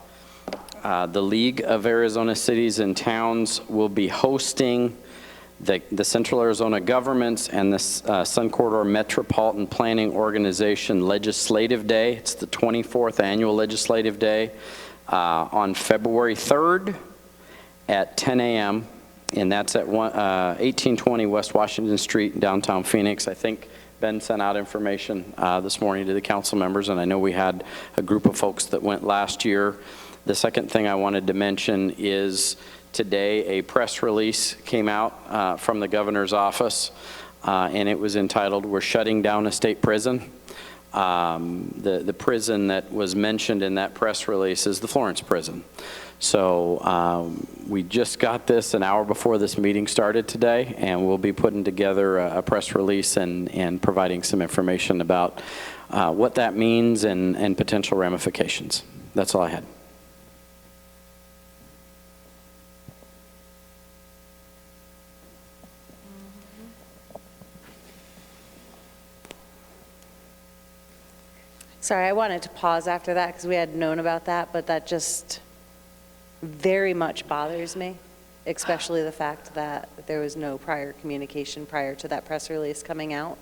the League of Arizona Cities and Towns will be hosting the Central Arizona Governments and the Sun Corridor Metropolitan Planning Organization Legislative Day. It's the 24th annual Legislative Day on February 3rd at 10 a.m. And that's at 1820 West Washington Street, downtown Phoenix. I think Ben sent out information this morning to the council members, and I know we had a group of folks that went last year. The second thing I wanted to mention is today a press release came out from the governor's office, and it was entitled, "We're Shutting Down a State Prison." The prison that was mentioned in that press release is the Florence prison. So we just got this an hour before this meeting started today, and we'll be putting together a press release and providing some information about what that means and potential ramifications. That's all I had. Sorry, I wanted to pause after that because we had known about that, but that just very much bothers me, especially the fact that there was no prior communication prior to that press release coming out.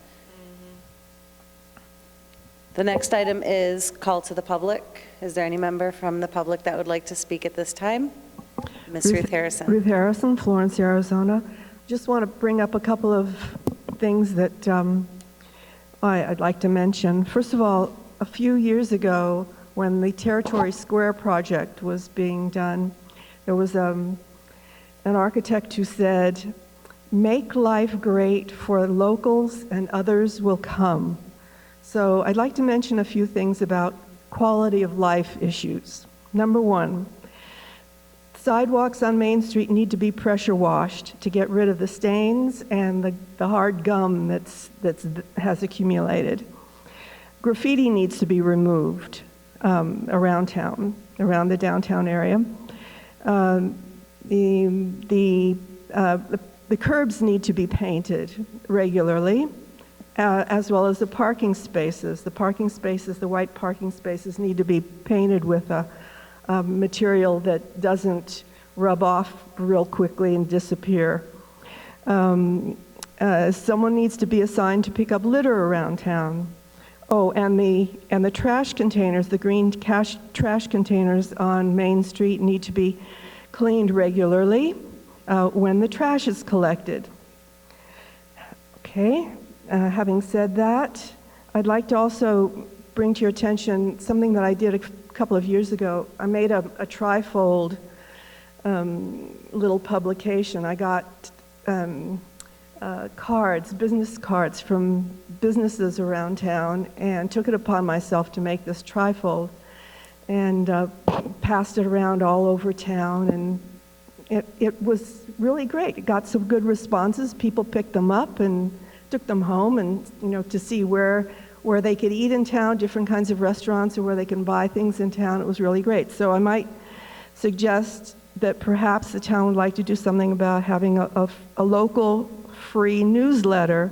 The next item is call to the public. Is there any member from the public that would like to speak at this time? Ms. Ruth Harrison. Ruth Harrison, Florence, Arizona. Just want to bring up a couple of things that I'd like to mention. First of all, a few years ago, when the Territory Square project was being done, there was an architect who said, "Make life great for locals and others will come." So I'd like to mention a few things about quality of life issues. Number one, sidewalks on Main Street need to be pressure washed to get rid of the stains and the hard gum that has accumulated. Graffiti needs to be removed around town, around the downtown area. The curbs need to be painted regularly, as well as the parking spaces. The white parking spaces need to be painted with a material that doesn't rub off real quickly and disappear. Someone needs to be assigned to pick up litter around town. Oh, and the trash containers, the green trash containers on Main Street need to be cleaned regularly when the trash is collected. Okay, having said that, I'd like to also bring to your attention something that I did a couple of years ago. I made a trifold little publication. I got business cards from businesses around town, and took it upon myself to make this trifold and passed it around all over town, and it was really great. It got some good responses. People picked them up and took them home, and to see where they could eat in town, different kinds of restaurants, or where they can buy things in town. It was really great. So I might suggest that perhaps the town would like to do something about having a local free newsletter,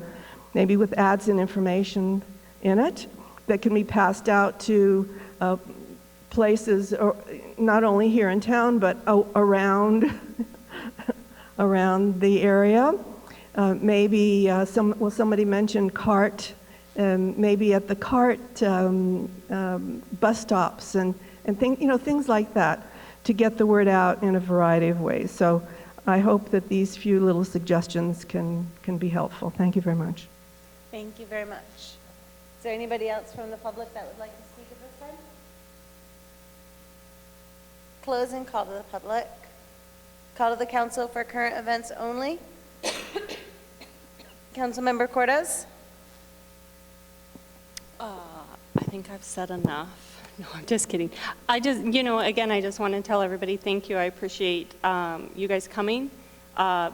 maybe with ads and information in it, that can be passed out to places, not only here in town, but around, around the area. Maybe somebody mentioned cart, maybe at the cart bus stops and things like that, to get the word out in a variety of ways. So I hope that these few little suggestions can be helpful. Thank you very much. Thank you very much. Is there anybody else from the public that would like to speak at this time? Close and call to the public. Call to the council for current events only. Councilmember Cortez? I think I've said enough. No, I'm just kidding. Again, I just want to tell everybody thank you. I appreciate you guys coming,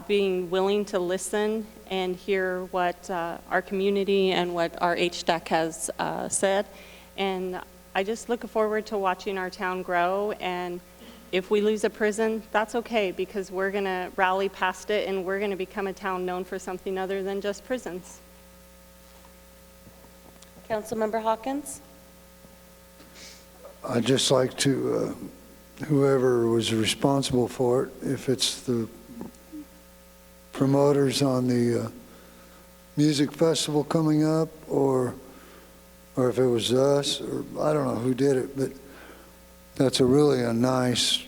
being willing to listen and hear what our community and what our HDAC has said. And I just look forward to watching our town grow. And if we lose a prison, that's okay, because we're going to rally past it and we're going to become a town known for something other than just prisons. Councilmember Hawkins? I'd just like to, whoever was responsible for it, if it's the promoters on the music festival coming up, or if it was us, or I don't know who did it, but that's really a nice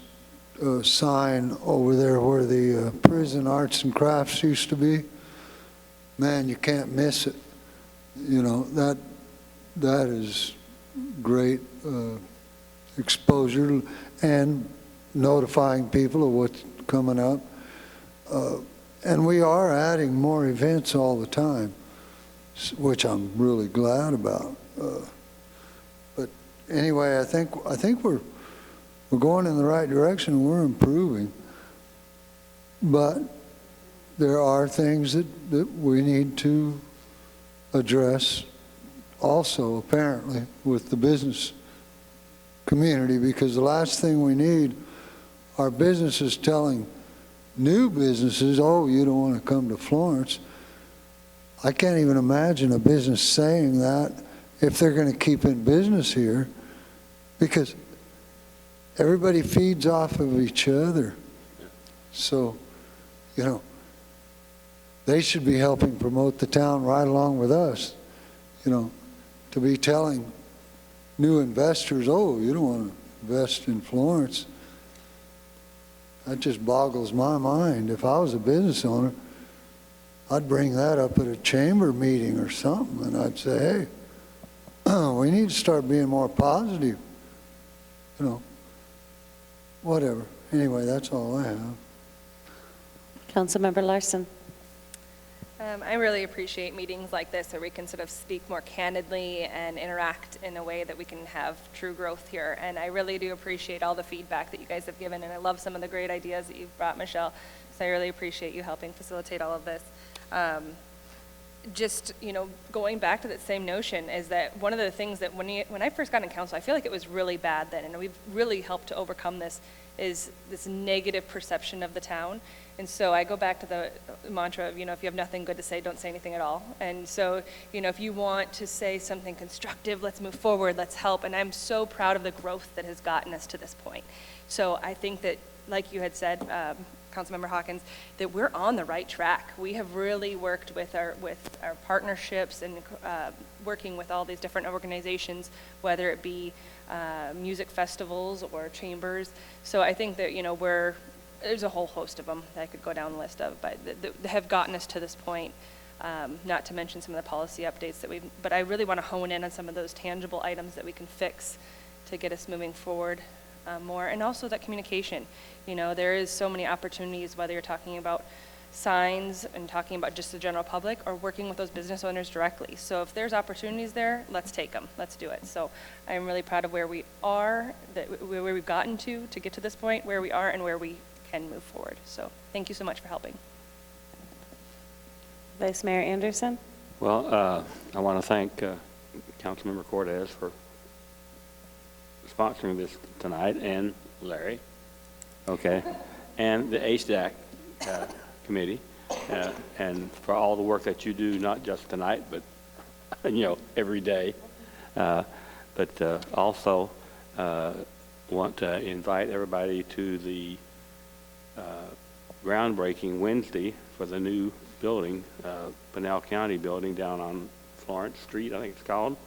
sign over there where the prison arts and crafts used to be. Man, you can't miss it. You know, that is great exposure and notifying people of what's coming up. And we are adding more events all the time, which I'm really glad about. But anyway, I think we're going in the right direction. We're improving. But there are things that we need to address also, apparently, with the business community, because the last thing we need are businesses telling new businesses, oh, you don't want to come to Florence. I can't even imagine a business saying that if they're going to keep in business here, because everybody feeds off of each other. So, you know, they should be helping promote the town right along with us, you know, to be telling new investors, oh, you don't want to invest in Florence. That just boggles my mind. If I was a business owner, I'd bring that up at a chamber meeting or something, and I'd say, hey, we need to start being more positive, you know, whatever. Anyway, that's all I have. Councilmember Larson? I really appreciate meetings like this where we can sort of speak more candidly and interact in a way that we can have true growth here. And I really do appreciate all the feedback that you guys have given, and I love some of the great ideas that you've brought, Michelle. So I really appreciate you helping facilitate all of this. Just, you know, going back to that same notion is that one of the things that when I first got in council, I feel like it was really bad then, and we've really helped to overcome this, is this negative perception of the town. And so I go back to the mantra of, you know, if you have nothing good to say, don't say anything at all. And so, you know, if you want to say something constructive, let's move forward, let's help. And I'm so proud of the growth that has gotten us to this point. So I think that, like you had said, Councilmember Hawkins, that we're on the right track. We have really worked with our partnerships and working with all these different organizations, whether it be music festivals or chambers. So I think that, you know, there's a whole host of them that I could go down the list of, but that have gotten us to this point, not to mention some of the policy updates but I really want to hone in on some of those tangible items that we can fix to get us moving forward more, and also that communication. You know, there is so many opportunities, whether you're talking about signs and talking about just the general public or working with those business owners directly. So if there's opportunities there, let's take them, let's do it. So I'm really proud of where we are, where we've gotten to get to this point, where we are and where we can move forward. So thank you so much for helping. Vice Mayor Anderson? Well, I want to thank Councilmember Cortez for sponsoring this tonight, and Larry. okay, and the HDAC committee, and for all the work that you do, not just tonight, but, every day. But also want to invite everybody to the groundbreaking Wednesday for the new building, Pinal County building down on Florence Street, I think it's called.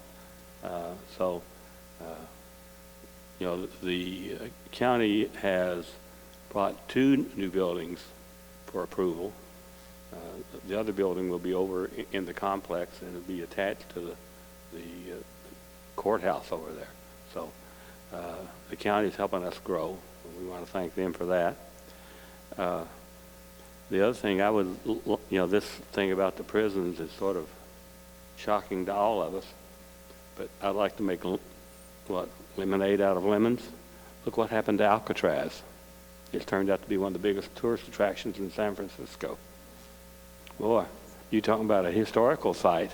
The county has brought 2 new buildings for approval. The other building will be over in the complex, and it'll be attached to the courthouse over there. So the county's helping us grow, and we want to thank them for that. The other thing this thing about the prisons is sort of shocking to all of us, but I'd like to make lemonade out of lemons. Look what happened to Alcatraz. It turned out to be one of the biggest tourist attractions in San Francisco. Boy, you talking about a historical site.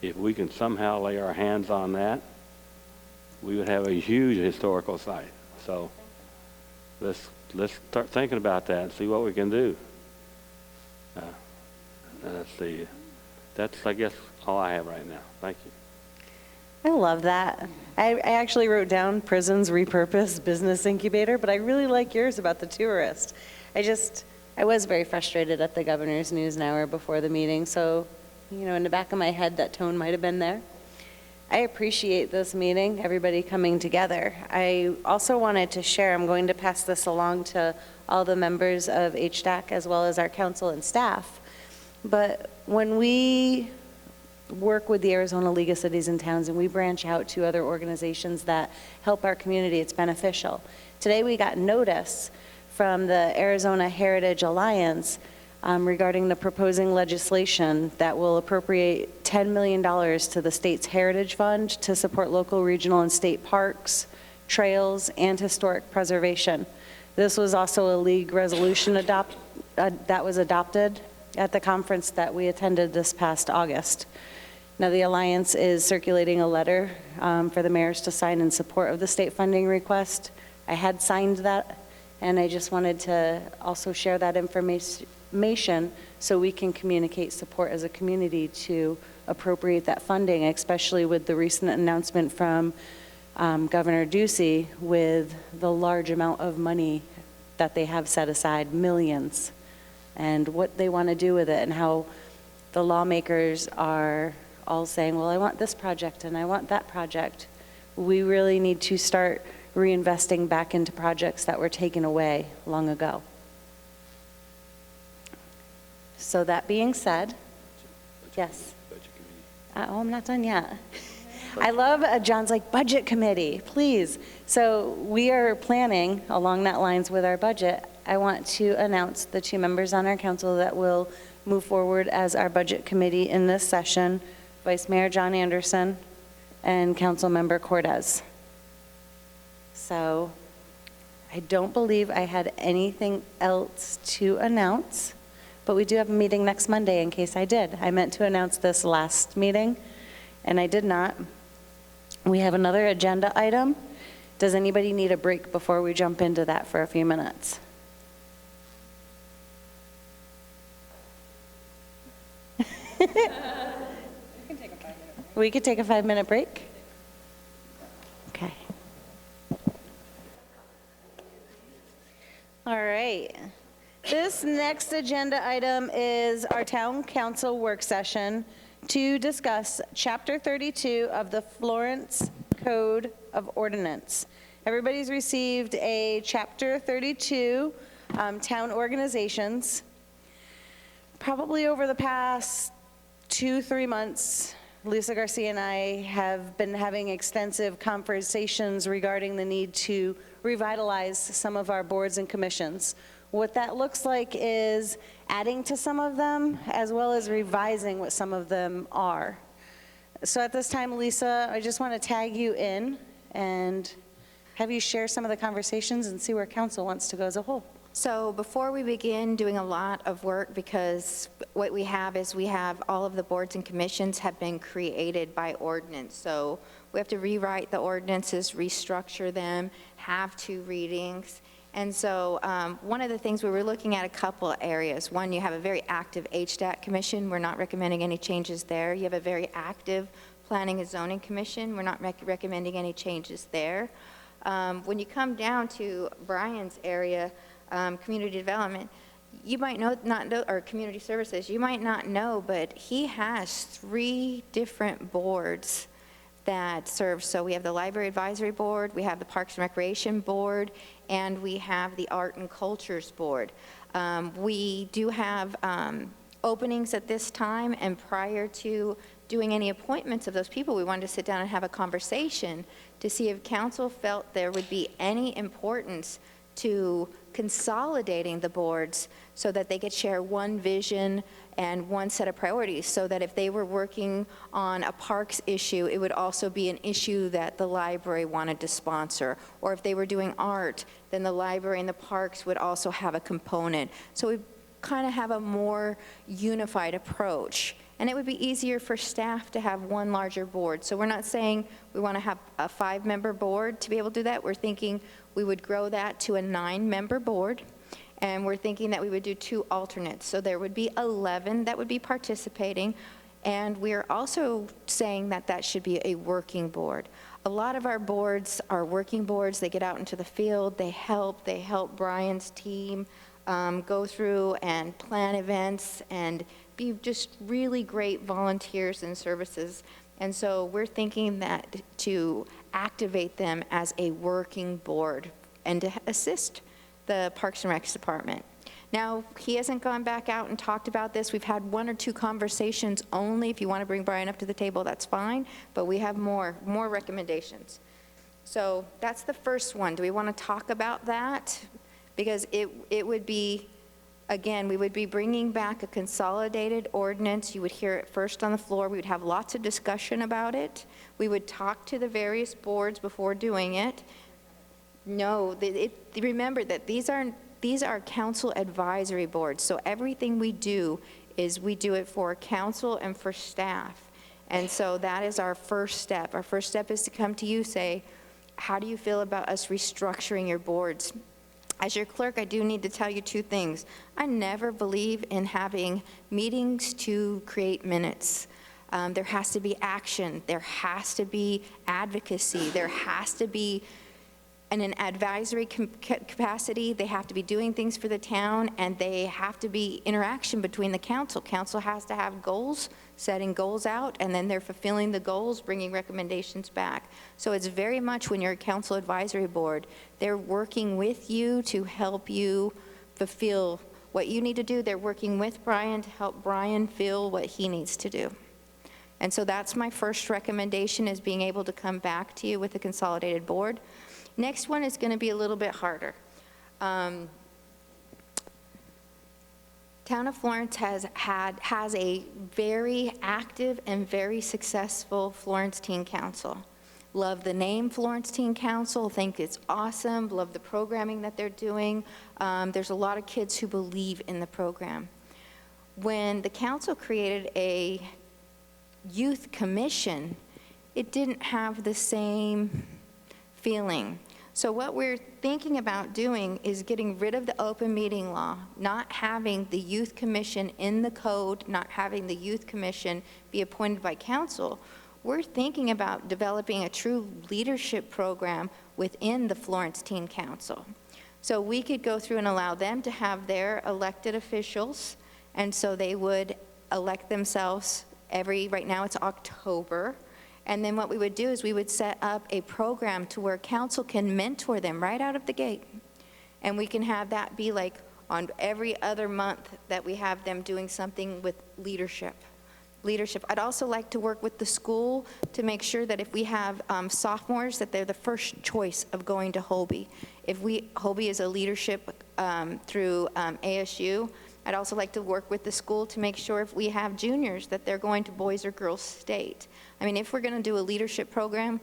If we can somehow lay our hands on that, we would have a huge historical site. So let's start thinking about that and see what we can do. Let's see. That's, I guess, all I have right now. Thank you. I love that. I actually wrote down prisons repurposed business incubator, but I really like yours about the tourist. I was very frustrated at the governor's news an hour before the meeting, so, in the back of my head, that tone might have been there. I appreciate this meeting, everybody coming together. I also wanted to share, I'm going to pass this along to all the members of HDAC as well as our council and staff, but when we work with the Arizona League of Cities and Towns and we branch out to other organizations that help our community, it's beneficial. Today we got notice from the Arizona Heritage Alliance regarding the proposing legislation that will appropriate $10 million to the state's Heritage Fund to support local, regional, and state parks, trails, and historic preservation. This was also a league resolution that was adopted at the conference that we attended this past August. Now, the Alliance is circulating a letter for the mayors to sign in support of the state funding request. I had signed that, and I just wanted to also share that information so we can communicate support as a community to appropriate that funding, especially with the recent announcement from Governor Ducey with the large amount of money that they have set aside, millions, and what they want to do with it, and how the lawmakers are all saying, well, I want this project and I want that project. We really need to start reinvesting back into projects that were taken away long ago. So that being said, yes. Oh, I'm not done yet. I love John's like, budget committee, please. So we are planning along that lines with our budget. I want to announce the 2 members on our council that will move forward as our budget committee in this session, Vice Mayor John Anderson and Council Member Cortez. So I don't believe I had anything else to announce, but we do have a meeting next Monday in case I did. I meant to announce this last meeting, and I did not. We have another agenda item. Does anybody need a break before we jump into that for a few minutes? We could take a 5-minute break. Okay. All right. This next agenda item is our town council work session to discuss Chapter 32 of the Florence Code of Ordinance. Everybody's received a Chapter 32 town organizations. Probably over the past 2-3 months, Lisa Garcia and I have been having extensive conversations regarding the need to revitalize some of our boards and commissions. What that looks like is adding to some of them as well as revising what some of them are. So at this time, Lisa, I just want to tag you in and have you share some of the conversations and see where council wants to go as a whole. So before we begin doing a lot of work, because what we have is we have all of the boards and commissions have been created by ordinance. So we have to rewrite the ordinances, restructure them, have 2 readings, And so one of the things we were looking at a couple of areas. One, you have a very active HDAC commission. We're not recommending any changes there. You have a very active Planning and Zoning Commission. We're not recommending any changes there. When you come down to Brian's area, community development, you might not know, or community services, you might not know, but he has 3 different boards that serve. So we have the Library Advisory Board, we have the Parks and Recreation Board, and we have the Art and Cultures Board. We do have openings at this time, and prior to doing any appointments of those people, we wanted to sit down and have a conversation to see if council felt there would be any importance to consolidating the boards so that they could share one vision and one set of priorities, so that if they were working on a parks issue, it would also be an issue that the library wanted to sponsor. Or if they were doing art, then the library and the parks would also have a component. So we kind of have a more unified approach. And it would be easier for staff to have one larger board. So we're not saying we want to have a 5-member board to be able to do that. We're thinking we would grow that to a 9-member board. And we're thinking that we would do 2 alternates. So there would be 11 that would be participating. And we're also saying that that should be a working board. A lot of our boards are working boards. They get out into the field. They help Brian's team go through and plan events and be just really great volunteers and services. And so we're thinking that to activate them as a working board and to assist the Parks and Recs Department. Now, he hasn't gone back out and talked about this. We've had 1 or 2 conversations only. If you want to bring Brian up to the table, that's fine. But we have more recommendations. So that's the first one. Do we want to talk about that? Because it would be, again, we would be bringing back a consolidated ordinance. You would hear it first on the floor. We would have lots of discussion about it. We would talk to the various boards before doing it. No, remember that these are council advisory boards. So everything we do is we do it for council and for staff. And so that is our first step. Our first step is to come to you, say, how do you feel about us restructuring your boards? As your clerk, I do need to tell you 2 things. I never believe in having meetings to create minutes. There has to be action. There has to be advocacy. There has to be, in an advisory capacity, they have to be doing things for the town, and they have to be interaction between the council. Council has to have goals, setting goals out, and then they're fulfilling the goals, bringing recommendations back. So it's very much, when you're a council advisory board, they're working with you to help you fulfill what you need to do. They're working with Brian to help Brian feel what he needs to do. And so that's my first recommendation, is being able to come back to you with a consolidated board. Next one is going to be a little bit harder. Town of Florence has a very active and very successful Florence Teen Council. Love the name Florence Teen Council, think it's awesome, love the programming that they're doing. There's a lot of kids who believe in the program. When the council created a youth commission, it didn't have the same feeling. So what we're thinking about doing is getting rid of the open meeting law, not having the youth commission in the code, not having the youth commission be appointed by council. We're thinking about developing a true leadership program within the Florence Teen Council. So we could go through and allow them to have their elected officials, and so they would elect themselves right now it's October. And then what we would do is we would set up a program to where council can mentor them right out of the gate. And we can have that be like on every other month that we have them doing something with leadership. I'd also like to work with the school to make sure that if we have sophomores, that they're the first choice of going to Hobie. Hobie is a leadership through ASU. I'd also like to work with the school to make sure if we have juniors that they're going to Boys or Girls State. I mean, if we're going to do a leadership program,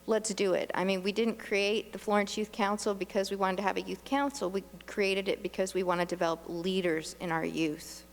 let's do it. I mean, we didn't create the Florence Youth Council because we wanted to have a youth council. We created it because we want to develop leaders in our youth.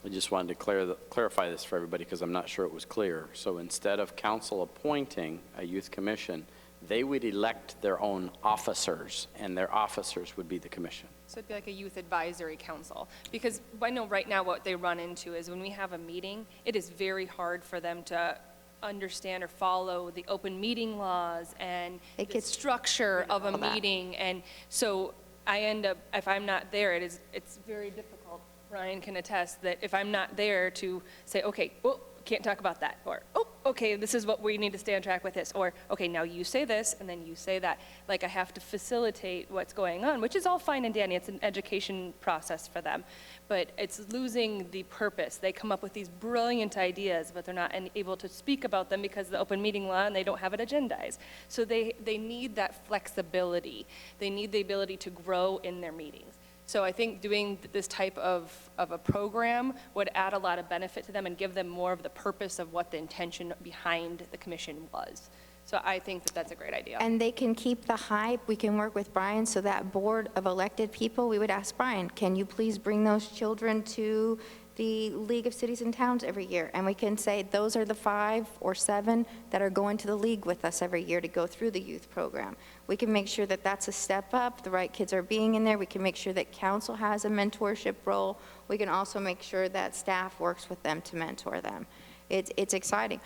I just wanted to clarify this for everybody because I'm not sure it was clear. So instead of council appointing a youth commission, They would elect their own officers, and their officers would be the commission. So it'd be like a youth advisory council, because I know right now what they run into is when we have a meeting, it is very hard for them to understand or follow the open meeting laws and the structure of a meeting, and so I end up, if I'm not there, it's very difficult. Ryan can attest that if I'm not there to say, okay, well, can't talk about that, or, oh, okay, this is what we need to stay on track with this, or, okay, now you say this, and then you say that. Like, I have to facilitate what's going on, which is all fine and dandy. It's an education process for them, but it's losing the purpose. They come up with these brilliant ideas, but they're not able to speak about them because of the open meeting law, and they don't have it agendized. So they need that flexibility. They need the ability to grow in their meetings. So I think doing this type of a program would add a lot of benefit to them and give them more of the purpose of what the intention behind the commission was. So I think that that's a great idea. And they can keep the hype. We can work with Brian, so that board of elected people, we would ask Brian, can you please bring those children to the League of Cities and Towns every year? And we can say those are the 5 or 7 that are going to the league with us every year to go through the youth program. We can make sure that that's a step up, the right kids are being in there. We can make sure that council has a mentorship role. We can also make sure that staff works with them to mentor them. It's exciting.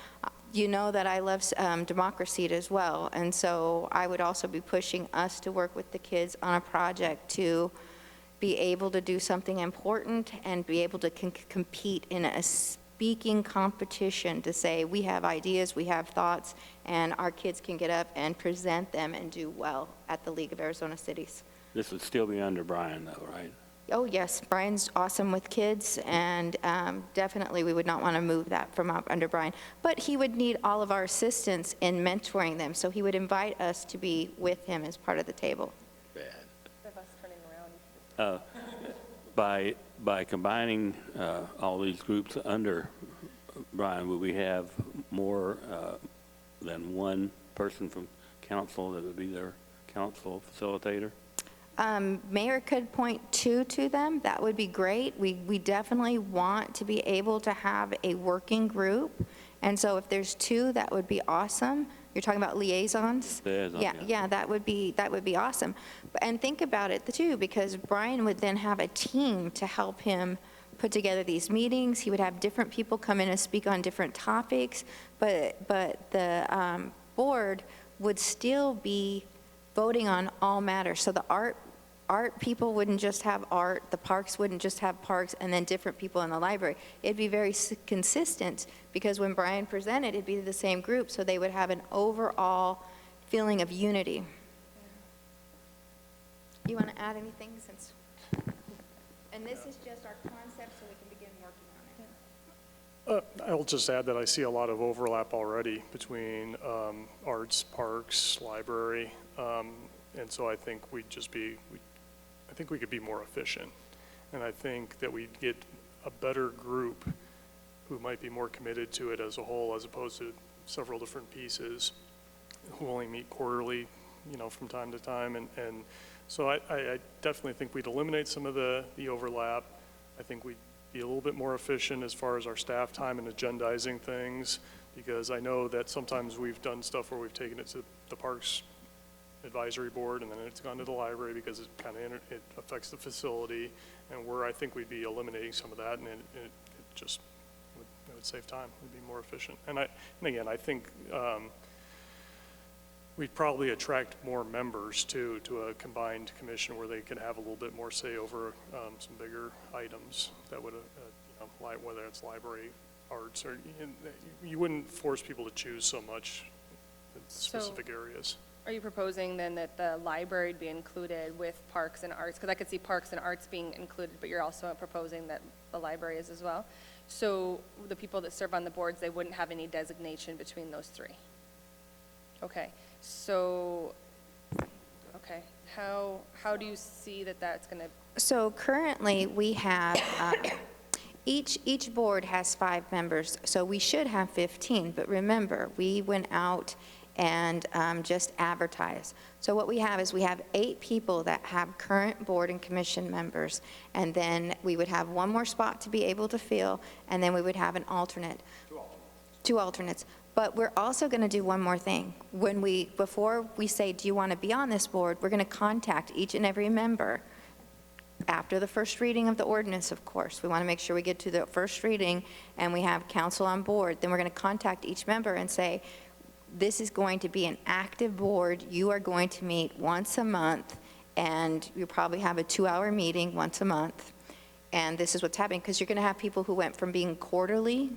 You know that I love democracy as well, and so I would also be pushing us to work with the kids on a project to be able to do something important and be able to compete in a speaking competition to say we have ideas, we have thoughts, and our kids can get up and present them and do well at the League of Arizona Cities. This would still be under Brian, though, right? Oh, yes, Brian's awesome with kids, and definitely we would not want to move that from up under Brian. But he would need all of our assistance in mentoring them, so he would invite us to be with him as part of the table. By combining all these groups under Brian, would we have more than one person from council that would be their council facilitator? Mayor could point to them. That would be great. We definitely want to be able to have a working group, and so if there's 2, that would be awesome. You're talking about liaisons? Yeah, that would be awesome. And think about it too, because Brian would then have a team to help him put together these meetings. He would have different people come in and speak on different topics, but the board would still be voting on all matters. So the art people wouldn't just have art, the parks wouldn't just have parks, and then different people in the library. It'd be very consistent, because when Brian presented, it'd be the same group, so they would have an overall feeling of unity. You want to add anything since? And this is just our concept, so we can begin working on it. I'll just add that I see a lot of overlap already between arts, parks, library, and so I think I think we could be more efficient, and I think that we'd get a better group who might be more committed to it as a whole, as opposed to several different pieces who only meet quarterly, from time to time, and so I definitely think we'd eliminate some of the overlap. I think we'd be a little bit more efficient as far as our staff time and agendizing things, because I know that sometimes we've done stuff where we've taken it to the Parks Advisory Board and then it's gone to the library because it kind of it affects the facility, and where I think we'd be eliminating some of that, and it just would save time. It would be more efficient. And again, I think we'd probably attract more members to a combined commission where they can have a little bit more say over some bigger items that would, whether it's library, arts, or you wouldn't force people to choose so much in specific areas. Are you proposing then that the library be included with parks and arts? Because I could see parks and arts being included, but you're also proposing that the library is as well. So the people that serve on the boards, they wouldn't have any designation between those 3. Okay, so, okay, how do you see that that's going to? So currently we have, each board has 5 members, so we should have 15, but remember, we went out and just advertise. So what we have is we have 8 people that have current board and commission members, and then we would have 1 more spot to be able to fill, and then we would have an alternate. 2 alternates. But we're also going to do one more thing. Before we say, do you want to be on this board, we're going to contact each and every member after the first reading of the ordinance, of course. We want to make sure we get to the first reading and we have council on board. Then we're going to contact each member and say, this is going to be an active board. You are going to meet once a month, and you probably have a 2-hour meeting once a month. And this is what's happening, because you're going to have people who went from being quarterly,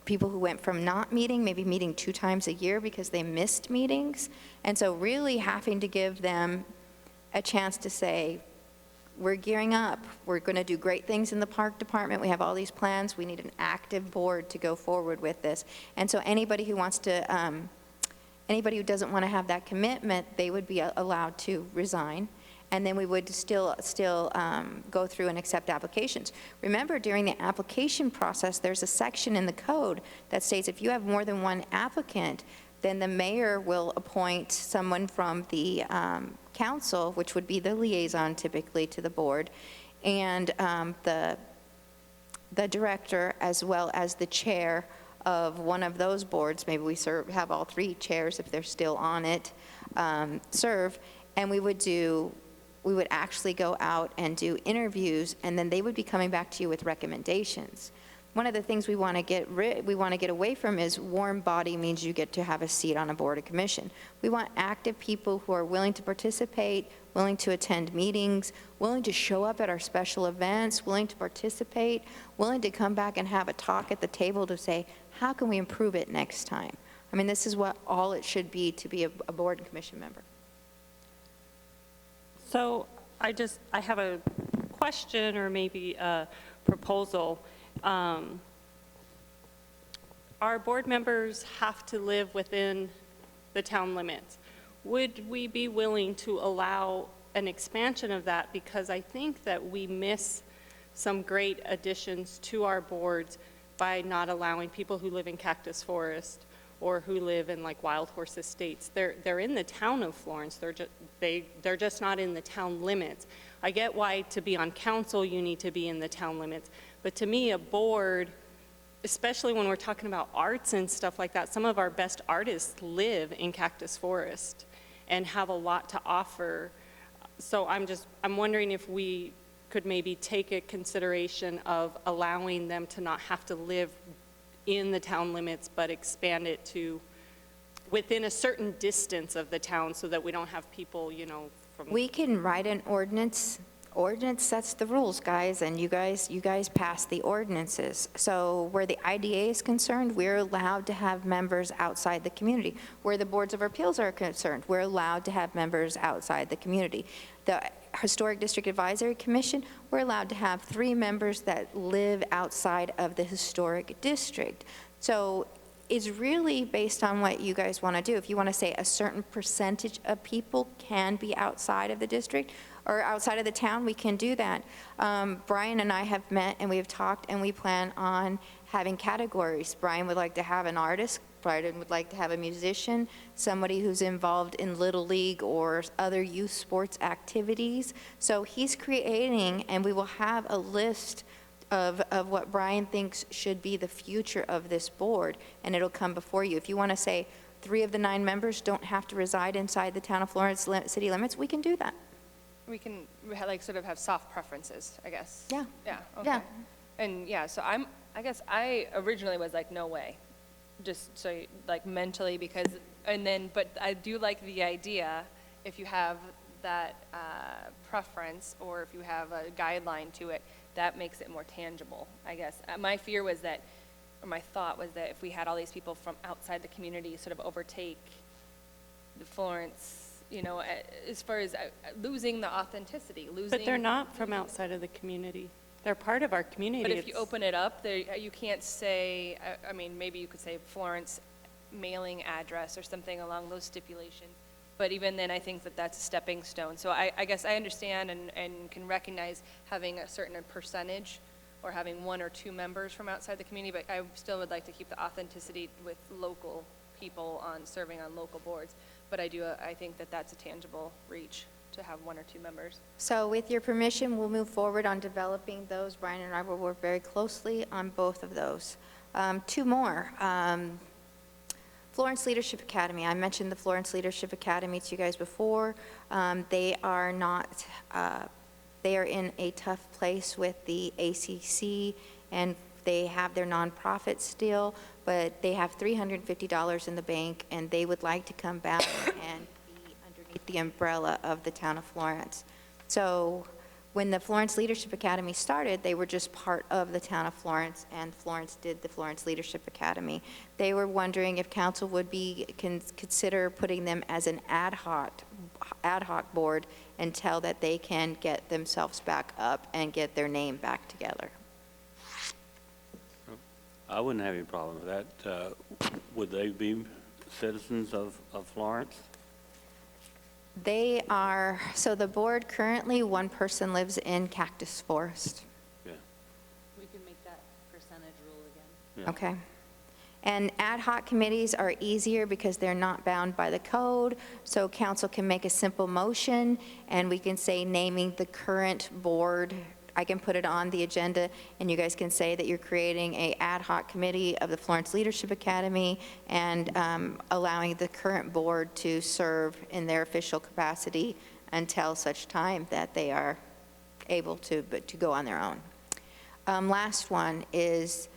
people who went from not meeting, maybe meeting 2 times a year because they missed meetings. And so really having to give them a chance to say, we're gearing up, we're going to do great things in the park department, we have all these plans, we need an active board to go forward with this. And so anybody who wants to, anybody who doesn't want to have that commitment, they would be allowed to resign. And then we would still go through and accept applications. Remember, during the application process, there's a section in the code that states if you have more than one applicant, then the mayor will appoint someone from the council, which would be the liaison typically to the board, and the director, as well as the chair of one of those boards. Maybe we have all 3 chairs if they're still on it, serve, and we would actually go out and do interviews, and then they would be coming back to you with recommendations. One of the things we want to get away from is warm body means you get to have a seat on a board or commission. We want active people who are willing to participate, willing to attend meetings, willing to show up at our special events, willing to participate, willing to come back and have a talk at the table to say, how can we improve it next time? I mean, this is what all it should be to be a board and commission member. So I have a question or maybe a proposal. Our board members have to live within the town limits. Would we be willing to allow an expansion of that? Because I think that we miss some great additions to our boards by not allowing people who live in Cactus Forest or who live in like Wild Horse Estates. They're in the town of Florence. They're just not in the town limits. I get why to be on council you need to be in the town limits, but to me a board, especially when we're talking about arts and stuff like that, some of our best artists live in Cactus Forest and have a lot to offer. So I'm wondering if we could maybe take a consideration of allowing them to not have to live in the town limits, but expand it to within a certain distance of the town so that we don't have people, you know, from... We can write an ordinance. Ordinance sets the rules, guys, and you guys pass the ordinances. So where the IDA is concerned, we're allowed to have members outside the community. Where the boards of appeals are concerned, we're allowed to have members outside the community. The Historic District Advisory Commission, we're allowed to have 3 members that live outside of the historic district. So it's really based on what you guys want to do. If you want to say a certain percentage of people can be outside of the district or outside of the town, we can do that. Brian and I have met and we have talked and we plan on having categories. Brian would like to have an artist. Brian would like to have a musician, somebody who's involved in Little League or other youth sports activities. So he's creating, and we will have a list of what Brian thinks should be the future of this board, and it'll come before you. If you want to say 3 of the 9 members don't have to reside inside the town of Florence city limits, we can do that. We can like sort of have soft preferences, I guess. Yeah. Yeah, okay. Yeah. And yeah, so I guess I originally was like, no way. Just so like mentally because, but I do like the idea if you have that preference or if you have a guideline to it, that makes it more tangible, I guess. My fear was that, or my thought was that if we had all these people from outside the community sort of overtake the Florence, you know, as far as losing the authenticity, losing. But they're not from outside of the community. They're part of our community. But if you open it up, you can't say, I mean, maybe you could say Florence mailing address or something along those stipulations. But even then, I think that that's a stepping stone. So I guess I understand and can recognize having a certain percentage or having 1 or 2 members from outside the community, but I still would like to keep the authenticity with local people serving on local boards. But I think that that's a tangible reach to have 1 or 2 members. So with your permission, we'll move forward on developing those. Brian and I will work very closely on both of those. Two more. Florence Leadership Academy. I mentioned the Florence Leadership Academy to you guys before. They are not, they are in a tough place with the ACC, and they have their nonprofit still, but they have $350 in the bank, and they would like to come back and be underneath the umbrella of the town of Florence. So when the Florence Leadership Academy started, they were just part of the town of Florence, and Florence did the Florence Leadership Academy. They were wondering if council would consider putting them as an ad hoc board until that they can get themselves back up and get their name back together. I wouldn't have any problem with that. Would they be citizens of Florence? They are, so the board currently, one person lives in Cactus Forest. Yeah. We can make that percentage rule again. Yeah. Okay. And ad hoc committees are easier because they're not bound by the code, so council can make a simple motion, and we can say naming the current board. I can put it on the agenda, and you guys can say that you're creating a ad hoc committee of the Florence Leadership Academy and allowing the current board to serve in their official capacity until such time that they are able to go on their own. Last one is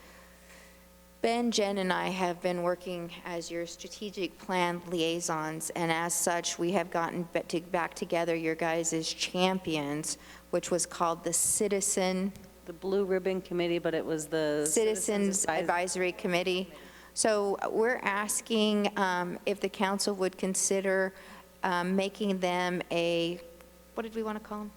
Ben, Jen, and I have been working as your strategic plan liaisons, and as such, we have gotten back together your guys' champions, which was called the The Blue Ribbon Committee, but it was the Citizens Advisory Committee. So we're asking if the council would consider making them a, what did we want to call them?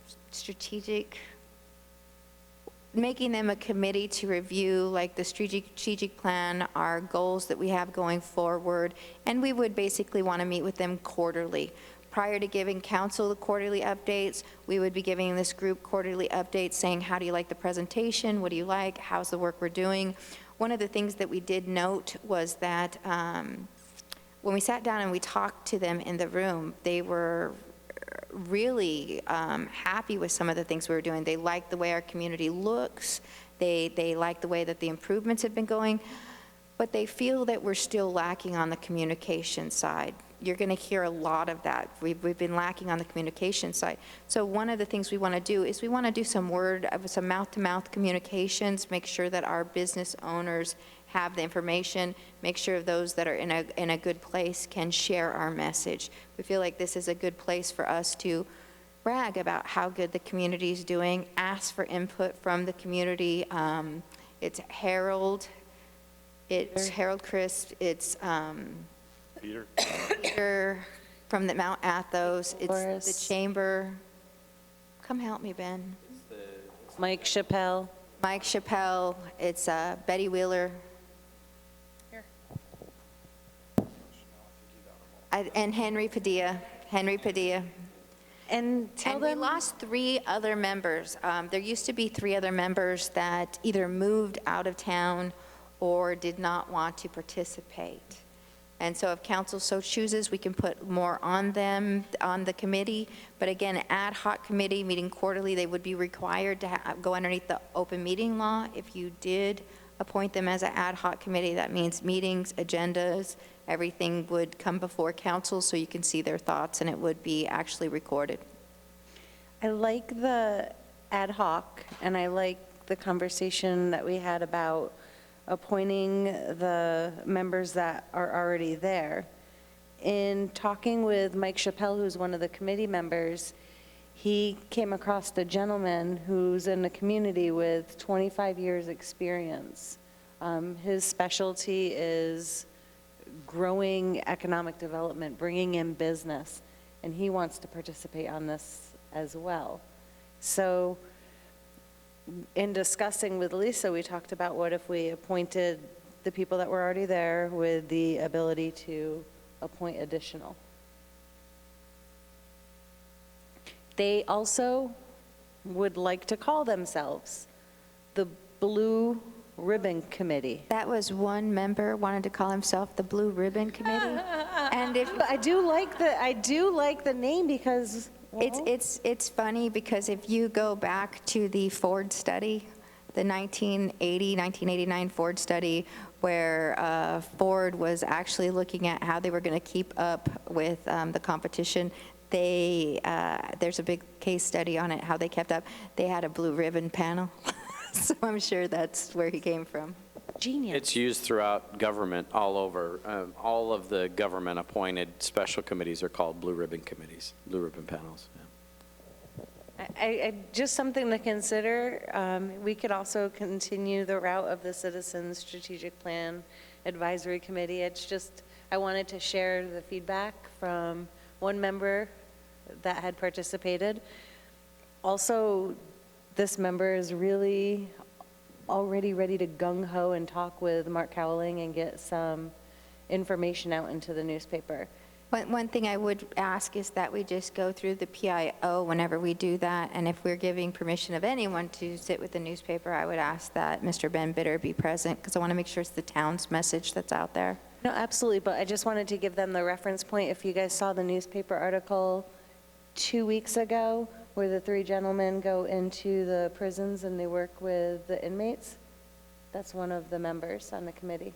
Making them a committee to review like the strategic plan, our goals that we have going forward, and we would basically want to meet with them quarterly. Prior to giving council the quarterly updates, we would be giving this group quarterly updates saying, how do you like the presentation? What do you like? How's the work we're doing? One of the things that we did note was that when we sat down and we talked to them in the room, they were really happy with some of the things we were doing. They liked the way our community looks. They like the way that the improvements have been going, but they feel that we're still lacking on the communication side. You're going to hear a lot of that. We've been lacking on the communication side. So one of the things we want to do is we want to do some mouth-to-mouth communications, make sure that our business owners have the information, make sure those that are in a good place can share our message. We feel like this is a good place for us to brag about how good the community is doing, ask for input from the community. It's Harold, Chris, it's Peter from the Mount Athos, it's Boris. the Chamber. Come help me, Ben. Mike Chappelle. Mike Chappelle, it's Betty Wheeler. Here. And Henry Padilla. And we lost 3 other members. There used to be 3 other members that either moved out of town or did not want to participate. And so if council so chooses, we can put more on them, on the committee. But again, ad hoc committee meeting quarterly, they would be required to go underneath the open meeting law. If you did appoint them as an ad hoc committee, that means meetings, agendas, everything would come before council so you can see their thoughts, and it would be actually recorded. I like the ad hoc, and I like the conversation that we had about appointing the members that are already there. In talking with Mike Chappelle, who's one of the committee members, he came across a gentleman who's in the community with 25 years experience. His specialty is growing economic development, bringing in business, and he wants to participate on this as well. So in discussing with Lisa, we talked about what if we appointed the people that were already there with the ability to appoint additional. They also would like to call themselves the Blue Ribbon Committee. That was one member wanted to call himself the Blue Ribbon Committee. And if I do like the name because it's funny because if you go back to the Ford study, the 1989 Ford study where Ford was actually looking at how they were going to keep up with the competition. There's a big case study on it, how they kept up. They had a blue ribbon panel, so I'm sure that's where he came from. Genius. It's used throughout government all over. All of the government-appointed special committees are called blue ribbon committees, blue ribbon panels. Just something to consider. We could also continue the route of the Citizens Strategic Plan Advisory Committee. It's just, I wanted to share the feedback from one member that had participated. Also, this member is really already ready to gung-ho and talk with Mark Cowling and get some information out into the newspaper. One thing I would ask is that we just go through the PIO whenever we do that, and if we're giving permission of anyone to sit with the newspaper, I would ask that Mr. Ben Bitter be present, because I want to make sure it's the town's message that's out there. No, absolutely, but I just wanted to give them the reference point. If you guys saw the newspaper article 2 weeks ago, where the 3 gentlemen go into the prisons and they work with the inmates, that's one of the members on the committee.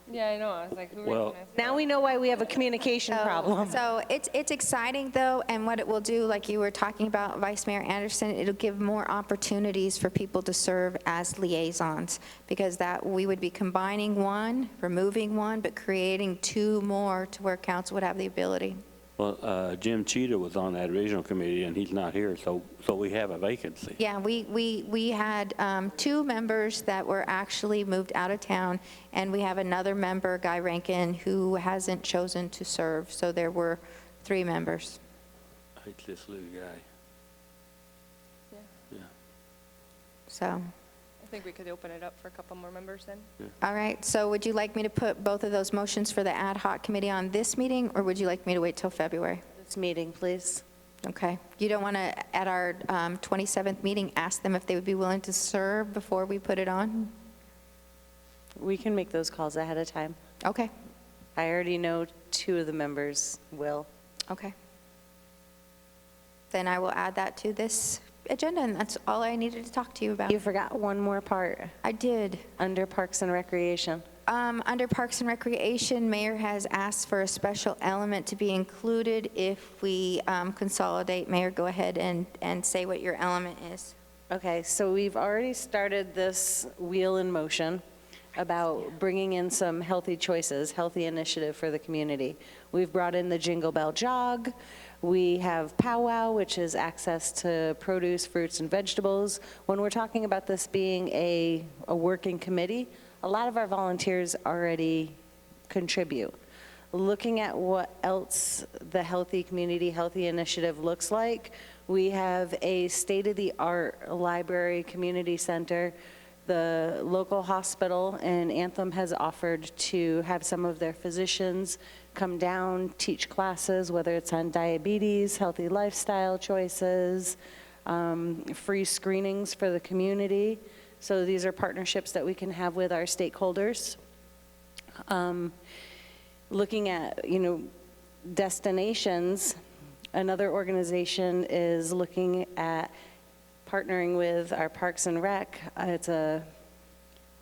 Yeah, I know. I was like, who Well, recognized Now we know why we have a communication problem. So it's exciting, though, and what it will do, like you were talking about, Vice Mayor Anderson, it'll give more opportunities for people to serve as liaisons, because that we would be combining one, removing one, but creating 2 more to where council would have the ability. Well, Jim Cheetah was on that original committee, and he's not here, so we have a vacancy. Yeah, we had 2 members that were actually moved out of town, and we have another member, Guy Rankin, who hasn't chosen to serve, so there were 3 members. I hate this little guy. Yeah. So, I think we could open it up for a couple more members then. all right, so would you like me to put both of those motions for the ad hoc committee on this meeting, or would you like me to wait till February? This meeting, please. Okay. You don't want to, at our 27th meeting, ask them if they would be willing to serve before we put it on? We can make those calls ahead of time. Okay. I already know 2 of the members will. Okay. Then I will add that to this agenda, and that's all I needed to talk to you about. You forgot one more part. I did. Under Parks and Recreation. Under Parks and Recreation, Mayor has asked for a special element to be included if we consolidate. Mayor, go ahead and say what your element is. Okay, so we've already started this wheel in motion about bringing in some healthy choices, healthy initiative for the community. We've brought in the Jingle Bell Jog. We have powwow, which is access to produce, fruits, and vegetables. When we're talking about this being a working committee, a lot of our volunteers already contribute. Looking at what else the Healthy Community, Healthy Initiative looks like, we have a state-of-the-art library community center. The local hospital in Anthem has offered to have some of their physicians come down, teach classes, whether it's on diabetes, healthy lifestyle choices, free screenings for the community. So these are partnerships that we can have with our stakeholders. Looking at, destinations, another organization is looking at partnering with our Parks and Rec. It's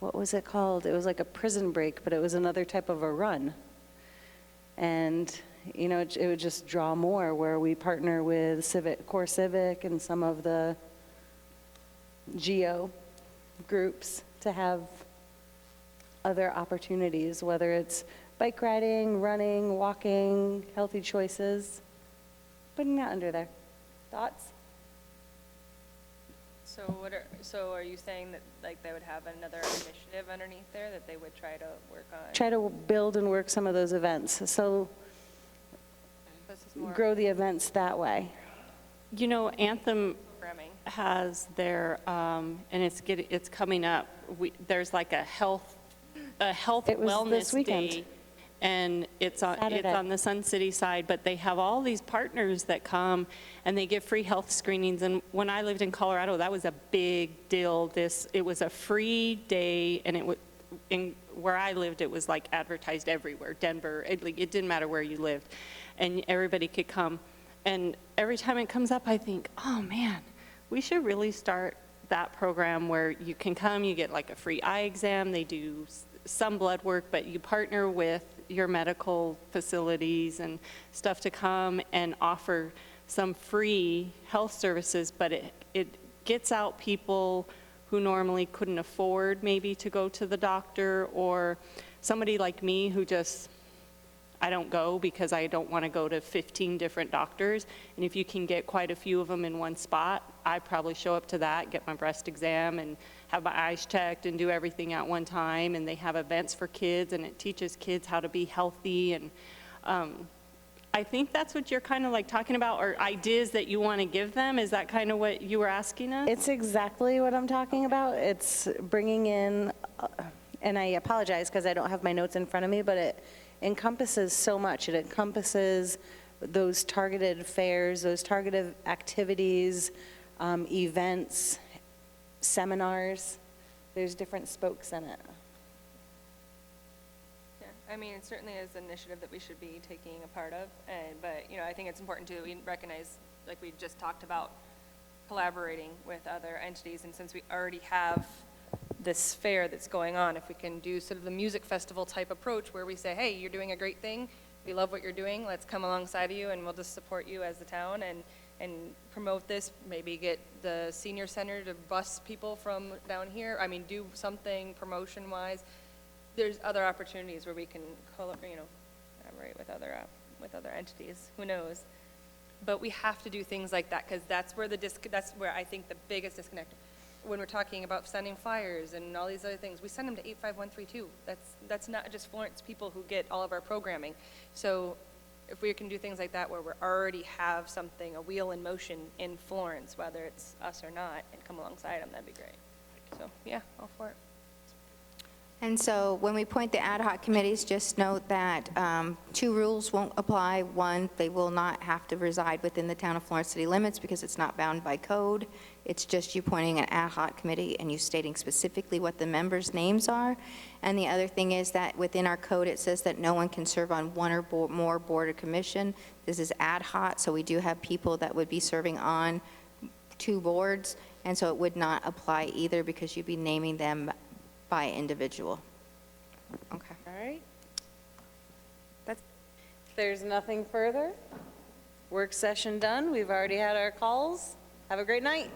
what was it called? It was like a prison break, but it was another type of a run. And, it would just draw more, where we partner with Core Civic and some of the GEO groups to have other opportunities, whether it's bike riding, running, walking, healthy choices, putting that under there. Thoughts? So are you saying that they would have another initiative underneath there that they would try to work on? Try to build and work some of those events. So grow the events that way. Anthem Programming. has their, and it's coming up. There's like a health It was wellness this weekend. day, and it's on the Sun City side. But they have all these partners that come, and they give free health screenings. And when I lived in Colorado, that was a big deal. It was a free day, and where I lived, it was like advertised everywhere. Denver, it didn't matter where you lived, and everybody could come. And every time it comes up, I think, oh man, we should really start that program where you can come, you get like a free eye exam, they do some blood work, but you partner with your medical facilities and stuff to come and offer some free health services, but it gets out people who normally couldn't afford maybe to go to the doctor, or somebody like me who just, I don't go because I don't want to go to 15 different doctors. And if you can get quite a few of them in one spot, I probably show up to that, get my breast exam and have my eyes checked and do everything at one time. And they have events for kids, and it teaches kids how to be healthy. And I think that's what you're kind of like talking about, or ideas that you want to give them. Is that kind of what you were asking us? It's exactly what I'm talking about. It's bringing in, and I apologize because I don't have my notes in front of me, but it encompasses so much. It encompasses those targeted fairs, those targeted activities, events, seminars. There's different spokes in it. Yeah, I mean, it certainly is an initiative that we should be taking a part of, but, I think it's important to recognize, like we just talked about, collaborating with other entities, and since we already have this fair that's going on, if we can do sort of the music festival type approach where we say, hey, you're doing a great thing, we love what you're doing, let's come alongside of you and we'll just support you as the town and promote this, maybe get the senior center to bus people from down here, I mean, do something promotion-wise. There's other opportunities where we can collaborate with other entities, who knows? But we have to do things like that, because that's where I think the biggest disconnect. When we're talking about sending flyers and all these other things, we send them to 85132. That's not just Florence people who get all of our programming. So if we can do things like that where we already have something, a wheel in motion in Florence, whether it's us or not, and come alongside them, that'd be great. So yeah, all for it. And so when we appoint the ad hoc committees, just note that 2 rules won't apply. 1, they will not have to reside within the town of Florence city limits because it's not bound by code. It's just you appointing an ad hoc committee and you stating specifically what the members' names are. And the other thing is that within our code, it says that no one can serve on 1 or more board or commission. This is ad hoc, so we do have people that would be serving on 2 boards, and so it would not apply either because you'd be naming them by individual. Okay. All right. If there's nothing further, work session done. We've already had our calls. Have a great night.